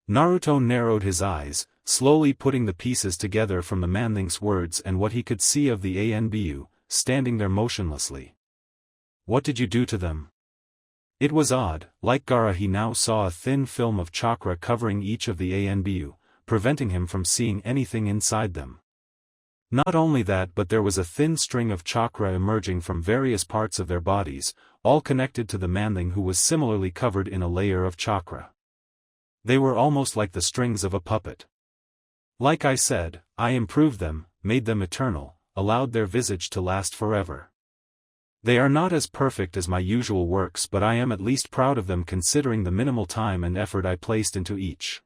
Naruto narrowed his eyes, slowly putting the pieces together from the manling's words and what he could see of the ANBU, standing there motionlessly. What did you do to them? It was odd, like Gaara he now saw a thin film of chakra covering each of the ANBU, preventing him from seeing anything inside them. Not only that, but there was a thin string of chakra emerging from various parts of their bodies, all connected to the manling who was similarly covered in a layer of chakra. They were almost like the strings of a puppet. Like I said, I improved them, made them eternal, allowed their visage to last forever. They are not as perfect as my usual works, but I am at least proud of them considering the minimal time and effort I placed into each.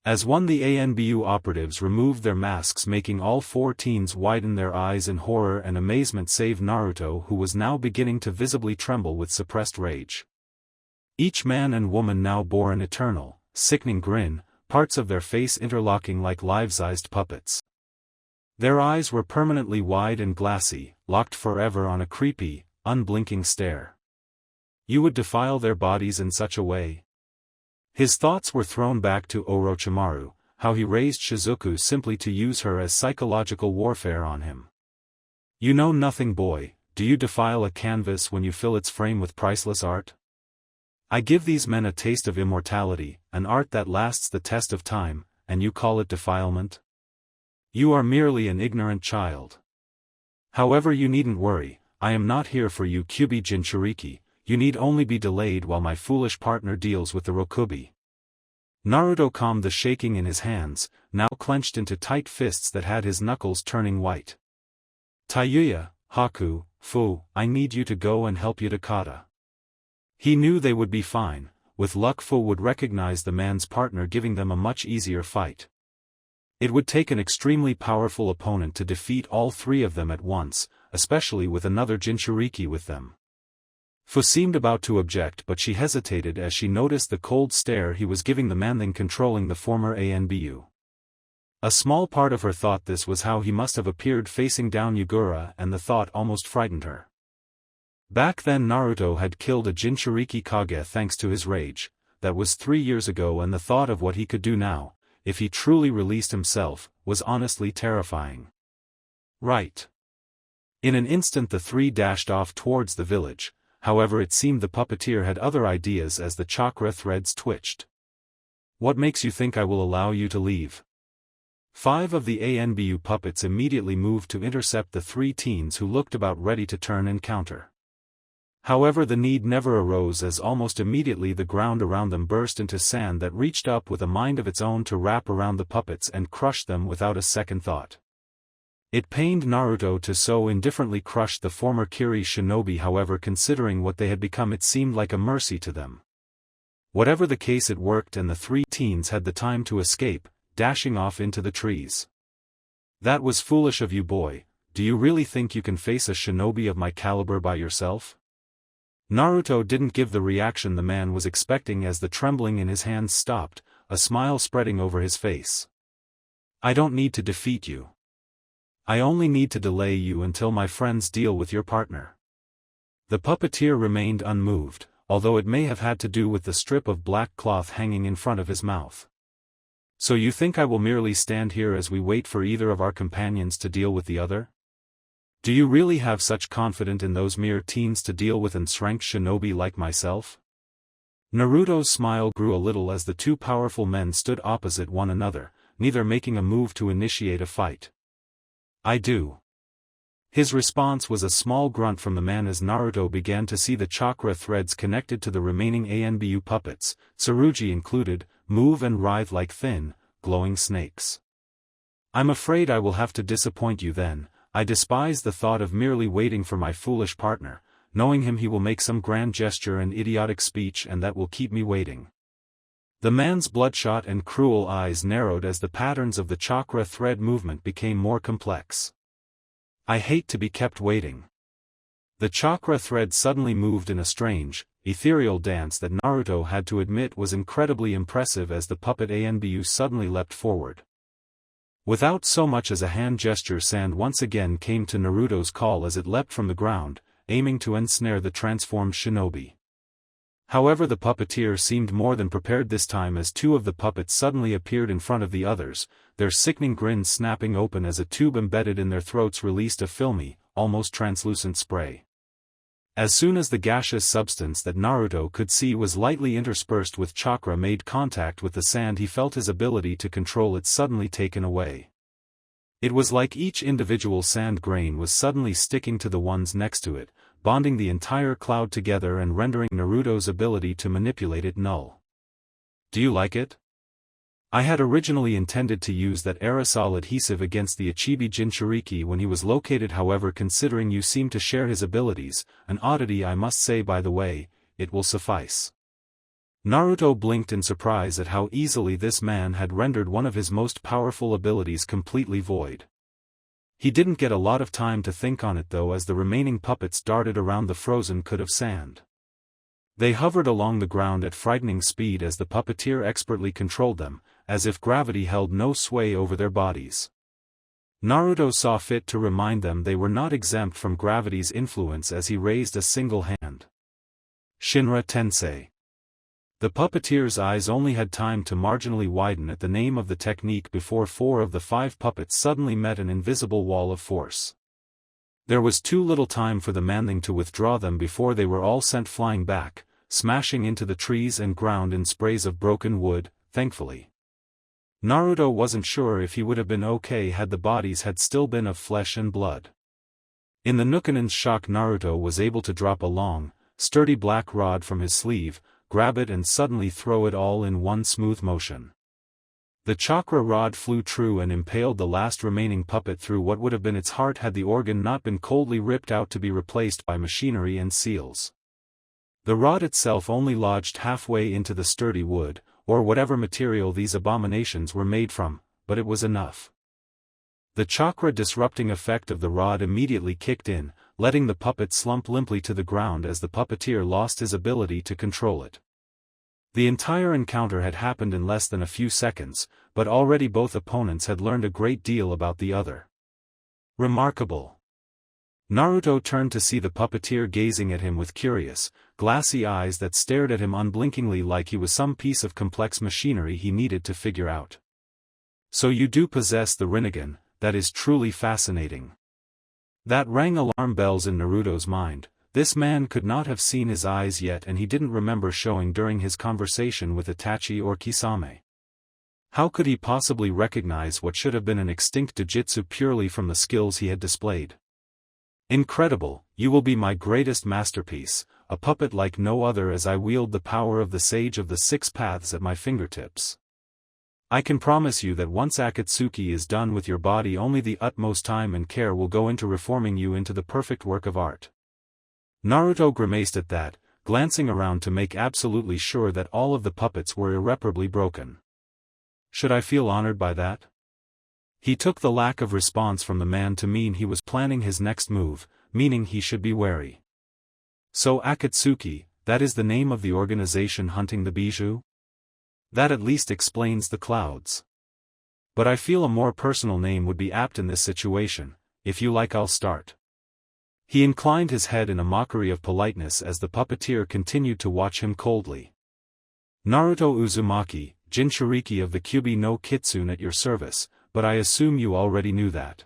As one, the ANBU operatives removed their masks, making all 4 teens widen their eyes in horror and amazement save Naruto, who was now beginning to visibly tremble with suppressed rage. Each man and woman now bore an eternal, sickening grin, parts of their face interlocking like life-sized puppets. Their eyes were permanently wide and glassy, locked forever on a creepy, unblinking stare. You would defile their bodies in such a way? His thoughts were thrown back to Orochimaru, how he raised Shizuku simply to use her as psychological warfare on him. You know nothing, boy, do you defile a canvas when you fill its frame with priceless art? I give these men a taste of immortality, an art that lasts the test of time, and you call it defilement? You are merely an ignorant child. However, you needn't worry, I am not here for you Kyubi Jinchuriki, you need only be delayed while my foolish partner deals with the Rokubi. Naruto calmed the shaking in his hands, now clenched into tight fists that had his knuckles turning white. Tayuya, Haku, Fu, I need you to go and help Utakata. He knew they would be fine, with luck Fu would recognize the man's partner, giving them a much easier fight. It would take an extremely powerful opponent to defeat all three of them at once, especially with another Jinchuriki with them. Fu seemed about to object, but she hesitated as she noticed the cold stare he was giving the man controlling the former ANBU. A small part of her thought this was how he must have appeared facing down Yugura, and the thought almost frightened her. Back then Naruto had killed a Jinchuriki Kage thanks to his rage, that was 3 years ago, and the thought of what he could do now, if he truly released himself, was honestly terrifying. Right. In an instant the three dashed off towards the village. However, it seemed the puppeteer had other ideas as the chakra threads twitched. What makes you think I will allow you to leave? 5 of the ANBU puppets immediately moved to intercept the 3 teens who looked about ready to turn and counter. However, the need never arose, as almost immediately the ground around them burst into sand that reached up with a mind of its own to wrap around the puppets and crush them without a second thought. It pained Naruto to so indifferently crush the former Kiri Shinobi, however considering what they had become it seemed like a mercy to them. Whatever the case, it worked, and the 3 teens had the time to escape, dashing off into the trees. That was foolish of you, boy. Do you really think you can face a shinobi of my caliber by yourself? Naruto didn't give the reaction the man was expecting as the trembling in his hands stopped, a smile spreading over his face. I don't need to defeat you. I only need to delay you until my friends deal with your partner. The puppeteer remained unmoved, although it may have had to do with the strip of black cloth hanging in front of his mouth. So you think I will merely stand here as we wait for either of our companions to deal with the other? Do you really have such confidence in those mere teens to deal with an strength shinobi like myself? Naruto's smile grew a little as the 2 powerful men stood opposite one another, neither making a move to initiate a fight. I do. His response was a small grunt from the man as Naruto began to see the chakra threads connected to the remaining ANBU puppets, Tsurugi included, move and writhe like thin, glowing snakes. I'm afraid I will have to disappoint you then. I despise the thought of merely waiting for my foolish partner, knowing him he will make some grand gesture and idiotic speech and that will keep me waiting. The man's bloodshot and cruel eyes narrowed as the patterns of the chakra thread movement became more complex. I hate to be kept waiting. The chakra thread suddenly moved in a strange, ethereal dance that Naruto had to admit was incredibly impressive as the puppet ANBU suddenly leapt forward. Without so much as a hand gesture, sand once again came to Naruto's call as it leapt from the ground, aiming to ensnare the transformed shinobi. However, the puppeteer seemed more than prepared this time as 2 of the puppets suddenly appeared in front of the others, their sickening grins snapping open as a tube embedded in their throats released a filmy, almost translucent spray. As soon as the gaseous substance that Naruto could see was lightly interspersed with chakra made contact with the sand, he felt his ability to control it suddenly taken away. It was like each individual sand grain was suddenly sticking to the ones next to it, bonding the entire cloud together and rendering Naruto's ability to manipulate it null. Do you like it? I had originally intended to use that aerosol adhesive against the Ichibi Jinchuriki when he was located, however considering you seem to share his abilities, an oddity I must say by the way, it will suffice. Naruto blinked in surprise at how easily this man had rendered one of his most powerful abilities completely void. He didn't get a lot of time to think on it though, as the remaining puppets darted around the frozen could of sand. They hovered along the ground at frightening speed as the puppeteer expertly controlled them, as if gravity held no sway over their bodies. Naruto saw fit to remind them they were not exempt from gravity's influence as he raised a single hand. Shinra Tensei. The puppeteer's eyes only had time to marginally widen at the name of the technique before 4 of the 5 puppets suddenly met an invisible wall of force. There was too little time for the manling to withdraw them before they were all sent flying back, smashing into the trees and ground in sprays of broken wood, thankfully. Naruto wasn't sure if he would have been okay had the bodies had still been of flesh and blood. In the Nukanen's shock, Naruto was able to drop a long, sturdy black rod from his sleeve, grab it and suddenly throw it all in one smooth motion. The chakra rod flew true and impaled the last remaining puppet through what would have been its heart had the organ not been coldly ripped out to be replaced by machinery and seals. The rod itself only lodged halfway into the sturdy wood, or whatever material these abominations were made from, but it was enough. The chakra-disrupting effect of the rod immediately kicked in, letting the puppet slump limply to the ground as the puppeteer lost his ability to control it. The entire encounter had happened in less than a few seconds, but already both opponents had learned a great deal about the other. Remarkable. Naruto turned to see the puppeteer gazing at him with curious, glassy eyes that stared at him unblinkingly like he was some piece of complex machinery he needed to figure out. So you do possess the Rinnegan, that is truly fascinating. That rang alarm bells in Naruto's mind. This man could not have seen his eyes yet, and he didn't remember showing during his conversation with Itachi or Kisame. How could he possibly recognize what should have been an extinct Jujutsu purely from the skills he had displayed? Incredible, you will be my greatest masterpiece, a puppet like no other as I wield the power of the Sage of the Six Paths at my fingertips. I can promise you that once Akatsuki is done with your body, only the utmost time and care will go into reforming you into the perfect work of art. Naruto grimaced at that, glancing around to make absolutely sure that all of the puppets were irreparably broken. Should I feel honored by that? He took the lack of response from the man to mean he was planning his next move, meaning he should be wary. So Akatsuki, that is the name of the organization hunting the bijou? That at least explains the clouds. But I feel a more personal name would be apt in this situation. If you like, I'll start. He inclined his head in a mockery of politeness as the puppeteer continued to watch him coldly. Naruto Uzumaki, Jinchuriki of the Kyubi no Kitsune at your service, but I assume you already knew that.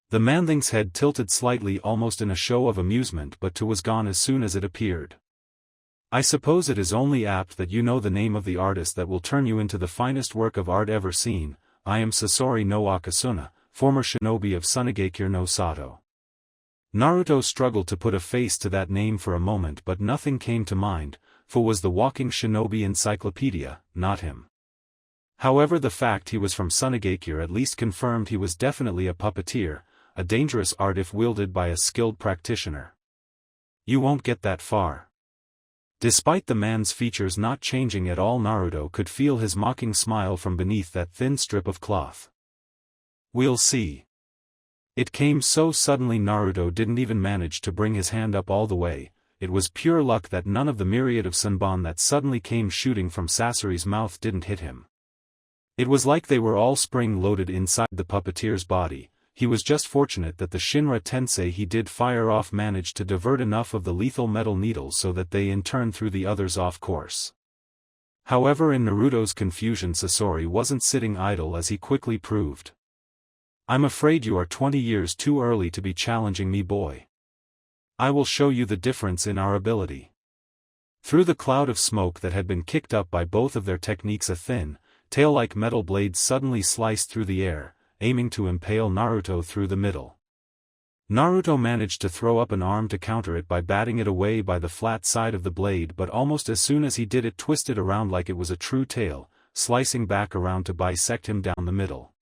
The manling's head tilted slightly, almost in a show of amusement, but was gone as soon as it appeared. I suppose it is only apt that you know the name of the artist that will turn you into the finest work of art ever seen. I am Sasori no Akasuna, former shinobi of Tsunegakure no Sato. Naruto struggled to put a face to that name for a moment, but nothing came to mind, for was the walking shinobi encyclopedia, not him. However, the fact he was from Tsunegakure at least confirmed he was definitely a puppeteer, a dangerous art if wielded by a skilled practitioner. You won't get that far. Despite the man's features not changing at all, Naruto could feel his mocking smile from beneath that thin strip of cloth. We'll see. It came so suddenly Naruto didn't even manage to bring his hand up all the way. It was pure luck that none of the myriad of Senbon that suddenly came shooting from Sasori's mouth didn't hit him. It was like they were all spring-loaded inside the puppeteer's body. He was just fortunate that the Shinra Tensei he did fire off managed to divert enough of the lethal metal needles so that they in turn threw the others off course. However, in Naruto's confusion, Sasori wasn't sitting idle, as he quickly proved. I'm afraid you are 20 years too early to be challenging me, boy. I will show you the difference in our ability. Through the cloud of smoke that had been kicked up by both of their techniques, a thin, tail-like metal blade suddenly sliced through the air, aiming to impale Naruto through the middle. Naruto managed to throw up an arm to counter it by batting it away by the flat side of the blade, but almost as soon as he did, it twisted around like it was a true tail, slicing back around to bisect him down the middle.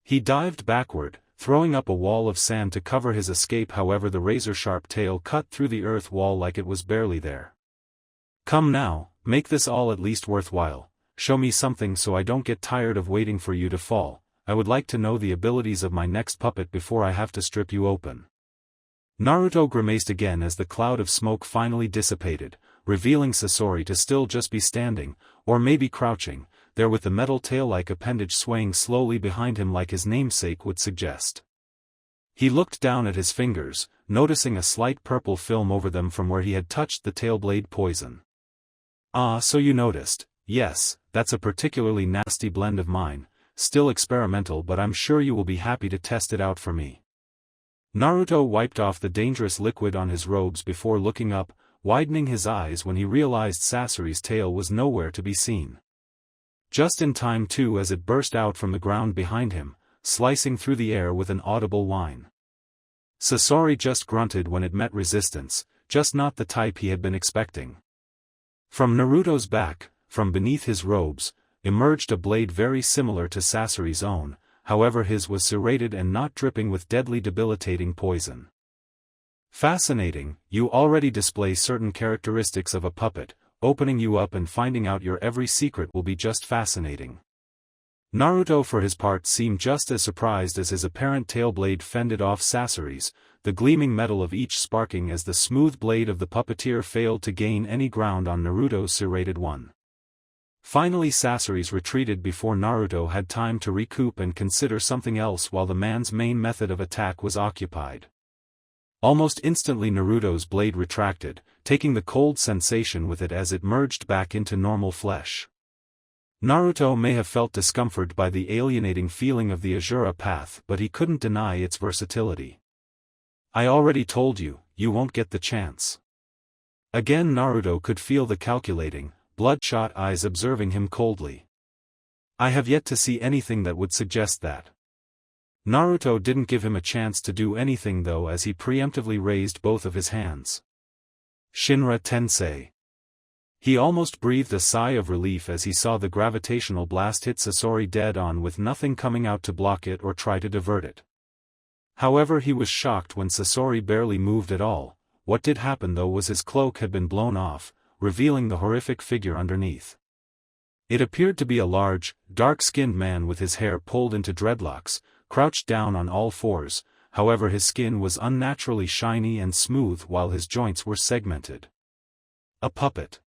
He dived backward, throwing up a wall of sand to cover his escape. However, the razor-sharp tail cut through the earth wall like it was barely there. Come now, make this all at least worthwhile. Show me something so I don't get tired of waiting for you to fall. I would like to know the abilities of my next puppet before I have to strip you open. Naruto grimaced again as the cloud of smoke finally dissipated, revealing Sasori to still just be standing, or maybe crouching, there with the metal tail-like appendage swaying slowly behind him like his namesake would suggest. He looked down at his fingers, noticing a slight purple film over them from where he had touched the tail blade poison. Ah, so you noticed. Yes, that's a particularly nasty blend of mine, still experimental, but I'm sure you will be happy to test it out for me. Naruto wiped off the dangerous liquid on his robes before looking up, widening his eyes when he realized Sasori's tail was nowhere to be seen. Just in time too, as it burst out from the ground behind him, slicing through the air with an audible whine. Sasori just grunted when it met resistance, just not the type he had been expecting. From Naruto's back, from beneath his robes, emerged a blade very similar to Sasori's own, however his was serrated and not dripping with deadly debilitating poison. Fascinating, you already display certain characteristics of a puppet, opening you up and finding out your every secret will be just fascinating. Naruto for his part seemed just as surprised as his apparent tail blade fended off Sasori's, the gleaming metal of each sparking as the smooth blade of the puppeteer failed to gain any ground on Naruto's serrated one. Finally Sasori's retreated before Naruto had time to recoup and consider something else while the man's main method of attack was occupied. Almost instantly Naruto's blade retracted, taking the cold sensation with it as it merged back into normal flesh. Naruto may have felt discomfort by the alienating feeling of the Azura path, but he couldn't deny its versatility. I already told you, you won't get the chance. Again Naruto could feel the calculating, bloodshot eyes observing him coldly. I have yet to see anything that would suggest that. Naruto didn't give him a chance to do anything though as he preemptively raised both of his hands. Shinra Tensei. He almost breathed a sigh of relief as he saw the gravitational blast hit Sasori dead on with nothing coming out to block it or try to divert it. However, he was shocked when Sasori barely moved at all. What did happen though was his cloak had been blown off, revealing the horrific figure underneath. It appeared to be a large, dark-skinned man with his hair pulled into dreadlocks, crouched down on all fours, however his skin was unnaturally shiny and smooth while his joints were segmented. A puppet.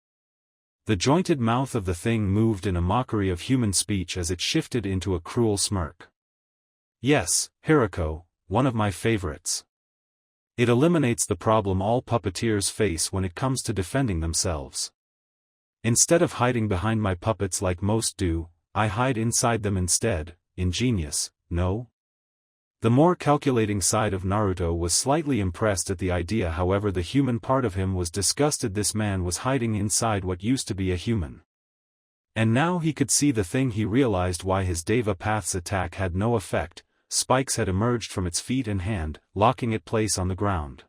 The jointed mouth of the thing moved in a mockery of human speech as it shifted into a cruel smirk. Yes, Hirako, one of my favorites. It eliminates the problem all puppeteers face when it comes to defending themselves. Instead of hiding behind my puppets like most do, I hide inside them instead. Ingenious, no? The more calculating side of Naruto was slightly impressed at the idea, however the human part of him was disgusted this man was hiding inside what used to be a human. And now he could see the thing. He realized why his Deva Path's attack had no effect. Spikes had emerged from its feet and hand, locking it place on the ground.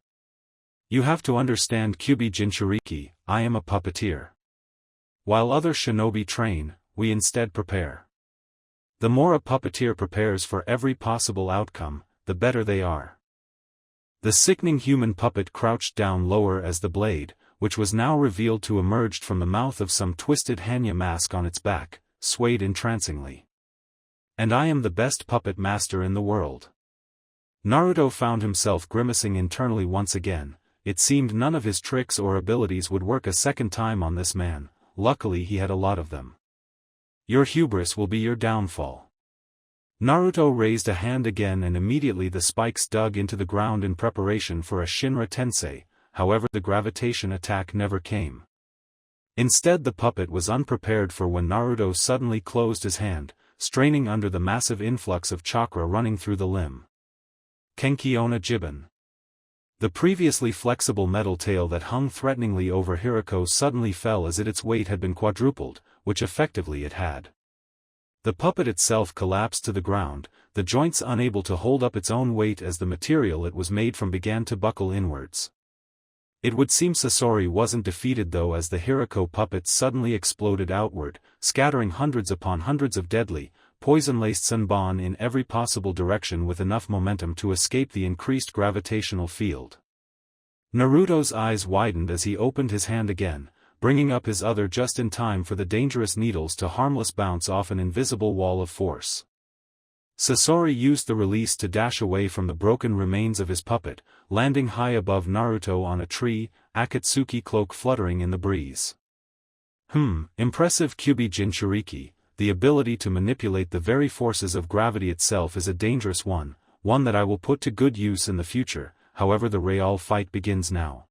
You have to understand, Kyubi Jinchuriki, I am a puppeteer. While other shinobi train, we instead prepare. The more a puppeteer prepares for every possible outcome, the better they are. The sickening human puppet crouched down lower as the blade, which was now revealed to emerge from the mouth of some twisted Hanya mask on its back, swayed entrancingly. And I am the best puppet master in the world. Naruto found himself grimacing internally once again. It seemed none of his tricks or abilities would work a second time on this man. Luckily he had a lot of them. Your hubris will be your downfall. Naruto raised a hand again and immediately the spikes dug into the ground in preparation for a Shinra Tensei, however the gravitation attack never came. Instead the puppet was unprepared for when Naruto suddenly closed his hand, straining under the massive influx of chakra running through the limb. Kenkiona Jibun. The previously flexible metal tail that hung threateningly over Hirako suddenly fell as if its weight had been quadrupled, which effectively it had. The puppet itself collapsed to the ground, the joints unable to hold up its own weight as the material it was made from began to buckle inwards. It would seem Sasori wasn't defeated though, as the Hirako puppet suddenly exploded outward, scattering hundreds upon hundreds of deadly, poison-laced sunbon in every possible direction with enough momentum to escape the increased gravitational field. Naruto's eyes widened as he opened his hand again, bringing up his other just in time for the dangerous needles to harmless bounce off an invisible wall of force. Sasori used the release to dash away from the broken remains of his puppet, landing high above Naruto on a tree, Akatsuki cloak fluttering in the breeze. Impressive Kyubi Jinchuriki. The ability to manipulate the very forces of gravity itself is a dangerous one that I will put to good use in the future. However, the real fight begins now.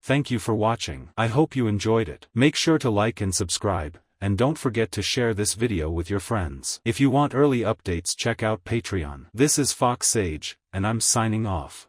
Thank you for watching. I hope you enjoyed it. Make sure to like and subscribe, and don't forget to share this video with your friends. If you want early updates, check out Patreon. This is Fox Sage, and I'm signing off.